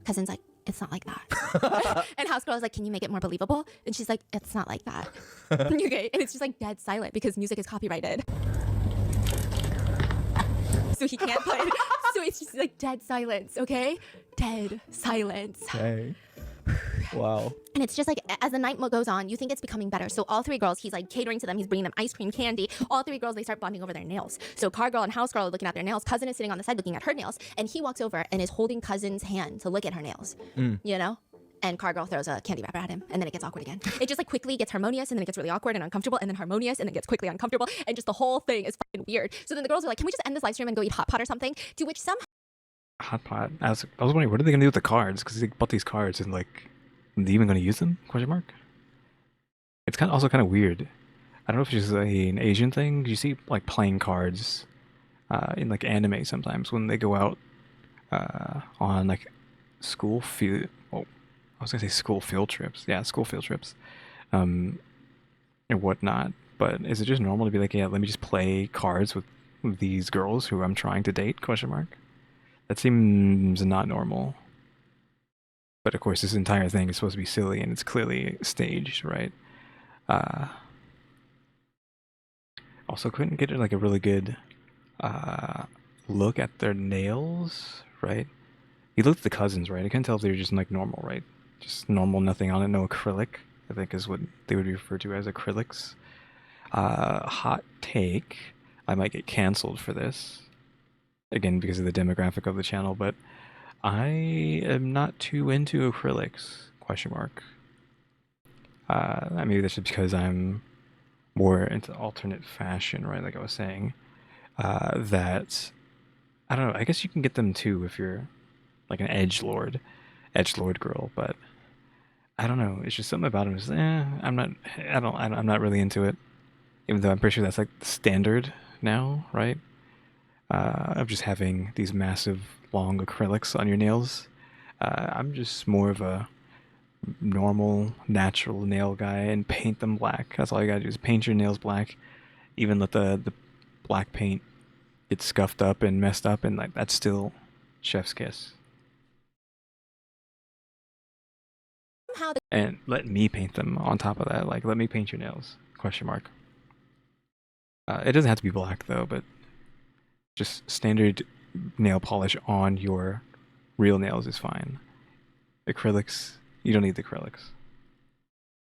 Cousin's like, "It's not like that." And house girl is like, "Can you make it more believable?" And she's like, "It's not like that." Okay, and it's just like dead silent because music is copyrighted. So he can't play it. So it's just like dead silence, okay? Dead silence. Okay. Wow. And it's just like, as the night goes on, you think it's becoming better. So all three girls, he's like catering to them. He's bringing them ice cream, candy. All three girls, they start bonding over their nails. So car girl and house girl are looking at their nails. Cousin is sitting on the side looking at her nails. And he walks over and is holding cousin's hand to look at her nails. You know? And car girl throws a candy wrapper at him, and then it gets awkward again. It just like quickly gets harmonious, and then it gets really awkward and uncomfortable, and then harmonious, and then gets quickly uncomfortable, and just the whole thing is fucking weird. So then the girls are like, "Can we just end this live stream and go eat hot pot or something?" To which some Hot pot. I was wondering, what are they gonna do with the cards? Because they bought these cards and like, are they even gonna use them? Question mark. It's also kind of weird. I don't know if it's just an Asian thing. You see like playing cards in like anime sometimes when they go out on like school field. Oh, I was gonna say school field trips. Yeah, school field trips, and whatnot. But is it just normal to be like, yeah, let me just play cards with these girls who I'm trying to date? Question mark. That seems not normal. But of course, this entire thing is supposed to be silly, and it's clearly staged, right? Also, couldn't get like a really good look at their nails, right? You looked at the cousins, right? I couldn't tell if they were just like normal, right? Just normal, nothing on it, no acrylic, I think is what they would refer to as acrylics. Hot take, I might get canceled for this, again because of the demographic of the channel, but I am not too into acrylics, question mark. Maybe that's just because I'm more into alternate fashion, right? Like I was saying, that, I don't know, I guess you can get them too if you're like an edgelord girl, but I don't know, it's just something about them is, I'm not really into it, even though I'm pretty sure that's like the standard now, right? Of just having these massive long acrylics on your nails. I'm just more of a normal, natural nail guy and paint them black. That's all you gotta do is paint your nails black. Even let the black paint get scuffed up and messed up, and like that's still chef's kiss. And let me paint them on top of that. Like, let me paint your nails? Question mark. It doesn't have to be black though, but just standard nail polish on your real nails is fine. Acrylics, you don't need the acrylics.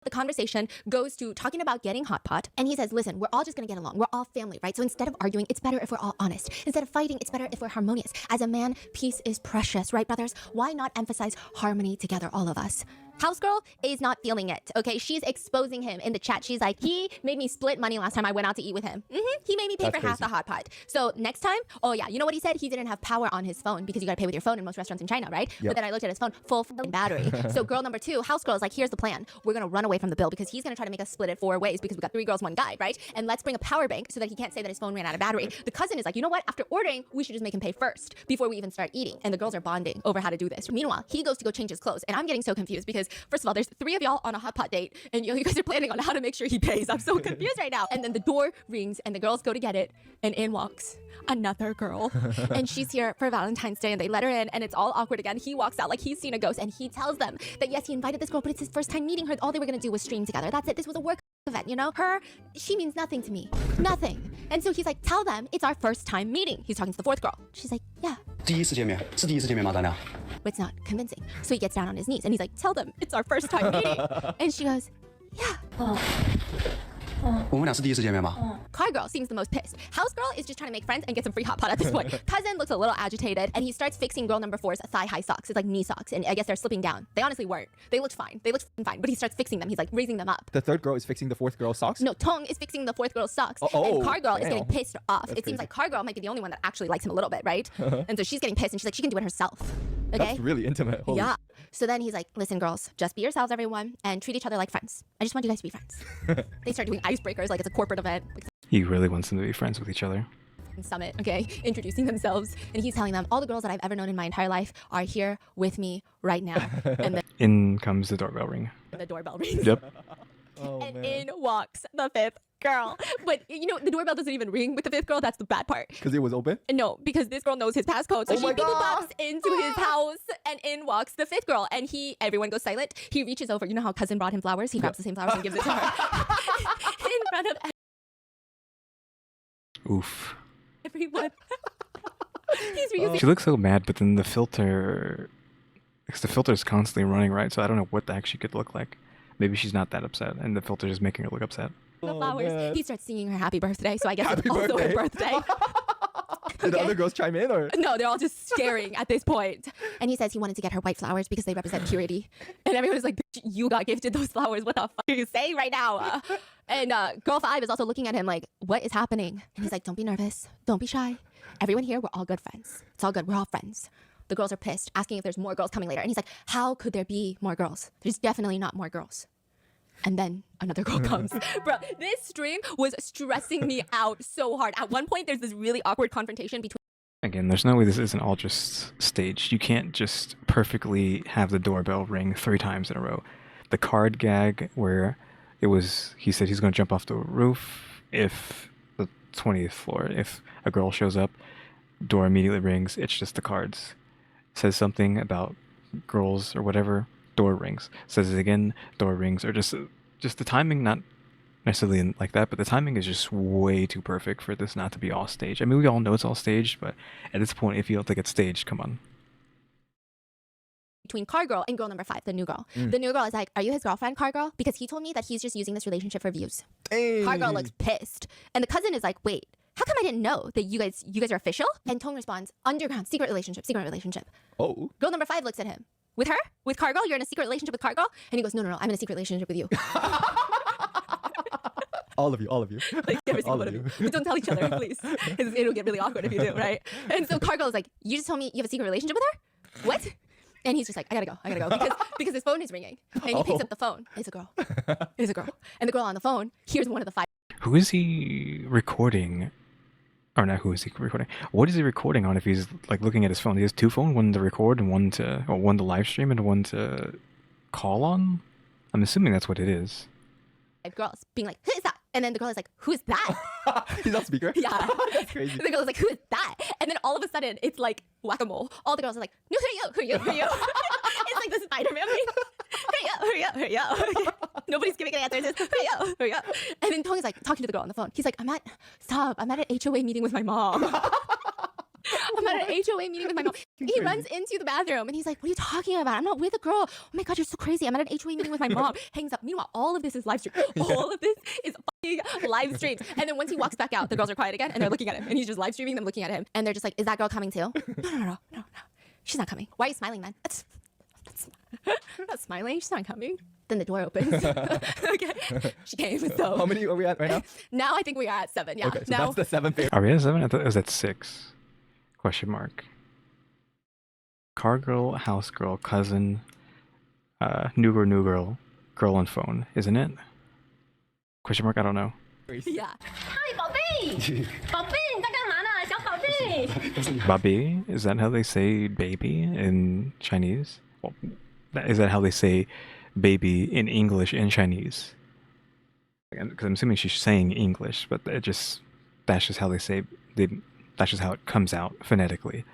The conversation goes to talking about getting hot pot, and he says, listen, we're all just gonna get along. We're all family, right? So instead of arguing, it's better if we're all honest. Instead of fighting, it's better if we're harmonious. As a man, peace is precious, right, brothers? Why not emphasize harmony together, all of us? House girl is not feeling it, okay? She's exposing him in the chat. She's like, he made me split money last time I went out to eat with him. He made me pay for half the hot pot. So next time, oh yeah, you know what he said? He didn't have power on his phone because you gotta pay with your phone in most restaurants in China, right? But then I looked at his phone, full battery. So girl number 2, house girl is like, here's the plan. We're gonna run away from the bill because he's gonna try to make us split it 4 ways because we got 3 girls, 1 guy, right? And let's bring a power bank so that he can't say that his phone ran out of battery. The cousin is like, you know what? After ordering, we should just make him pay first before we even start eating. And the girls are bonding over how to do this. Meanwhile, he goes to go change his clothes, and I'm getting so confused because first of all, there's 3 of y'all on a hot pot date, and you guys are planning on how to make sure he pays. I'm so confused right now. And then the door rings, and the girls go to get it, and in walks another girl, and she's here for Valentine's Day, and they let her in, and it's all awkward again. He walks out like he's seen a ghost, and he tells them that yes, he invited this girl, but it's his first time meeting her. All they were gonna do was stream together. That's it. This was a work event, you know? She means nothing to me. Nothing. And so he's like, tell them it's our first time meeting. He's talking to the 4th girl. She's like, yeah. 第一次见面是第一次见面吗？咱俩？ But it's not convincing. So he gets down on his knees and he's like, tell them it's our first time meeting. And she goes, yeah. 我们俩是第一次见面吗？ Car girl seems the most pissed. House girl is just trying to make friends and get some free hot pot at this point. Cousin looks a little agitated, and he starts fixing girl number 4's thigh-high socks. It's like knee socks, and I guess they're slipping down. They honestly weren't. They looked fine. They looked fine, but he starts fixing them. He's like raising them up. The 3rd girl is fixing the 4th girl's socks? No, Tong is fixing the 4th girl's socks, and Car girl is getting pissed off. It seems like Car girl might be the only one that actually likes him a little bit, right? And so she's getting pissed, and she's like, she can do it herself. Okay? That's really intimate. Holy Yeah. So then he's like, listen, girls, just be yourselves, everyone, and treat each other like friends. I just want you guys to be friends. They start doing icebreakers like it's a corporate event. Like He really wants them to be friends with each other. summit, okay, introducing themselves, and he's telling them all the girls that I've ever known in my entire life are here with me right now. And then In comes the doorbell ring. the doorbell rings. Yep. And in walks the 5th girl. But you know, the doorbell doesn't even ring with the 5th girl. That's the bad part. Because it was open? No, because this girl knows his passcode. So Oh she my people God. pops into his house, and in walks the 5th girl. And everyone goes silent. He reaches over. You know how cousin brought him flowers? He grabs the same flowers and gives it to her. In front of Oof. everyone. He's reusing. She looks so mad, but then the filter because the filter is constantly running, right? So I don't know what the heck she could look like. Maybe she's not that upset, and the filter is making her look upset. The Oh, flowers. man. He starts singing her happy birthday, so I guess Happy it's also her birthday. Did the Okay. other girls chime in or? No, they're all just staring at this point. And he says he wanted to get her white flowers because they represent purity. And everyone's like, bitch, you got gifted those flowers. What the fuck are you saying right now? And girl 5 is also looking at him like, what is happening? And he's like, don't be nervous. Don't be shy. Everyone here, we're all good friends. It's all good. We're all friends. The girls are pissed, asking if there's more girls coming later. And he's like, how could there be more girls? There's definitely not more girls. And then another girl comes. Bro, this stream was stressing me out so hard. At one point, there's this really awkward confrontation between Again, there's no way this isn't all just staged. You can't just perfectly have the doorbell ring 3 times in a row. The card gag where it was, he said he's going to jump off the roof if the 20th floor, if a girl shows up, door immediately rings, it's just the cards. Says something about girls or whatever, door rings. Says it again, door rings, or just the timing, not necessarily like that, but the timing is just way too perfect for this not to be all staged. I mean, we all know it's all staged, but at this point, if you don't think it's staged, come on. car girl and girl number 5, the new girl. The new girl is like, are you his girlfriend, car girl? Because he told me that he's just using this relationship for views. Hey. Car girl looks pissed. And the cousin is like, wait, how come I didn't know that you guys are official? And Tong responds, underground, secret relationship, secret relationship. Oh. Girl number 5 looks at him. With her? With car girl? You're in a secret relationship with car girl? And he goes, no, I'm in a secret relationship with you. All of you. Like every single All one of of you. you. But don't tell each other, please. It'll get really awkward if you do, right? And so car girl is like, you just told me you have a secret relationship with her? What? And he's just like, I gotta go. Because his phone is ringing. And he picks up the phone. It's a girl. And the girl on the phone hears one of the 5. Who is he recording? Or not, who is he recording? What is he recording on if he's like looking at his phone? He has 2 phones, one to record and one to live stream and one to call on? I'm assuming that's what it is. Girls being like, who is that? And then the girl is like, who is that? He's on speaker? Yeah. That's crazy. The girl is like, who is that? And then all of a sudden, it's like whack-a-mole. All the girls are like, no, who are you? It's like the Spider-Man meme. Hurry up. Nobody's giving an answer. It's just, hurry up. And then Tong is like talking to the girl on the phone. He's like, I'm at an HOA meeting with my mom. I'm at an HOA meeting with my mom. He runs into the bathroom and he's like, what are you talking about? I'm not with a girl. Oh my God, you're so crazy. I'm at an HOA meeting with my mom. Hangs up. Meanwhile, all of this is live stream. All of this is fucking live streams. And then once he walks back out, the girls are quiet again and they're looking at him. And he's just live streaming them looking at him. And they're just like, is that girl coming too? No. She's not coming. Why are you smiling, man? I'm not smiling. She's not coming. Then the door opens. Okay. She came. So How many are we at right now? now I think we are at 7. Yeah. Okay, so now that's the 7th favorite. Are we at 7? I thought it was at 6. Question mark. Car girl, house girl, cousin, new girl, girl on phone, isn't it? Question mark, I don't know. yeah. 嗨，宝贝，宝贝，你在干嘛呢？小宝贝。 Babi? Is that how they say baby in Chinese? Well, is that how they say baby in English and Chinese? Because I'm assuming she's saying English, but that's just how they say, that's just how it comes out phonetically.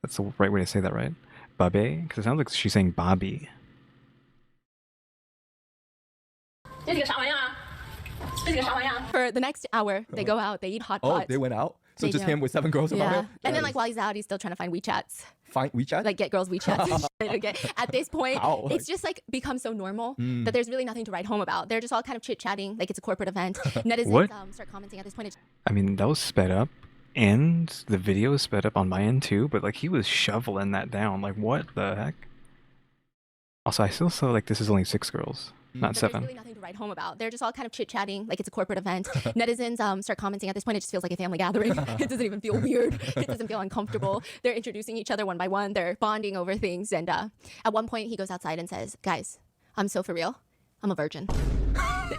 That's the right way to say that, right? Babe? Because it sounds like she's saying Bobby. 这是个啥玩意儿啊？这是个啥玩意儿？ For the next hour, they go out, they eat hot Oh, pot. they went out? So They just do. him with 7 girls around Yeah. him? And then like while he's out, he's still trying to find WeChats. Find WeChat? Like get girls WeChats and shit. Okay. At this point, How? it's just like become so normal that there's really nothing to write home about. They're just all kind of chit-chatting like it's a corporate event. Netizens What? Start commenting at this point. I mean, that was sped up, and the video is sped up on my end too, but like he was shoveling that down. Like, what the heck? Also, I still feel like this is only 6 girls, not There's 7. really nothing to write home about. They're just all kind of chit-chatting like it's a corporate event. Netizens start commenting at this point. It just feels like a family gathering. It doesn't even feel weird. It doesn't feel uncomfortable. They're introducing each other one by one. They're bonding over things. And at one point, he goes outside and says, guys, I'm so for real. I'm a virgin.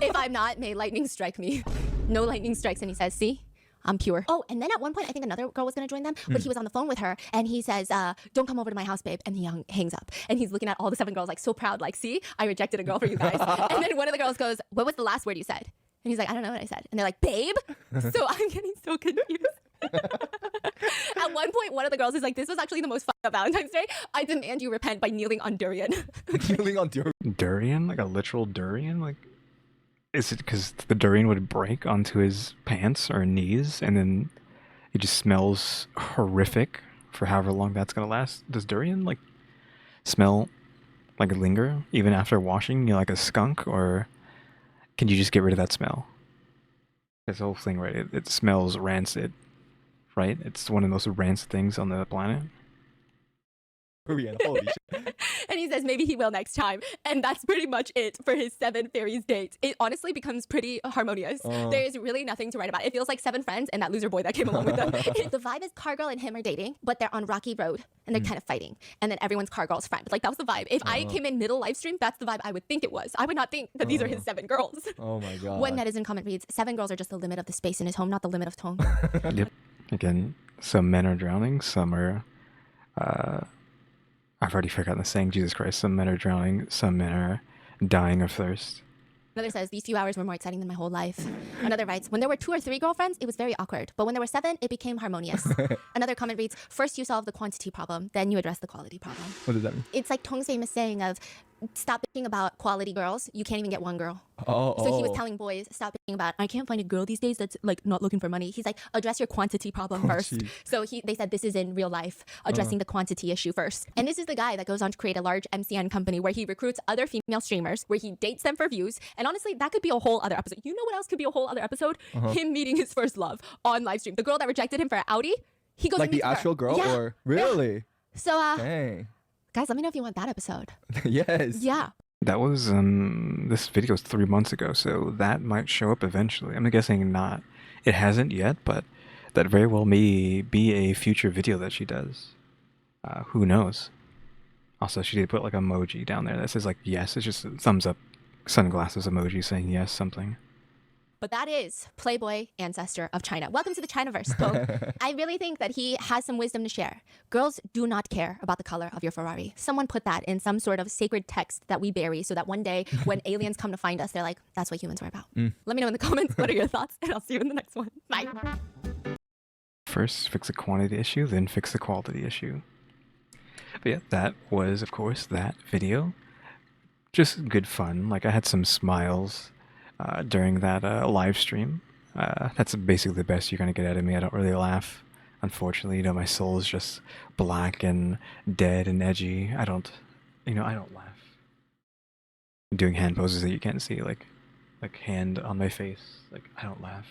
If I'm not, may lightning strike me. No lightning strikes. And he says, see? I'm pure. Oh, and then at one point, I think another girl was going to join them, but he was on the phone with her and he says, don't come over to my house, babe. And he hangs up. And he's looking at all the 7 girls like so proud, like, see, I rejected a girl for you guys. And then one of the girls goes, what was the last word you said? And he's like, I don't know what I said. And they're like, babe? So I'm getting so confused. At one point, one of the girls is like, this was actually the most fucked up Valentine's Day. I demand you repent by kneeling on durian. Kneeling on durian. Durian? Like a literal durian? Like, is it because the durian would break onto his pants or knees and then it just smells horrific for however long that's gonna last? Does durian like smell like linger even after washing, you know, like a skunk, or can you just get rid of that smell? This whole thing, right? It smells rancid, right? It's one of the most rancid things on the planet. Korean, holy shit. And he says maybe he will next time. And that's pretty much it for his 7 fairies dates. It honestly becomes pretty harmonious. There is really nothing to write about. It feels like 7 friends and that loser boy that came along with them. The vibe is car girl and him are dating, but they're on rocky road and they're kind of fighting. And then everyone's car girl's friend. Like, that was the vibe. If I came in middle live stream, that's the vibe I would think it was. I would not think that these are his 7 girls. Oh my god. One netizen comment reads, 7 girls are just the limit of the space in his home, not the limit of tone. Yep. Again, some men are drowning, some are I've already forgotten the saying, Jesus Christ. Some men are drowning, some men are dying of thirst. Another says, these few hours were more exciting than my whole life. Another writes, when there were 2 or 3 girlfriends, it was very awkward. But when there were 7, it became harmonious. Another comment reads, first you solve the quantity problem, then you address the quality problem. What does that mean? It's like Tong's famous saying of, stop bitching about quality girls. You can't even get one girl. Oh, So he was telling boys, stop bitching about, I can't find a girl these days that's like not looking for money. He's like, address your quantity problem first. Geez. So they said this is in real life, addressing the quantity issue first. And this is the guy that goes on to create a large MCN company where he recruits other female streamers, where he dates them for views. And honestly, that could be a whole other episode. You know what else could be a whole other episode? Him meeting his first love on live stream. The girl that rejected him for Audi, he goes like and the meets her. actual girl, Yeah. or really? So Dang. guys, let me know if you want that episode. Yes. Yeah. That was, this video was 3 months ago, so that might show up eventually. I'm guessing not. It hasn't yet, but that very well may be a future video that she does. Who knows? Also, she did put like emoji down there that says like yes. It's just a thumbs up sunglasses emoji saying yes something. But that is Playboy, ancestor of China. Welcome to the Chinaverse, Kofi. I really think that he has some wisdom to share. Girls do not care about the color of your Ferrari. Someone put that in some sort of sacred text that we bury so that one day when aliens come to find us, they're like, that's what humans are about. Let me know in the comments what are your thoughts, and I'll see you in the next one. Bye. First, fix the quantity issue, then fix the quality issue. But yeah, that was, of course, that video. Just good fun. Like, I had some smiles during that live stream. That's basically the best you're going to get out of me. I don't really laugh. Unfortunately, you know, my soul is just black and dead and edgy. I don't laugh. I'm doing hand poses that you can't see, like hand on my face. Like, I don't laugh.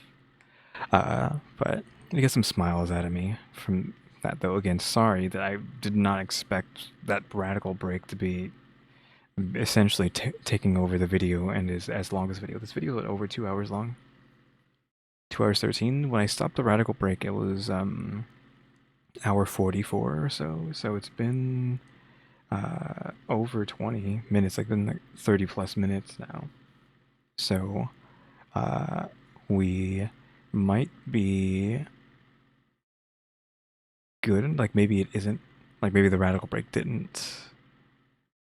But you get some smiles out of me from that, though. Again, sorry that I did not expect that radical break to be essentially taking over the video and is as long as video. This video is over 2 hours long. 2 hours 13. When I stopped the radical break, it was hour 44 or so. So it's been over 20 minutes, like been like 30 plus minutes now. So we might be good. Like maybe it isn't. Like maybe the radical break didn't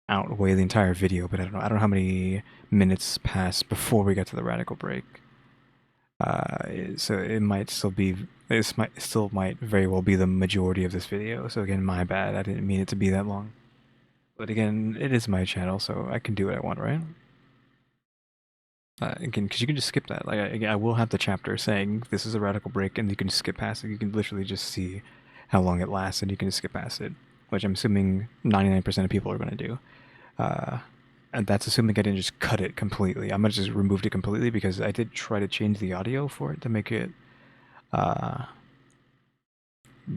outweigh the entire video, but I don't know. I don't know how many minutes passed before we got to the radical break. So it might still be. This might very well be the majority of this video. So again, my bad. I didn't mean it to be that long. But again, it is my channel, so I can do what I want, right? Again, because you can just skip that. Like I will have the chapter saying this is a radical break, and you can just skip past it. You can literally just see how long it lasts, and you can just skip past it, which I'm assuming 99% of people are going to do. And that's assuming I didn't just cut it completely. I might have just removed it completely because I did try to change the audio for it to make it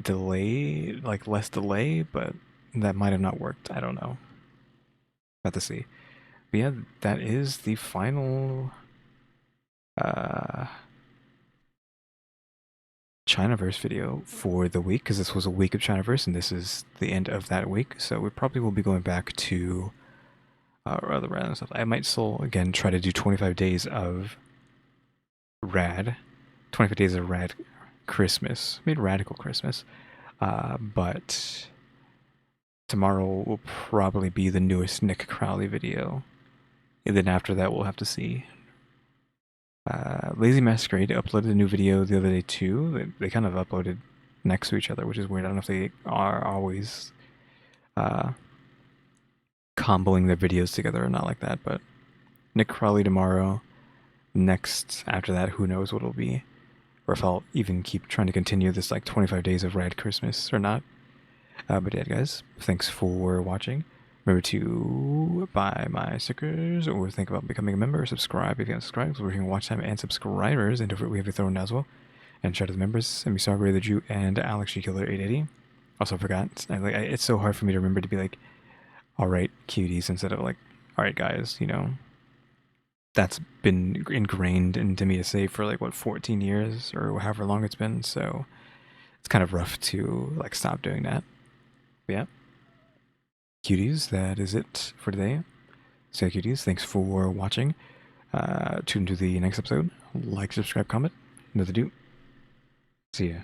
delay, like less delay, but that might have not worked. I don't know. About to see. But yeah, that is the final Chinaverse video for the week, because this was a week of Chinaverse and this is the end of that week. So we probably will be going back to other random stuff. I might still again try to do 25 days of rad, 25 days of rad Christmas. I mean radical Christmas. But tomorrow will probably be the newest Nick Crowley video. And then after that we'll have to see. Lazy Masquerade uploaded a new video the other day too. They kind of uploaded next to each other, which is weird. I don't know if they are always comboing their videos together or not like that, but Nick Crowley tomorrow. Next, after that, who knows what it'll be. Or if I'll even keep trying to continue this like 25 days of Rad Christmas or not. But yeah, guys, thanks for watching. Remember to buy my stickers or think about becoming a member. Subscribe if you haven't subscribed. We're here watch time and subscribers. And don't forget we have a throne as well. And shout out to the members, EmmyStarr, RaleyDrew, and alexgkiller 880. Also forgot. It's so hard for me to remember to be like, alright, Kyuuties, instead of like, alright, guys, you know. That's been ingrained into me to say for like, what, 14 years or however long it's been. So it's kind of rough to like stop doing that. But yeah. Kyuuties, that is it for today. So Kyuuties, thanks for watching. Tune into the next episode. Like, subscribe, comment. Another do. See ya.